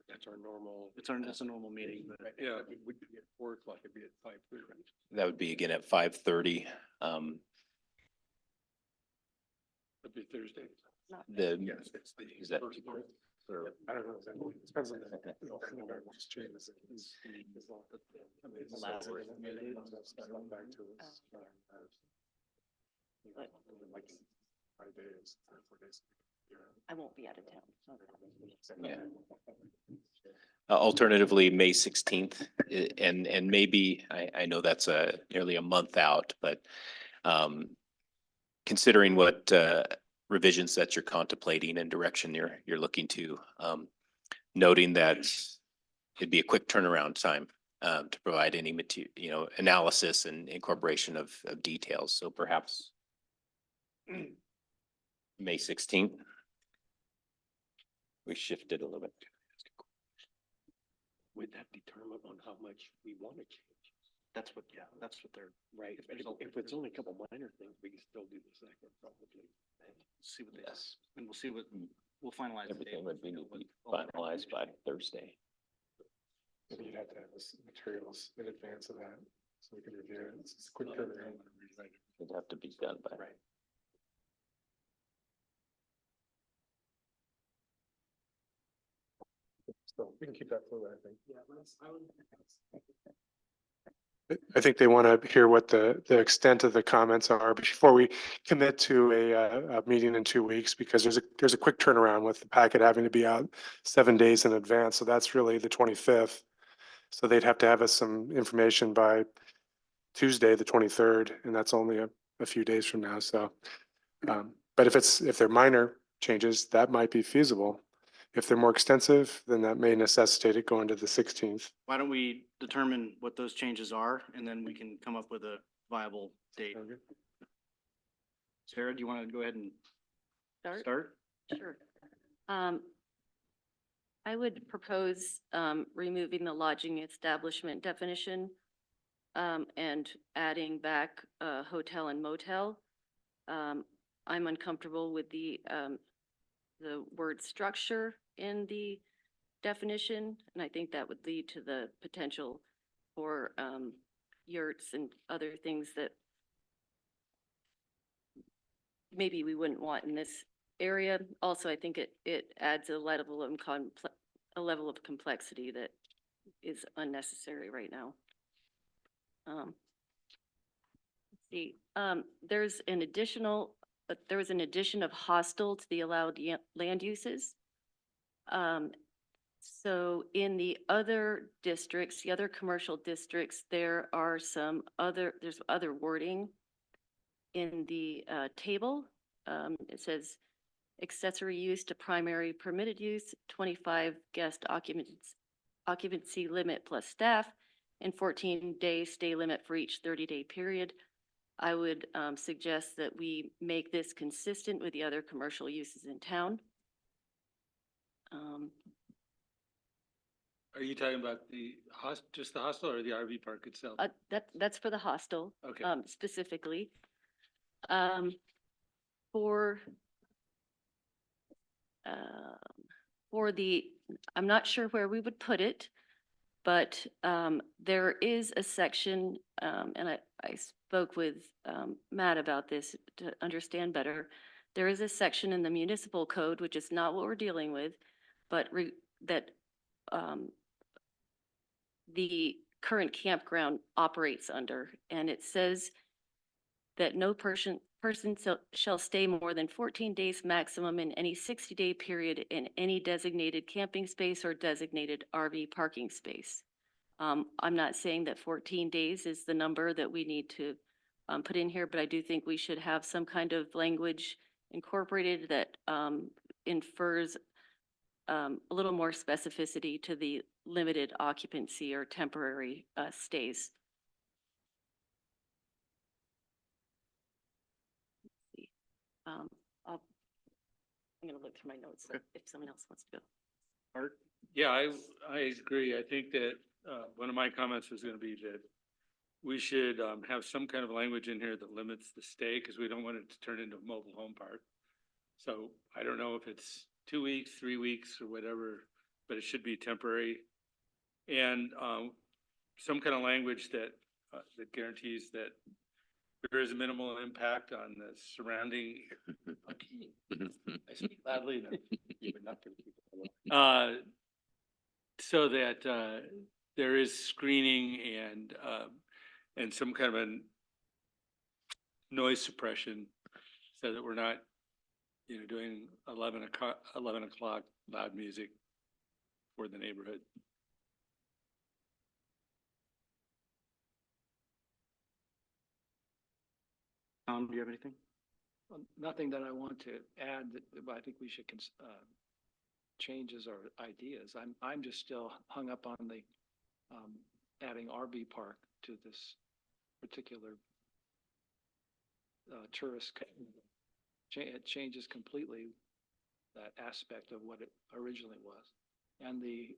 That's our normal. That's a normal meeting, but Yeah, it would be at 4 o'clock, it'd be at 5:30. That would be again at 5:30. It'd be Thursday. The, Yes, it's the. is that, I don't know, exactly. It depends on the. What's changed. But I won't be out of town. yeah. Alternatively, May 16th, and maybe, I know that's nearly a month out, but considering what revisions that you're contemplating and direction you're looking to, noting that it'd be a quick turnaround time to provide any material, analysis and incorporation of details. So perhaps May 16th. We shifted a little bit. Would that determine on how much we want to change? That's what, yeah, that's what they're, Right. If it's only a couple minor things, we can still do the second probably. see what they, Yes. and we'll see what, we'll finalize. the date Everything would once we be know what- finalized by Thursday. You'd have to have this materials in advance of that, so we can review it. It's a quick turnaround. It'd have to be done by. Right. So we can keep that fluid, I think. I think they want to hear what the extent of the comments are before we commit to a meeting in 2 weeks, because there's a quick turnaround with the packet having to be out 7 days in advance. So that's really the 25th. So they'd have to have us some information by Tuesday, the 23rd, and that's only a few days from now. So, but if they're minor changes, that might be feasible. If they're more extensive, then that may necessitate it going to the 16th. Why don't we determine what those changes are, and then we can come up with a viable date. Sarah, do you want to go ahead and start? Sure. I would propose removing the lodging establishment definition and adding back hotel and motel. I'm uncomfortable with the word structure in the definition, and I think that would lead to the potential for yurts and other things that maybe we wouldn't want in this area. Also, I think it adds a level of complexity that is unnecessary right now. Let's see, there was an addition of hostel to the allowed land uses. So in the other districts, the other commercial districts, there's other wording in the table. It says accessory use to primary permitted use, 25 guest occupancy limit plus staff, and 14-day stay limit for each 30-day period. I would suggest that we make this consistent with the other commercial uses in town. Are you talking about just the hostel or the RV park itself? That's for the hostel. Okay. Specifically. For I'm not sure where we would put it, but there is a section, and I spoke with Matt about this to understand better. There is a section in the municipal code, which is not what we're dealing with, but that the current campground operates under, and it says that no person shall stay more than 14 days maximum in any 60-day period in any designated camping space or designated RV parking space. I'm not saying that 14 days is the number that we need to put in here, but I do think we should have some kind of language incorporated that infers a little more specificity to the limited occupancy or temporary stays. I'm gonna look through my notes if someone else wants to go. Art? Yeah, I agree. I think that one of my comments was gonna be that we should have some kind of language in here that limits the stay, because we don't want it to turn into a mobile home park. So I don't know if it's 2 weeks, 3 weeks, or whatever, but it should be temporary. And some kind of language that that guarantees that there is a minimal impact on the surrounding. I speak loudly enough. So that there is screening and some kind of a noise suppression, so that we're not, doing 11 o'clock loud music for the neighborhood. Tom, do you have anything? Nothing that I want to add, but I think we should changes or ideas. I'm just still hung up on the adding RV park to this particular tourist. It changes completely that aspect of what it originally was, and the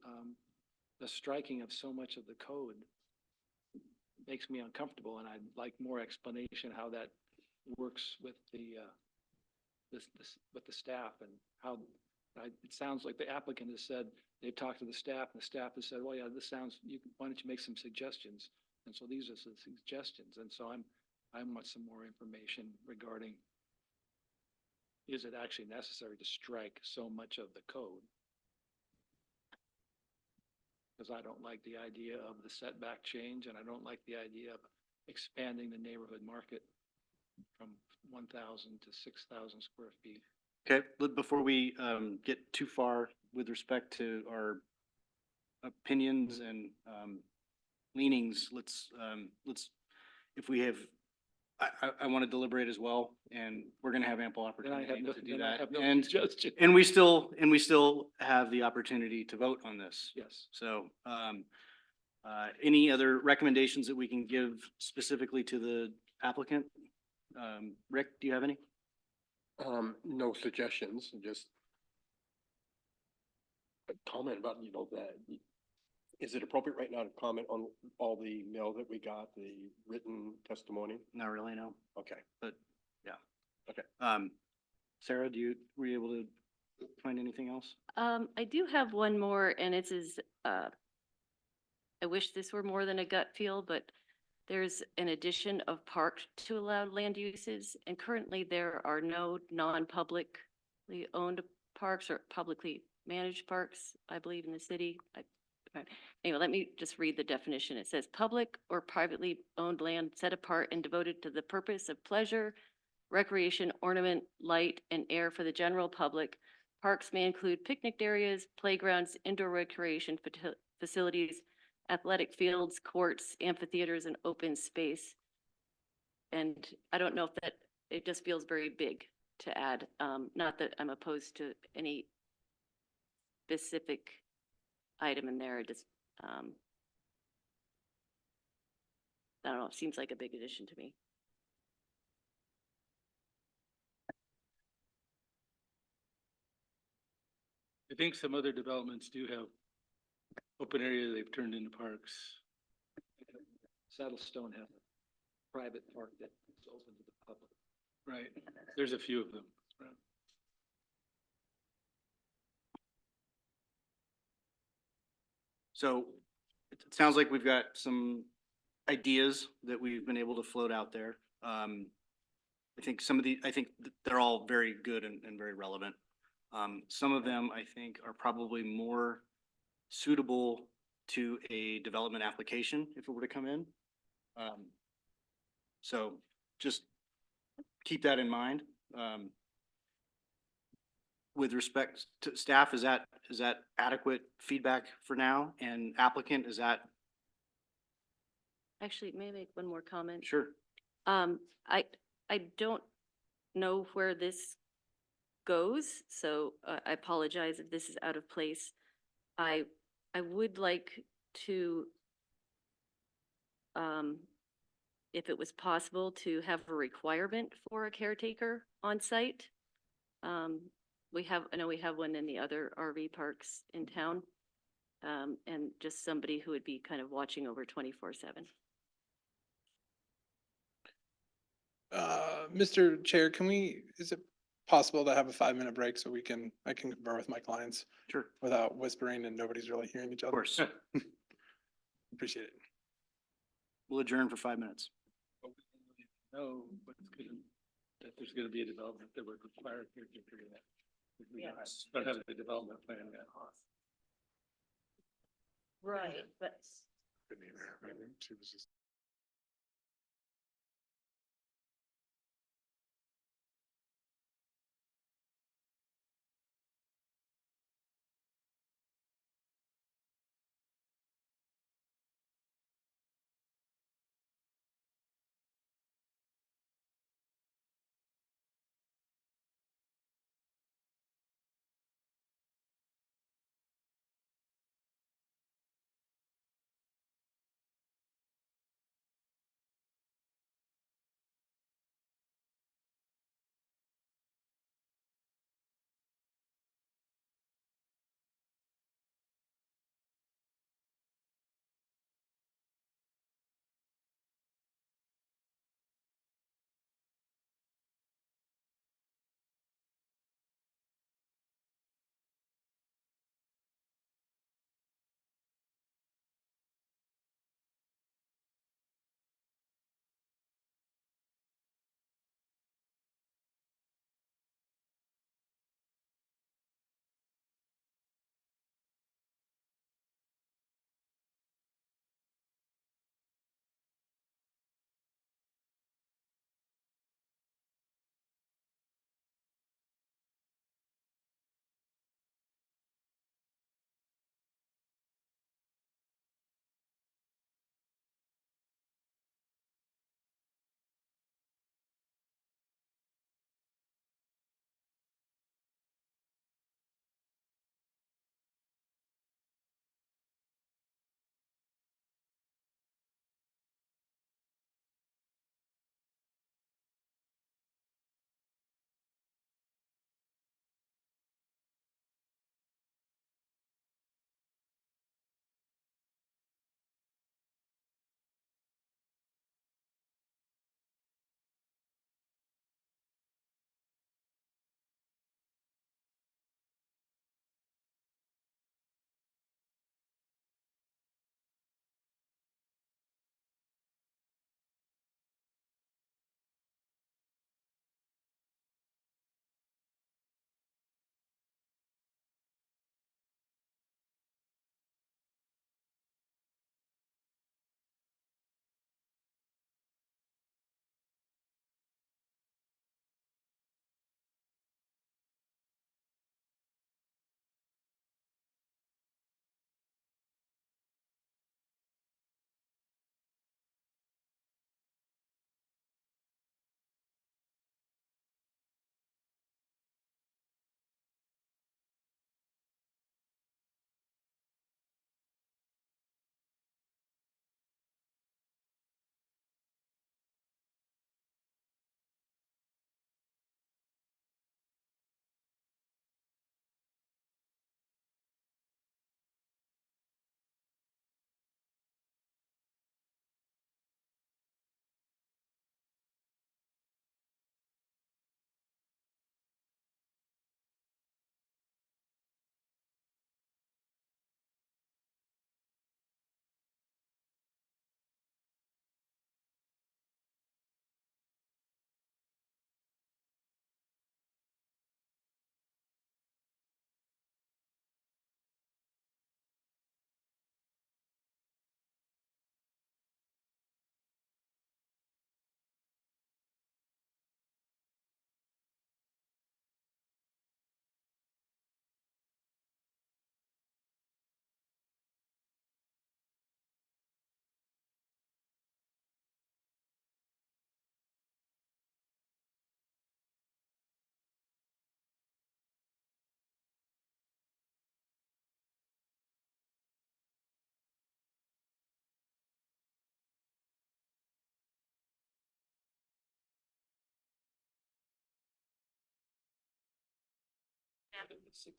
striking of so much of the code makes me uncomfortable, and I'd like more explanation how that works with with the staff and how, it sounds like the applicant has said they've talked to the staff and the staff has said, well, yeah, this sounds, why don't you make some suggestions? And so these are some suggestions. And so I want some more information regarding, is it actually necessary to strike so much of the code? Because I don't like the idea of the setback change, and I don't like the idea of expanding the neighborhood market from 1,000 to 6,000 square feet. Okay, before we get too far with respect to our opinions and leanings, let's, if we have, I want to deliberate as well, and we're going to have ample Then I have opportunity no, to do then I that. have no And, suggestion. and we still have the opportunity to vote on this. Yes. So, any other recommendations that we can give specifically to the applicant? Rick, do you have any? No suggestions, just a comment about, that, is it appropriate right now to comment on all the mail that we got, the written testimony? Not really, no. Okay. But, yeah. Okay. Sarah, were you able to find anything else? I do have one more, and it's I wish this were more than a gut feel, but there's an addition of park to allowed land uses, and currently there are no non-publicly owned parks or publicly managed parks, I believe, in the city. Anyway, let me just read the definition. It says, public or privately owned land set apart and devoted to the purpose of pleasure, recreation, ornament, light, and air for the general public. Parks may include picnic areas, playgrounds, indoor recreation facilities, athletic fields, courts, amphitheaters, and open space. And I don't know if that, it just feels very big to add. Not that I'm opposed to any specific item in there, just, I don't know, it seems like a big addition to me. I think some other developments do have open area they've turned into parks. Saddlestone has a private park that is open to the public. Right. There's a few of them. Right. So it sounds like we've got some ideas that we've been able to float out there. I think they're all very good and very relevant. Some of them I think are probably more suitable to a development application if it were to come in. So just keep that in mind. With respect to staff, is that adequate feedback for now? And applicant, is that? Actually, may I make one more comment? Sure. I don't know where this goes, so I apologize if this is out of place. I would like to, if it was possible, to have a requirement for a caretaker on site. I know we have one in the other RV parks in town, and just somebody who would be kind of watching over 24/7. Mr. Chair, is it possible to have a 5-minute break so I can confer with my clients Sure. without whispering and nobody's really hearing each other? Of course. Appreciate it. We'll adjourn for 5 minutes. No, but that there's gonna be a development that would require a caretaker in that. We don't have the development plan yet. Right, but. She was just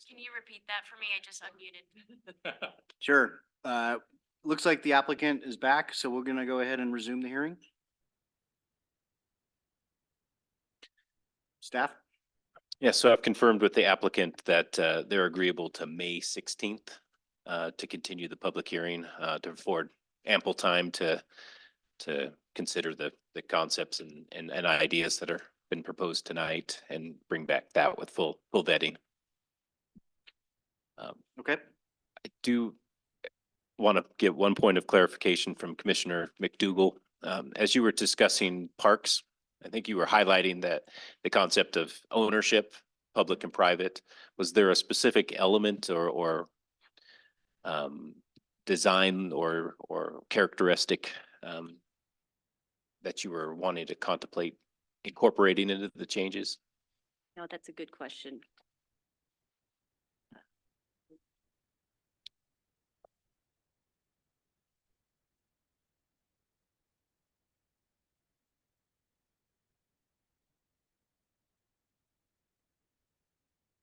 Can you repeat that for me? I just unmuted. Sure. Looks like the applicant is back, so we're gonna go ahead and resume the hearing. Staff? Yeah, so I've confirmed with the applicant that they're agreeable to May 16th to continue the public hearing to afford ample time to consider the concepts and ideas that are been proposed tonight and bring back that with full vetting. Okay. I do want to give one point of clarification from Commissioner McDougall. As you were discussing parks, I think you were highlighting that the concept of ownership, public and private. Was there a specific element or design or characteristic that you were wanting to contemplate incorporating into the changes? No, that's a good question.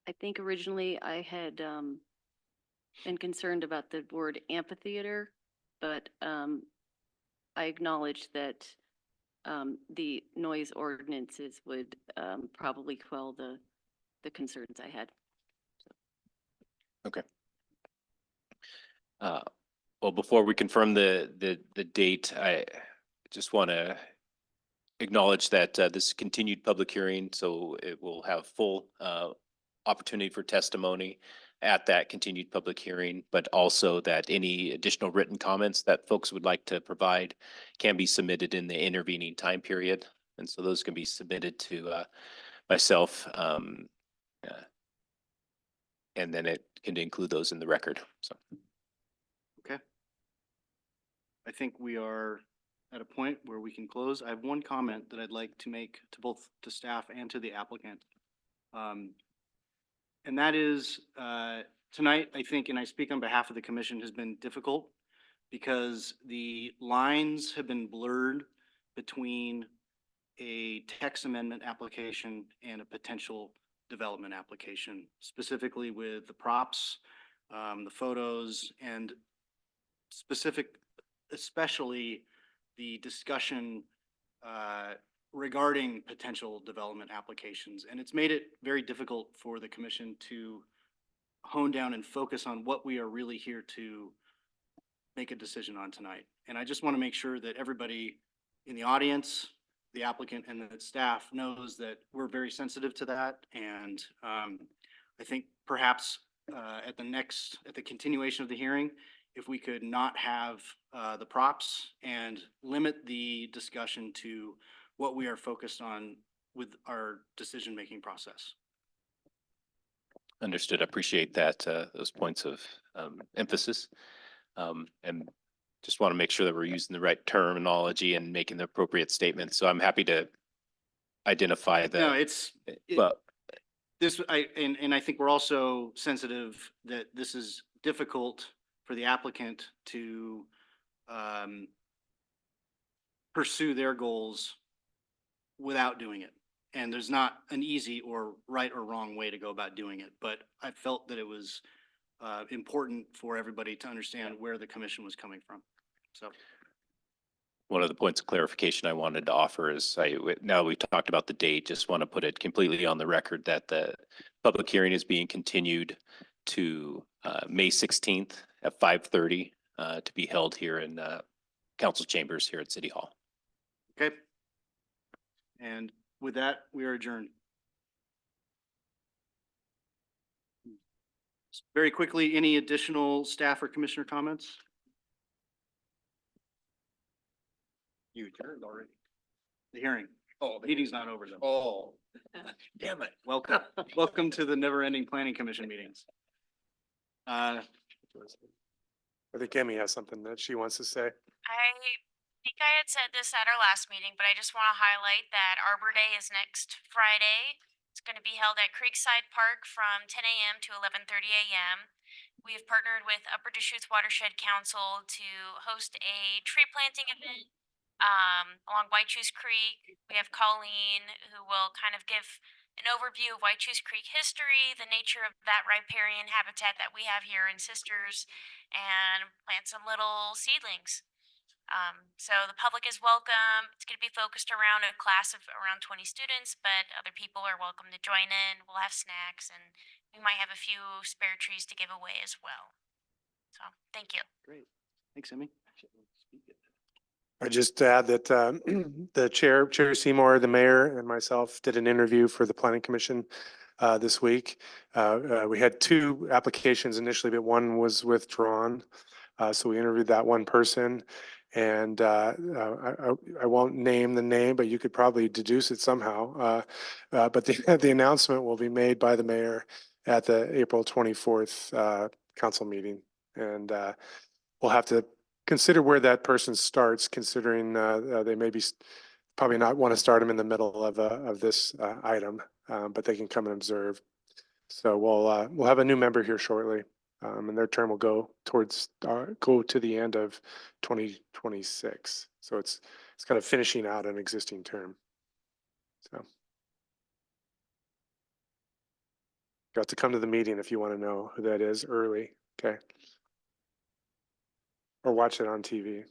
I think originally I had been concerned about the word amphitheater, but I acknowledge that the noise ordinances would probably quell the concerns I had. Okay. Well, before we confirm the date, I just want to acknowledge that this continued public hearing, so it will have full opportunity for testimony at that continued public hearing, but also that any additional written comments that folks would like to provide can be submitted in the intervening time period. And so those can be submitted to myself. And then it can include those in the record. So. Okay. I think we are at a point where we can close. I have one comment that I'd like to make to both to staff and to the applicant. And that is, tonight, I think, and I speak on behalf of the commission, has been difficult because the lines have been blurred between a text amendment application and a potential development application, specifically with the props, the photos, and especially the discussion regarding potential development applications. And it's made it very difficult for the commission to hone down and focus on what we are really here to make a decision on tonight. And I just want to make sure that everybody in the audience, the applicant, and the staff knows that we're very sensitive to that. And I think perhaps at the continuation of the hearing, if we could not have the props and limit the discussion to what we are focused on with our decision-making process. Understood. I appreciate that, those points of emphasis. And just want to make sure that we're using the right terminology and making the appropriate statements. So I'm happy to identify No, that. but I think we're also sensitive that this is difficult for the applicant to pursue their goals without doing it. And there's not an easy or right or wrong way to go about doing it, but I felt that it was important for everybody to understand where the commission was coming from. So. One of the points of clarification I wanted to offer is now we talked about the date, just want to put it completely on the record that the public hearing is being continued to May 16th at 5:30 to be held here in council chambers here at City Hall. Okay. And with that, we are adjourned. Very quickly, any additional staff or commissioner comments? You adjourned already. The hearing. Oh, the meeting's not over though. Oh, damn it. Welcome, welcome to the never-ending planning commission meetings. I think Emmy has something that she wants to say. I think I had said this at our last meeting, but I just want to highlight that Arbor Day is next Friday. It's going to be held at Creekside Park from 10 a.m. to 11:30 a.m. We have partnered with Upper Deschutes Watershed Council to host a tree planting event along White Shoes Creek. We have Colleen, who will kind of give an overview of Whitechoose Creek history, the nature of that riparian habitat that we have here in Sisters, and plant some little seedlings. So the public is welcome. It's going to be focused around a class of around 20 students, but other people are welcome to join in. We'll have snacks, and we might have a few spare trees to give away as well. So, thank you. Great. Thanks, Emmy. I just add that the Chair Seymour, the mayor, and myself did an interview for the Planning Commission this week. We had 2 applications initially, but one was withdrawn. So we interviewed that one person. And I won't name the name, but you could probably deduce it somehow. But the announcement will be made by the mayor at the April 24th council meeting. And we'll have to consider where that person starts, considering they may be probably not want to start them in the middle of this item, but they can come and observe. So we'll have a new member here shortly, and their term will go to the end of 2026. So it's kind of finishing out an existing term. So got to come to the meeting if you want to know who that is early. Okay. Or watch it on TV.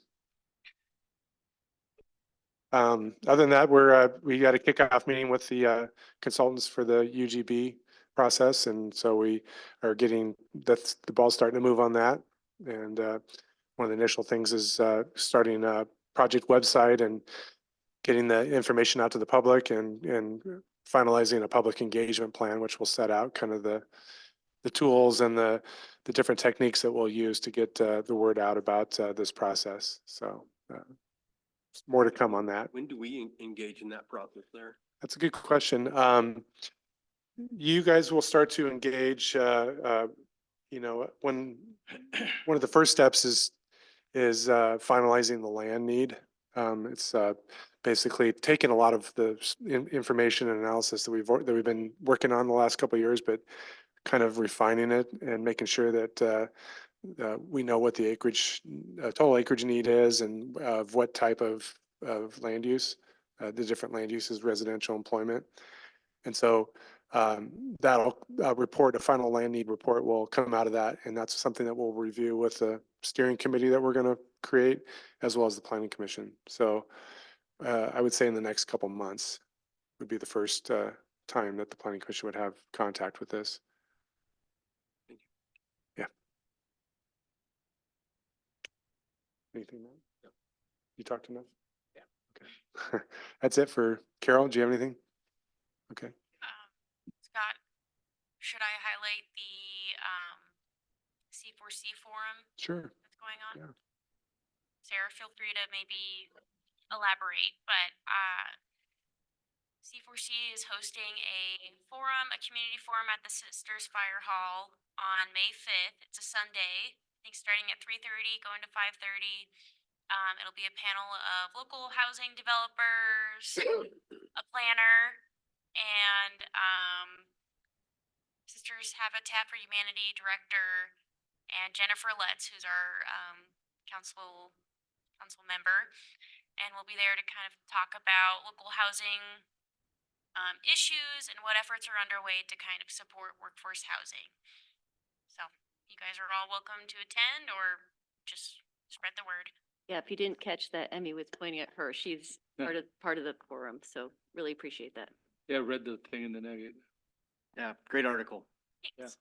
Other than that, we got a kickoff meeting with the consultants for the UGB process, and so we are getting the ball starting to move on that. And one of the initial things is starting a project website and getting the information out to the public, and finalizing a public engagement plan, which will set out kind of the tools and the different techniques that we'll use to get the word out about this process. So more to come on that. When do we engage in that process there? That's a good question. You guys will start to engage, when one of the first steps is finalizing the land need. It's basically taking a lot of the information and analysis that we've been working on the last couple of years, but kind of refining it and making sure that we know what the total acreage need is, and of what type of land use, the different land uses, residential, employment. And so that'll a final land need report will come out of that. And that's something that we'll review with the steering committee that we're going to create, as well as the planning commission. So I would say in the next couple months would be the first time that the planning commission would have contact with this. Yeah. Anything else? No. You talked enough? Yeah. Okay. That's it for Carol. Do you have anything? Okay. Scott, should I highlight the C4C forum Sure. that's going on? Yeah. Sarah, feel free to maybe elaborate, but C4C is hosting a community forum at the Sisters Fire Hall on May 5th. It's a Sunday, I think starting at 3:30, going to 5:30. It'll be a panel of local housing developers, a planner, and Sisters Habitat for Humanity director, and Jennifer Letts, who's our council member. And we'll be there to kind of talk about local housing issues and what efforts are underway to kind of support workforce housing. So you guys are all welcome to attend, or just spread the word. Yeah, if you didn't catch that, Emmy was pointing at her. She's Yeah. part of the forum, so really appreciate that. Yeah, read the thing in the Nugget. Yeah, great article. Thanks.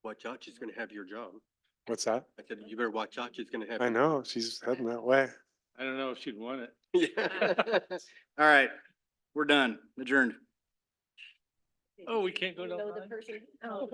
Watch out, she's gonna have your job. What's that? I said, you better watch out, she's gonna have. I your know, she's heading that way. I don't know if she'd want it. Yeah. All right, we're done. Adjourned. Oh, we can't go down. Know the line? person? Oh.